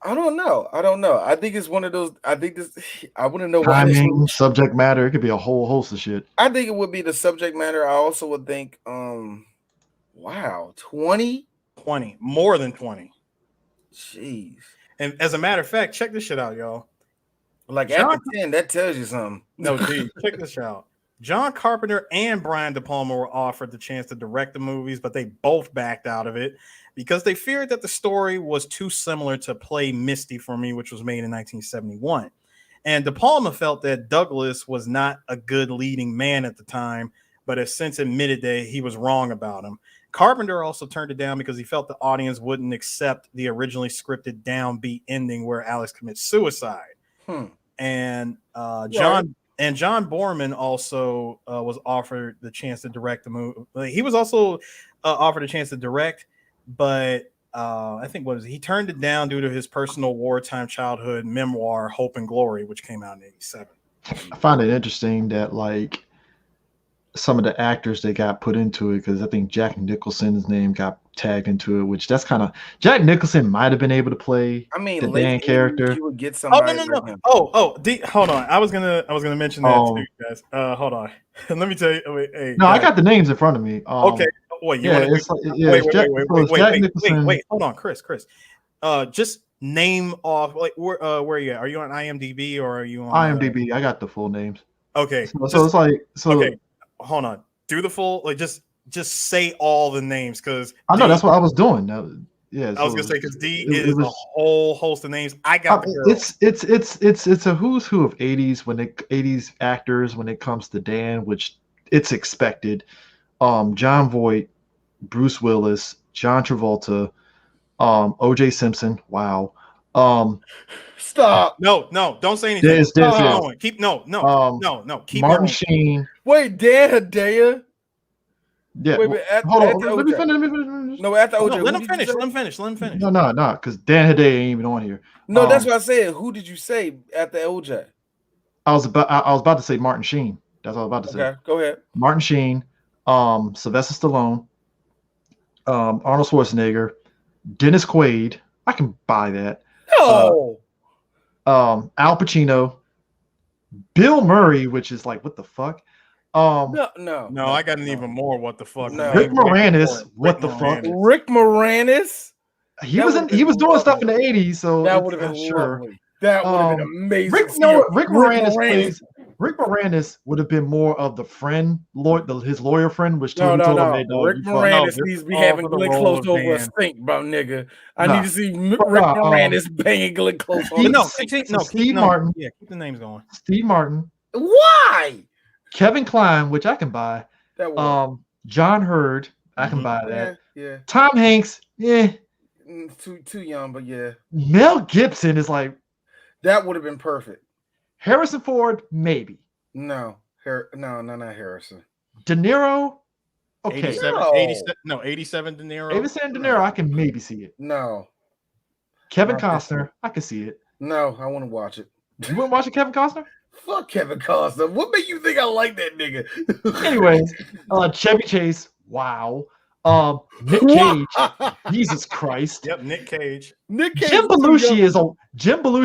I don't know. I think it's one of those. I think this. I wouldn't know why. Timing, subject matter. It could be a whole host of shit. I think it would be the subject matter. I also would think. Wow, 20, more than 20. Jeez. And as a matter of fact, check this shit out, y'all. Like after 10, that tells you something. No, dude, check this out. John Carpenter and Brian De Palma were offered the chance to direct the movies, but they both backed out of it because they feared that the story was too similar to Play Misty for Me, which was made in 1971. And De Palma felt that Douglas was not a good leading man at the time, but has since admitted that he was wrong about him. Carpenter also turned it down because he felt the audience wouldn't accept the originally scripted downbeat ending where Alex commits suicide. And John Borman also was offered the chance to direct the movie. He was also offered a chance to direct, but I think he turned it down due to his personal wartime childhood memoir, Hope and Glory, which came out in '87. I find it interesting that like some of the actors that got put into it, because I think Jack Nicholson's name got tagged into it, which that's kind of Jack Nicholson might have been able to play the Dan character. You would get somebody. Hold on. I was gonna mention that too, guys. Hold on. Let me tell you. Wait, hey, no, guys. I got the names in front of me. Okay. Wait, wait. Hold on, Chris. Just name off. Like, where are you at? Are you on IMDb or are you on IMDb? I got the full names. Okay. So it's like Okay. Hold on. Do the full just say all the names because I know that's what I was doing. Yeah, I was gonna say because D is a whole host of names. I got it's a who's who of 80s actors when it comes to Dan, which it's expected. John Voight, Bruce Willis, John Travolta, O.J. Simpson. Wow. Stop. No, don't say anything. Keep Keep Martin going. Sheen. Wait, Dan Hedaya. Yeah. Wait, hold on. Let me finish. No, after OJ. Let him finish. No, because Dan Hedaya ain't even on here. No, that's what I said. Who did you say after OJ? I was about to say Martin Sheen. That's what I was about to say. Okay, go ahead. Martin Sheen, Sylvester Stallone, Arnold Schwarzenegger, Dennis Quaid. I can buy that. No. Al Pacino, Bill Murray, which is like what the fuck. No, I got an even more what the fuck. No. Rick Moranis, what the fuck? Rick Moranis. He was doing stuff in the 80s, so that would have been sure. That would have been amazing. Rick Moranis would have been more of the friend, his lawyer friend, which Tony told him, "Hey, dog, Rick Moranis needs to be having Glenn Close over a stink, bro, nigga. I need to see Rick Moranis banging Glenn Close on. Steve Martin. Yeah, keep the names going. Steve Martin. Why? Kevin Kline, which I can buy. John Hurd, I can buy that. Yeah. Tom Hanks, yeah. Too young, but yeah. Mel Gibson is like. That would have been perfect. Harrison Ford, maybe. No, not Harrison. De Niro, okay. 87 De Niro. 87 De Niro, I can maybe see it. No. Kevin Costner, I can see it. No, I want to watch it. You wouldn't watch it, Kevin Costner? Fuck Kevin Costner. What made you think I like that nigga? Anyways, Chevy Chase, wow. Nick Cage, Jesus Christ. Yep, Nick Cage. Jim Belushi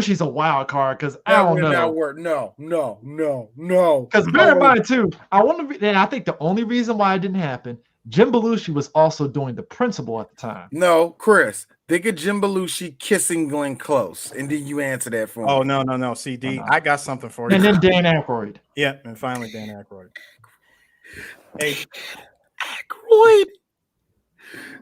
is a wild card because I don't know. No. Because bear in mind too, I think the only reason why it didn't happen, Jim Belushi was also doing The Principal at the time. No, Chris, think of Jim Belushi kissing Glenn Close, and then you answer that for me. Oh no, CD, I got something for you. And then Dan Aykroyd. Yeah, and finally Dan Aykroyd. Hey, Aykroyd.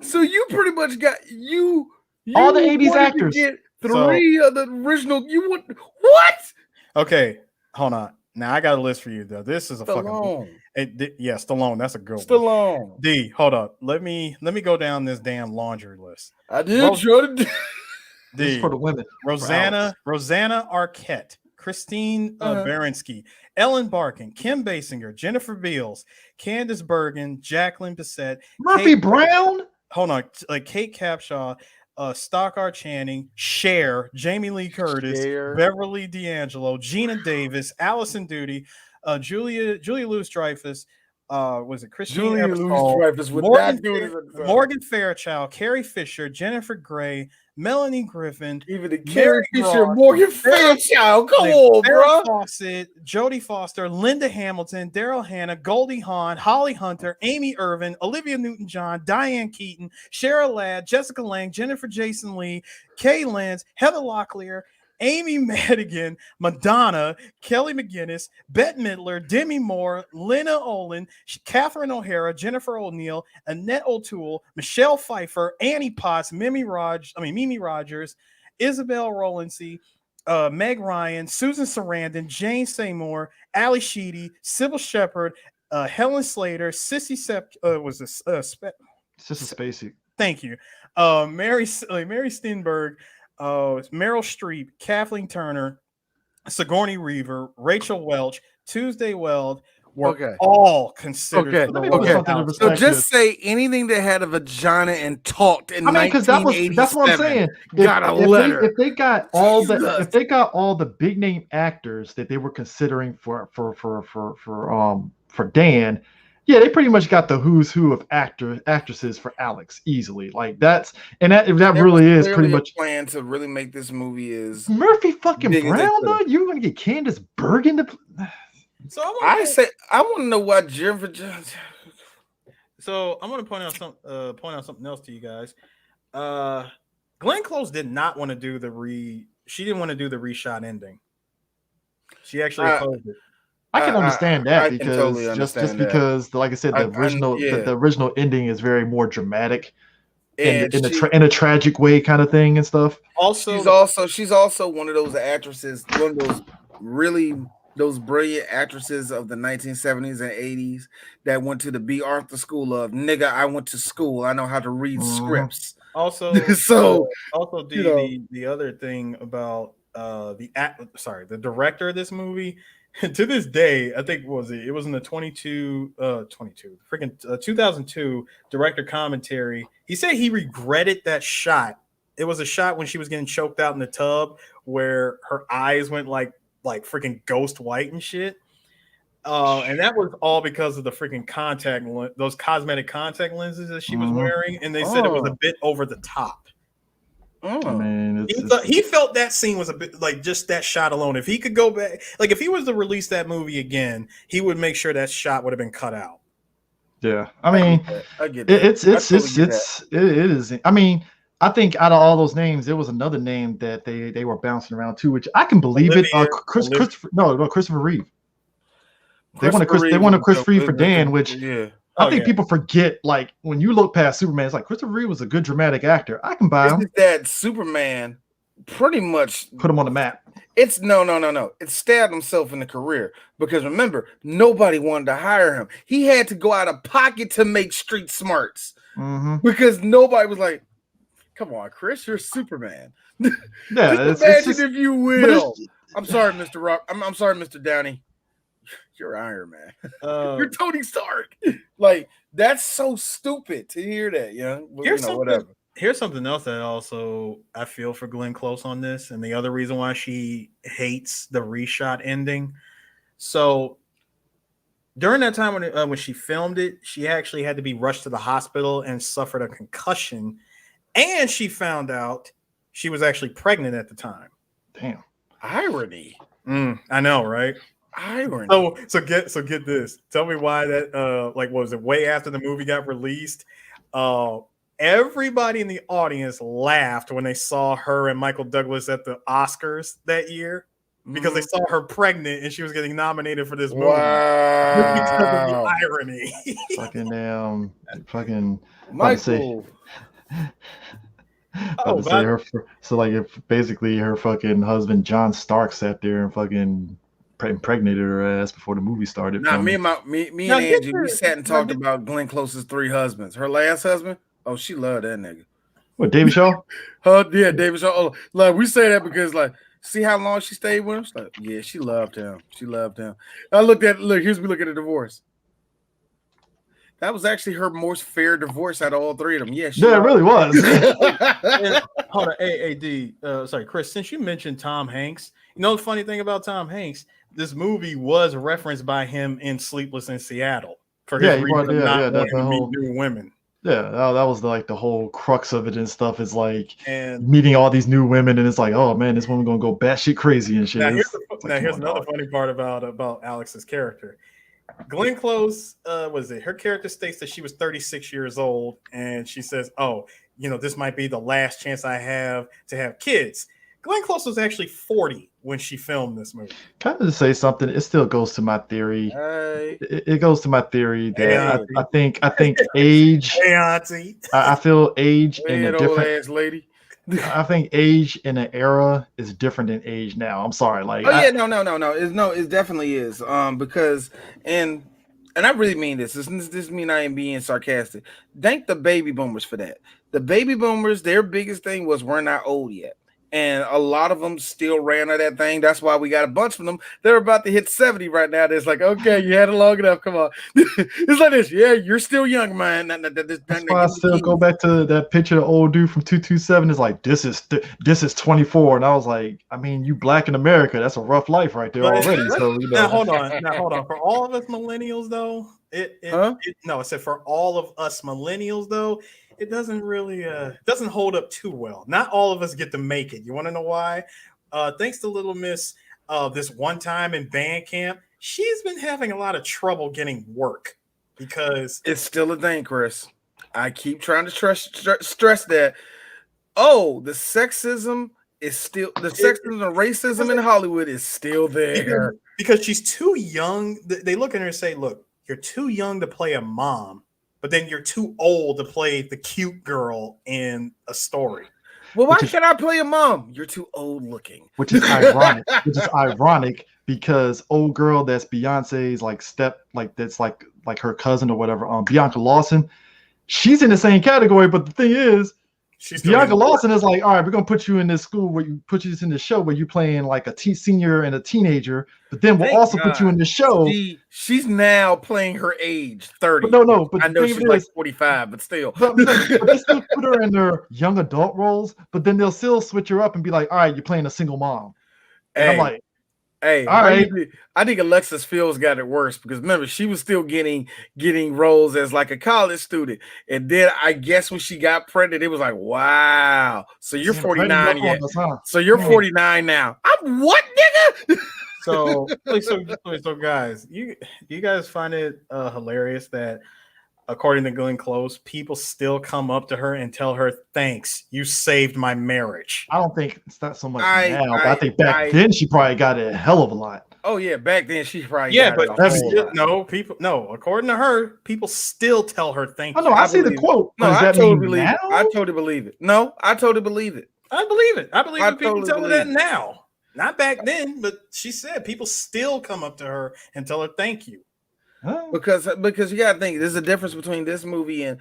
So you pretty much got you all the 80s actors. Get three of the original. You want what? Okay, hold on. Now I got a list for you though. This is a Stallone. Stallone. That's a good Stallone. One. D, hold up. Let me go down this damn laundry list. I did. D for the women. Rosanna Arquette, Christine Baranski, Ellen Barkin, Kim Basinger, Jennifer Beals, Candice Bergen, Jacqueline Bissett, Murphy Brown. Hold on, like Kate Capshaw, Stockard Channing, Cher, Jamie Lee Curtis, Beverly D'Angelo, Gina Davis, Allison Doody, Julia Louis-Dreyfus. Was it Christine Julia Louis-Dreyfus with Morgan Fairchild, Carrie Fisher, Jennifer Grey, Melanie Griffin, even the Carrie Fisher, Morgan Fairchild. Come on, bro. Fawcett, Jodie Foster, Linda Hamilton, Daryl Hannah, Goldie Hawn, Holly Hunter, Amy Irvin, Olivia Newton-John, Diane Keaton, Cheryl Ladd, Jessica Lange, Jennifer Jason Leigh, Kay Lenz, Heather Locklear, Amy Madigan, Madonna, Kelly McGinnis, Bette Midler, Demi Moore, Lena Olin, Catherine O'Hara, Jennifer O'Neill, Annette O'Toole, Michelle Pfeiffer, Annie Potts, Mimi Rogers, Isabel Rollins, Meg Ryan, Susan Sarandon, Jane Seymour, Ali Sheedy, Sybil Shepherd, Helen Slater, Sissy It's just a spacey. Thank you. Mary Steenburgen, Meryl Streep, Kathleen Turner, Sigourney Weaver, Rachel Welch, Tuesday Weld were all considered. Okay. For the Let me role put of something in Alex. So perspective. just say anything that had a vagina and talked in I mean, because that's what I'm saying. Got a letter. If they got all Jesus. the big name actors that they were considering for Dan, yeah, they pretty much got the who's who of actresses for Alex easily. Like that really is pretty much a plan to really make this movie is Murphy fucking big as they Brown could. though. You gonna get Candace Bergen to? So I want to know why Jennifer Jones. So I'm going to point out something else to you guys. Glenn Close did not want to do She didn't want to do the reshot ending. She actually opposed it. I can understand that I can because totally just understand because, like I said, the original ending is very more dramatic in a tragic way, kind of thing and stuff. Also, she's also one of those actresses, one of those those brilliant actresses of the 1970s and 80s that went to the B. Arthur School of nigga. I went to school. I know how to read scripts. Also, so the other thing about the director of this movie, to this day, I think it was in the 2002 director commentary. He said he regretted that shot. It was a shot when she was getting choked out in the tub where her eyes went like freaking ghost white and shit. And that was all because of the freaking those cosmetic contact lenses that she was wearing. And they said it was a bit over the top. I mean, he felt that scene was a bit like just that shot alone. If he could go back, like if he was to release that movie again, he would make sure that shot would have been cut out. Yeah. I mean, I get that. It is. I mean, I think out of all those names, there was another name that they were bouncing around too, which I can believe Christopher Reeve. They wanted Christopher Reeve for Dan, which I think people forget. Like when you look past Superman, it's like Christopher Reeve was a good dramatic actor. I can buy him. That Superman pretty much put him on the map. It's no. It stabbed himself in the career because remember, nobody wanted to hire him. He had to go out of pocket to make Street Smarts because nobody was like, "Come on, Chris, you're Superman." Yeah, imagine if you will. I'm sorry, Mr. Rock. I'm sorry, Mr. Downey. You're Iron Man. You're Tony Stark. Like that's so stupid to hear that. Whatever. Here's something else that also I feel for Glenn Close on this, and the other reason why she hates the reshot ending. So during that time when she filmed it, she actually had to be rushed to the hospital and suffered a concussion, and she found out she was actually pregnant at the time. Damn, irony. I know, right? Irony. So get this. Tell me why that was it way after the movie got released? Everybody in the audience laughed when they saw her and Michael Douglas at the Oscars that year because they saw her pregnant and she was getting nominated for this movie. Wow. Because of the irony. Fucking damn. Fucking Michael. If basically her fucking husband John Stark sat there and fucking impregnated her ass before the movie started. Now, me and Angie, we sat and talked about Glenn Close's 3 husbands. Her last husband, she loved that nigga. What, David Shaw? Yeah, David Shaw. Oh, like we say that because see how long she stayed with him? She's like, yeah, she loved him. She loved him. Here's me looking at the divorce. That was actually her most fair divorce out of all 3 of them. Yeah, it really was. Hold on, sorry, Chris. Since you mentioned Tom Hanks, you know the funny thing about Tom Hanks, this movie was referenced by him in Sleepless in Seattle for his reason of not wanting to meet new women. Yeah, that was the whole crux of it and stuff. Is meeting all these new women, and it's like, oh man, this woman gonna go batshit crazy and shit. Here's another funny part about Alex's character. Glenn Close, her character states that she was 36 years old, and she says, this might be the last chance I have to have kids. Glenn Close was actually 40 when she filmed this movie. Kind of to say something, it still goes to my theory. It goes to my theory that I think age. I feel age in a different ass lady. I think age in an era is different than age now. I'm sorry, no, it definitely is. Because and I really mean this. This mean I ain't being sarcastic. Thank the baby boomers for that. The baby boomers, their biggest thing was we're not old yet. And a lot of them still ran of that thing. That's why we got a bunch of them. They're about to hit 70 right now. It's like, okay, you had it long enough. Come on. It's like this. Yeah, you're still young, man. That's why I still go back to that picture of the old dude from 227. It's like, this is 24. And I was like, I mean, you black in America. That's a rough life right there already. So, you know. Now, hold on. For all of us millennials, though, I said for all of us millennials, though, it doesn't really doesn't hold up too well. Not all of us get to make it. You want to know why? Thanks to Little Miss, this one time in band camp, she's been having a lot of trouble getting work because it's still a thing, Chris. I keep trying to stress that. Oh, the sexism is still and racism in Hollywood is still there because she's too young. They look at her and say, "Look, you're too young to play a mom." But then you're too old to play the cute girl in a story. Well, why can't I play a mom? You're too old looking. Which is ironic. Because old girl that's Beyonce's that's like her cousin or whatever, Bianca Lawson, she's in the same category. But the thing is, Bianca Lawson is like, all right, we're gonna put you in this school where you put you in this show where you're playing like a senior and a teenager, but then we'll also put you in the show. She's now playing her age, 30. But but I know she's like 45, but still. But they still put her in their young adult roles, but then they'll still switch her up and be like, all right, you're playing a single mom. And I'm like, hey, all right. I think Alexis Fields got it worse because remember she was still getting roles as like a college student, and then I guess when she got pregnant, it was like, wow. So you're 49 yet? So you're 49 now. I'm what, nigga? So guys, you guys find it hilarious that according to Glenn Close, people still come up to her and tell her, "Thanks, you saved my marriage." I don't think it's not so much now, but I think back then she probably got it a hell of a lot. Oh yeah, back then she probably according to her, people still tell her thank you. Oh, no, I see the quote. No, I totally believe it. I totally believe it. No, I totally believe it. I believe it. I believe that people tell her that now. Not back then, but she said people still come up to her and tell her thank you. Because you gotta think there's a difference between this movie and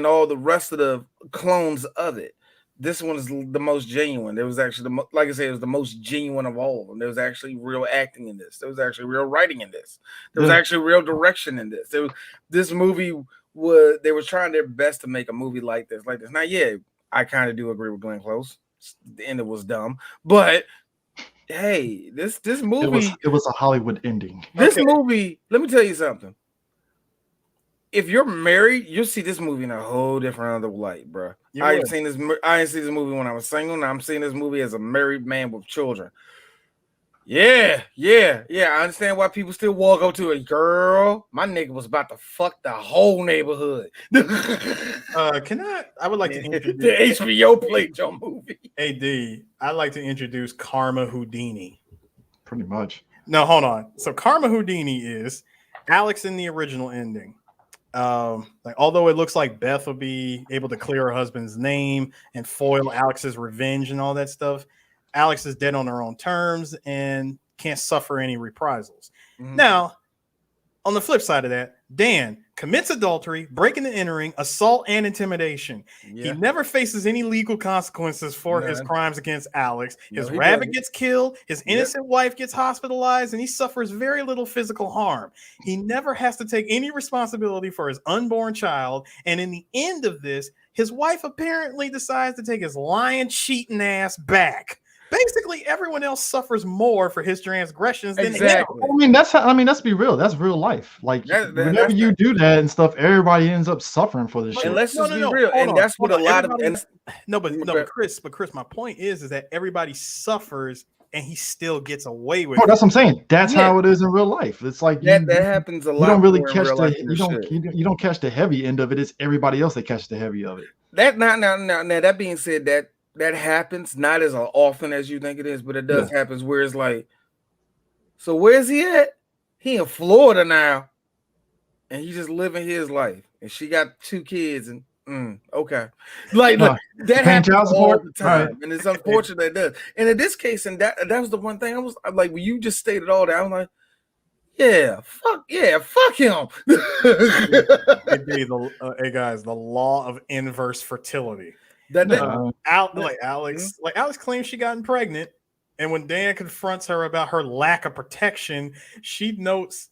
all the rest of the clones of it. This one is the most genuine. There was actually like I said, it was the most genuine of all of them. There was actually real acting in this. There was actually real writing in this. There was actually real direction in this. This movie they were trying their best to make a movie like this. Now, yeah, I kind of do agree with Glenn Close. The end was dumb, but hey, this movie it was a Hollywood ending. This movie, let me tell you something. If you're married, you'll see this movie in a whole different other light, bro. I ain't seen this movie when I was single. Now I'm seeing this movie as a married man with children. Yeah. I understand why people still walk up to it. Girl, my nigga was about to fuck the whole neighborhood. I would like to introduce the HBO played your movie. AD, I'd like to introduce Karma Houdini. Pretty much. No, hold on. So Karma Houdini is Alex in the original ending. Although it looks like Beth will be able to clear her husband's name and foil Alex's revenge and all that stuff, Alex is dead on her own terms and can't suffer any reprisals. Mm-hmm. Now, on the flip side of that, Dan commits adultery, breaking and entering, assault, and intimidation. Yeah. He never faces any legal consequences for his crimes against Alex. His rabbit gets killed, his innocent wife gets hospitalized, and he suffers very little physical harm. He never has to take any responsibility for his unborn child. And in the end of this, his wife apparently decides to take his lying, cheating ass back. Basically, everyone else suffers more for his transgressions than him. Let's be real. That's real life. Like whenever you do that and stuff, everybody ends up suffering for this shit. And let's just be real. And that's what a lot of Chris, my point is that everybody suffers and he still gets away with it. That's what I'm saying. That's how it is in real life. It's like that happens a lot. You don't really catch you don't catch the heavy end of it. It's everybody else that catches the heavy of it. Now that being said, that happens not as often as you think it is, but it does happen where it's like, so where's he at? He in Florida now, and he's just living his life. And she got 2 kids, and okay, that happens all the time, and it's unfortunate that it does. And in this case, and that was the one thing I was like, when you just stated all that, I'm like, Yeah, fuck him. Hey guys, the law of inverse fertility. That Alex claims she gotten pregnant, and when Dan confronts her about her lack of protection, she notes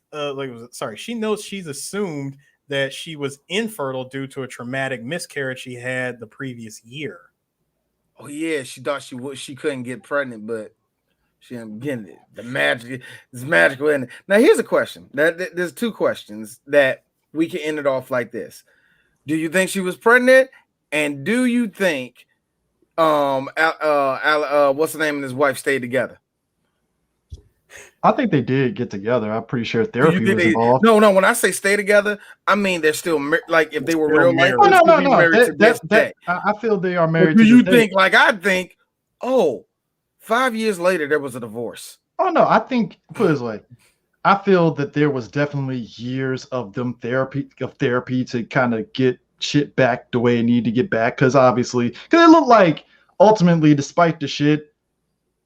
she's assumed that she was infertile due to a traumatic miscarriage she had the previous year. Oh yeah, she thought she couldn't get pregnant, but she ended up getting it. The magic is magical. And now here's a question. There's two questions that we can end it off like this. Do you think she was pregnant? And do you think what's the name and his wife stayed together? I think they did get together. I'm pretty sure therapy was involved. No. When I say stay together, I mean they're still like if they were real life. Oh, no. I feel they are married. Do you think like I think? 5 years later there was a divorce. Oh no, I think put it this way. I feel that there was definitely years of therapy to kind of get shit back the way it needed to get back. Because it looked like ultimately, despite the shit,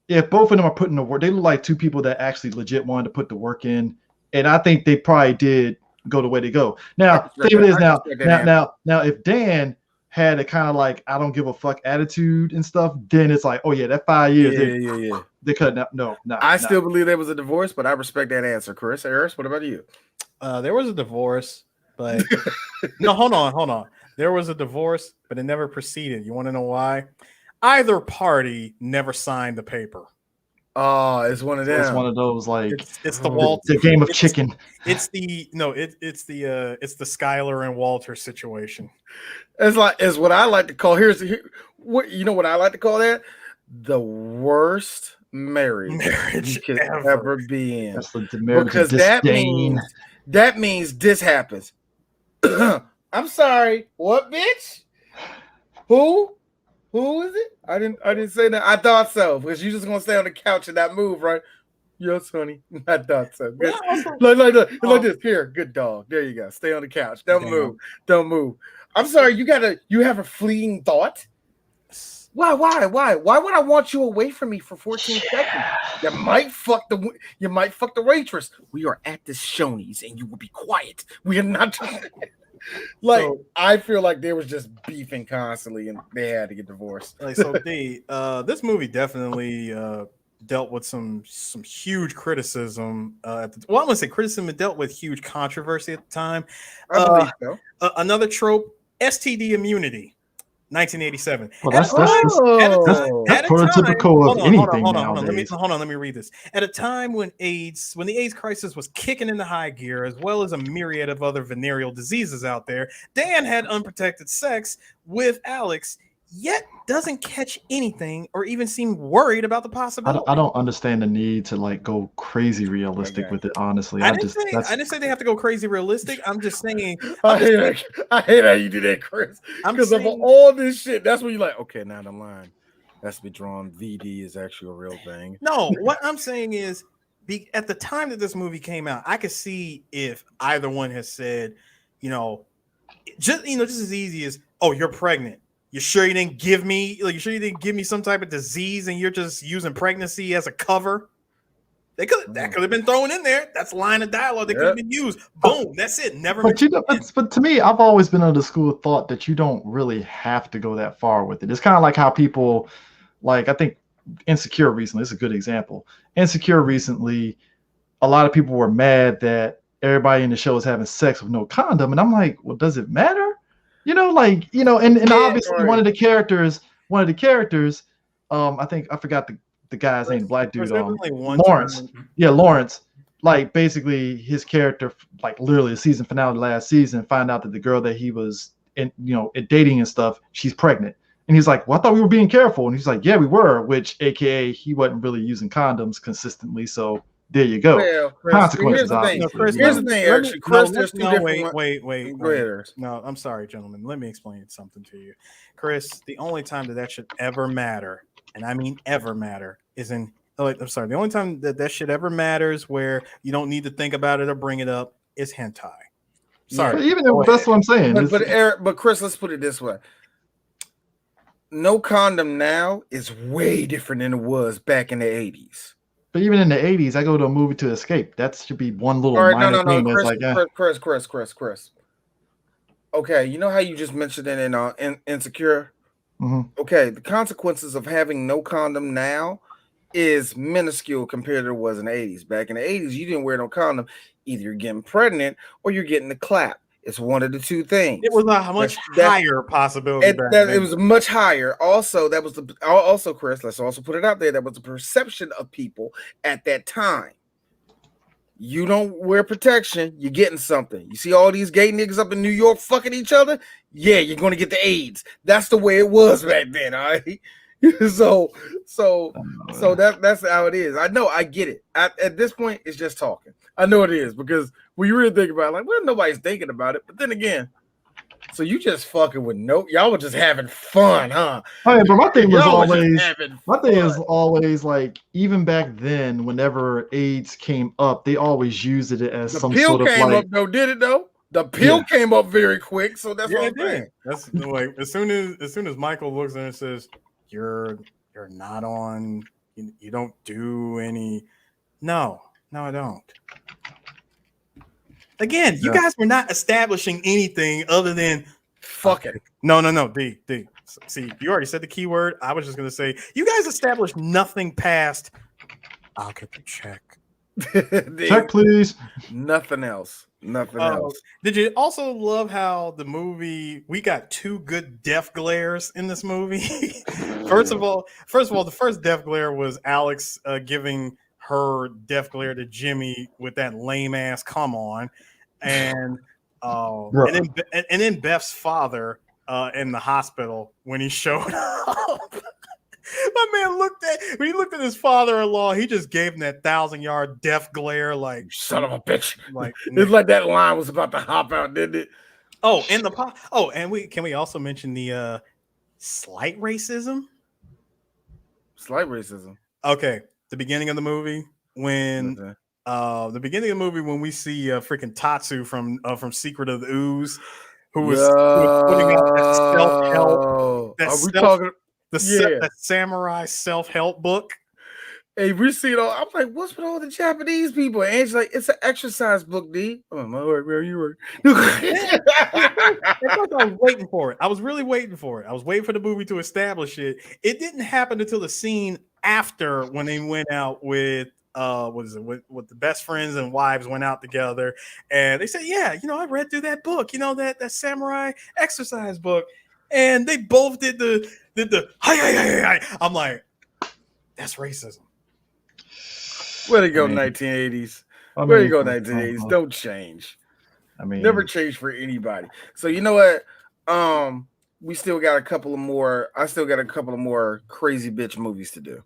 if both of them are putting the work, they look like two people that actually legit wanted to put the work in. And I think they probably did go the way they go. Now, think of it is now, if Dan had a kind of like I don't give a fuck attitude and stuff, then it's like, oh yeah, that 5 years, they could not. I still believe there was a divorce, but I respect that answer, Chris. Harris, what about you? There was a divorce, but no, hold on. There was a divorce, but it never proceeded. You want to know why? Either party never signed the paper. Oh, it's one of them. It's one of those like it's the Walter. The game of chicken. It's the Skylar and Walter situation. It's what I like to call what I like to call that? The worst marriage you could ever be in. That's the marriage because that means this happens. I'm sorry. What, bitch? Who is it? I didn't say that. I thought so because you're just gonna stay on the couch and not move, right? Yes, honey. I thought so. Like this. Here, good dog. There you go. Stay on the couch. Don't move. I'm sorry. You have a fleeting thought. Why would I want you away from me for 14 seconds? You might fuck the waitress. We are at this Shoney's and you will be quiet. We are not. I feel like they was just beefing constantly and they had to get divorced. This movie definitely dealt with some huge criticism. I'm gonna say criticism. It dealt with huge controversy at the time. I believe so. Another trope: STD immunity. 1987. Well, that's prototypical of anything nowadays. Hold on, let me read this. At a time when the AIDS crisis was kicking into high gear, as well as a myriad of other venereal diseases out there, Dan had unprotected sex with Alex, yet doesn't catch anything or even seem worried about the possibility. I don't understand the need to like go crazy realistic with it. Honestly, I didn't say they have to go crazy realistic. I'm just saying. I hate how you do that, Chris. Because of all this shit, that's when you're like, okay, now the line has to be drawn. VD is actually a real thing. No, what I'm saying is, at the time that this movie came out, I could see if either one has said, just as easy as, oh, you're pregnant. You sure you didn't give me some type of disease and you're just using pregnancy as a cover? That could have been thrown in there. That's a line of dialogue that could have been used. Boom, that's it. Never. But to me, I've always been of the school of thought that you don't really have to go that far with it. It's kind of like how people, like I think Insecure recently. This is a good example. Insecure recently, a lot of people were mad that everybody in the show is having sex with no condom, and I'm like, well, does it matter? And obviously one of the characters, I think I forgot the guy's name, the black dude, Lawrence. Yeah, Lawrence. Like basically his character, like literally the season finale last season, find out that the girl that he was dating and stuff, she's pregnant. And he's like, well, I thought we were being careful. And he's like, yeah, we were, which AKA he wasn't really using condoms consistently. So there you go. Well, consequences. Here's the thing, actually. Chris, there's two different. Wait. No, I'm sorry, gentlemen. Let me explain something to you. Chris, the only time that should ever matter, and I mean ever matter, is in. I'm sorry. The only time that shit ever matters where you don't need to think about it or bring it up is hentai. Sorry. Even if that's what I'm saying. But Chris, let's put it this way. No condom now is way different than it was back in the 80s. But even in the 80s, I go to a movie to escape. That should be one little All right, minor no, thing that's like, Chris. Okay, you know how you just mentioned it in Insecure? mhm. Okay, the consequences of having no condom now is minuscule compared to what it was in the 80s. Back in the 80s, you didn't wear no condom. Either you're getting pregnant or you're getting the clap. It's one of the two things. It was a much higher possibility back It then. was much higher. Also, that was also, Chris, let's also put it out there. That was the perception of people at that time. You don't wear protection, you're getting something. You see all these gay niggas up in New York fucking each other? Yeah, you're gonna get the AIDS. That's the way it was back then, all right? so that's how it is. I know, I get it. At this point, it's just talking. I know it is, because when you really think about it, like, well, nobody's thinking about it. But then again, so you just fucking with y'all were just having fun, huh? Oh, yeah, but my thing was is always like, even back then, whenever AIDS came up, they always used it as the some pill sort of came like, up though, did it though? The pill came up very quick, so that's what I'm saying. That's like as soon as Michael looks at it and says, "You're not on. You don't do any." No, I don't. Again, you guys were not establishing anything other than fucking. No. D. See, you already said the key word. I was just gonna say you guys established nothing past. I'll get the check. check, please. Nothing else. Did you also love how the movie, we got two good death glares in this movie? First of all, the first death glare was Alex giving her death glare to Jimmy with that lame ass "come on," and then Beth's father in the hospital when he showed up. My man when he looked at his father-in-law, he just gave him that 1,000-yard death glare, like son of a bitch. Like it's like that line was about to hop out, didn't it? Can we also mention the slight racism? Slight racism. Okay, the beginning of the movie when we see freaking Tatsu from Secret of the Ooze, who was putting out that self-help. That samurai self-help book. Hey, we see it all. I'm like, what's with all the Japanese people? And she's like, it's an exercise book, D. Oh, my word, where you were. I was waiting for it. I was really waiting for it. I was waiting for the movie to establish it. It didn't happen until the scene after, when they went out with with the best friends and wives went out together, and they said, yeah, I read through that book, that samurai exercise book, and they both did the hi. I'm like, that's racism. Where to go, 1980s? Where to go, 1980s? Don't change. Never change for anybody. So you know what? We still got a couple of more. I still got a couple of more crazy bitch movies to do.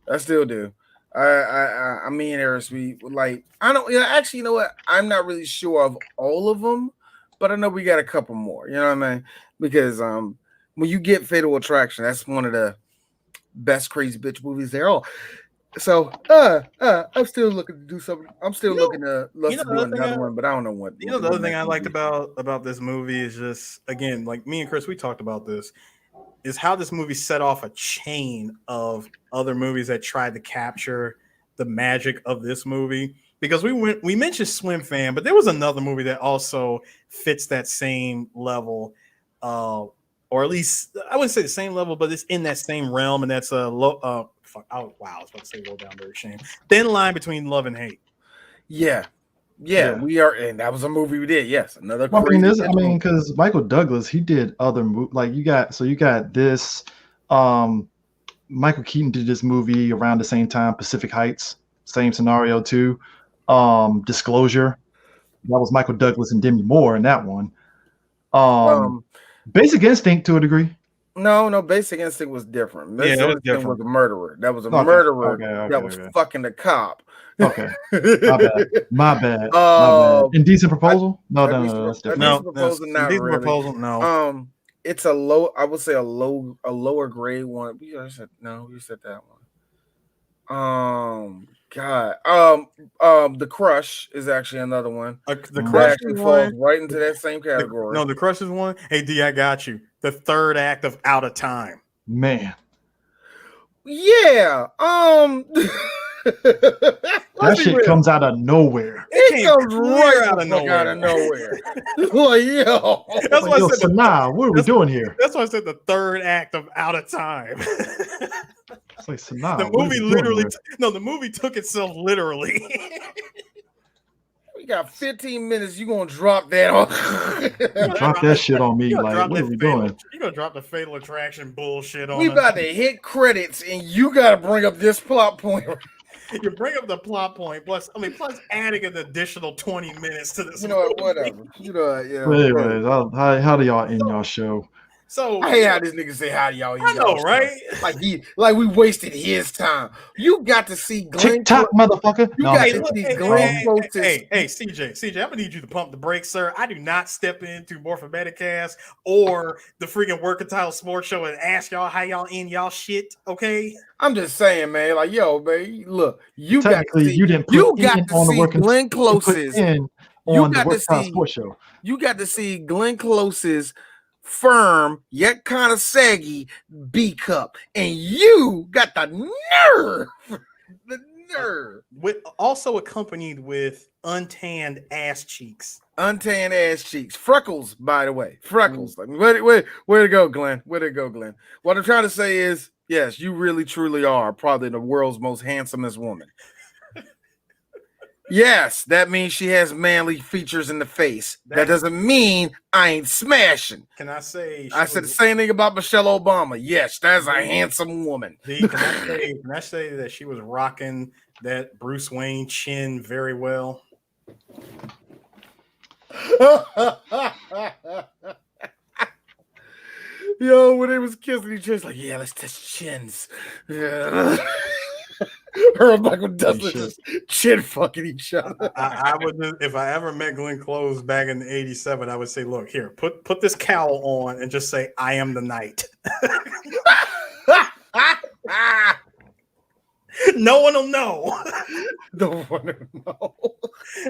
I still do. I me and Eris, we like. I don't. Actually, you know what? I'm not really sure of all of them, but I know we got a couple more. You know what I mean? Because when you get Fatal Attraction, that's one of the best crazy bitch movies there are. So I'm still looking to do something. I'm still looking to do another one, but I don't know what. The other thing I liked about this movie is just, again, like me and Chris, we talked about this, is how this movie set off a chain of other movies that tried to capture the magic of this movie. Because we mentioned Swim Fan, but there was another movie that also fits that same level, or at least I wouldn't say the same level, but it's in that same realm, and that's I was about to say Low Down Dirty Shame. Thin line between love and hate. Yeah, we are, and that was a movie we did. Yes, another. Because Michael Douglas, he did other movies. Like you got this. Michael Keaton did this movie around the same time, Pacific Heights, same scenario too. Disclosure, that was Michael Douglas and Demi Moore in that one. Basic Instinct to a degree. No, Basic Instinct was different. Basic Instinct was a murderer. That was a murderer that was fucking the cop. Okay, my bad. Indecent Proposal? No, that's different. Indecent Proposal, no. It's a low. I would say a lower grade one. We said that one. God. The Crush is actually another one. The Crush actually falls right into that same category. The Crush is one. Hey D, I got you. The third act of Out of Time. Man. Yeah. That shit comes out of nowhere. It comes clear right out out of nowhere. of nowhere. Like, yo. That's why I Yo, said so nah, what are we doing here? that's why I said the third act of Out of Time. It's like, so nah, The what are movie we doing literally here? the movie took itself literally. We got 15 minutes. You gonna drop that on? Drop that shit on me. You gonna Like, drop what that are we fatal, doing? you gonna drop the Fatal Attraction bullshit on We us. about to hit credits, and you gotta bring up this plot point. You bring up the plot point, plus adding an additional 20 minutes to this. You know what? movie. Whatever. You know what? Yeah. But anyways, how do y'all end y'all show? So I hate how this nigga say hi to y'all. I know, right? Like we wasted his time. You got to see Glenn. TikTok, motherfucker. You No, got I'm to kidding. see Hey, Glenn Close's. hey, CJ, I'm gonna need you to pump the brakes, sir. I do not step into Morphometicast or the freaking Workatile Sports Show and ask y'all how y'all end y'all shit. Okay, I'm just saying, man. Like, yo, man. Look, you got to Technically, see. you didn't put You in got to on the see working. Glenn You put Close's. in You on the got to Workstyle see. Sports Show. You got to see Glenn Close's firm yet kind of saggy B cup, and you got the nerve, with also accompanied with untanned ass cheeks. untanned ass cheeks, freckles. By the way, freckles. Like, where to go, Glenn? Where to go, Glenn? What I'm trying to say is, yes, you really truly are probably the world's most handsomest woman. Yes, that means she has manly features in the face. That doesn't mean I ain't smashing. Can I say? I said the same thing about Michelle Obama. Yes, that's a handsome woman. Can I say that she was rocking that Bruce Wayne chin very well? Yo, when they was kissing each other, it's like, yeah, let's test chins. Yeah. Her and Michael Douglas just chin fucking each other. I would, if I ever met Glenn Close back in '87, I would say, look here, put this cowl on and just say, I am the knight. No one will know. No one will know.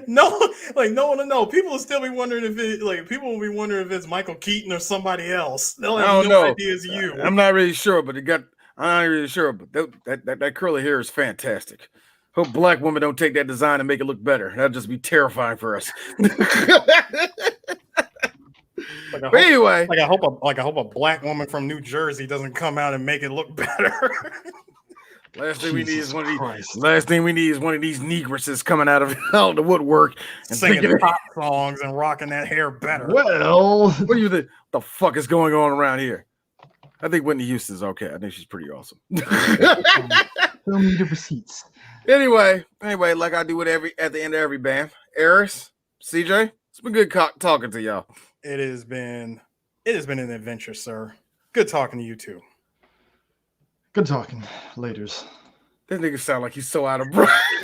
No one will know. People will still be wondering if it's Michael Keaton or somebody else. They'll have no idea it's you. I'm not really sure, but I'm not really sure, but that curly hair is fantastic. Hope black women don't take that design and make it look better. That'd just be terrifying for us. Anyway, I hope a black woman from New Jersey doesn't come out and make it look better. Last thing we need is one of these negresses coming out of the woodwork and singing pop songs and rocking that hair better. Well, what do you think? The fuck is going on around here? I think Whitney Houston's okay. I think she's pretty awesome. Show me the receipts. Anyway, like I do at the end of every band. Eris, CJ, it's been good talking to y'all. It has been an adventure, sir. Good talking to you too. Good talking. Laters. That nigga sound like he's so out of breath.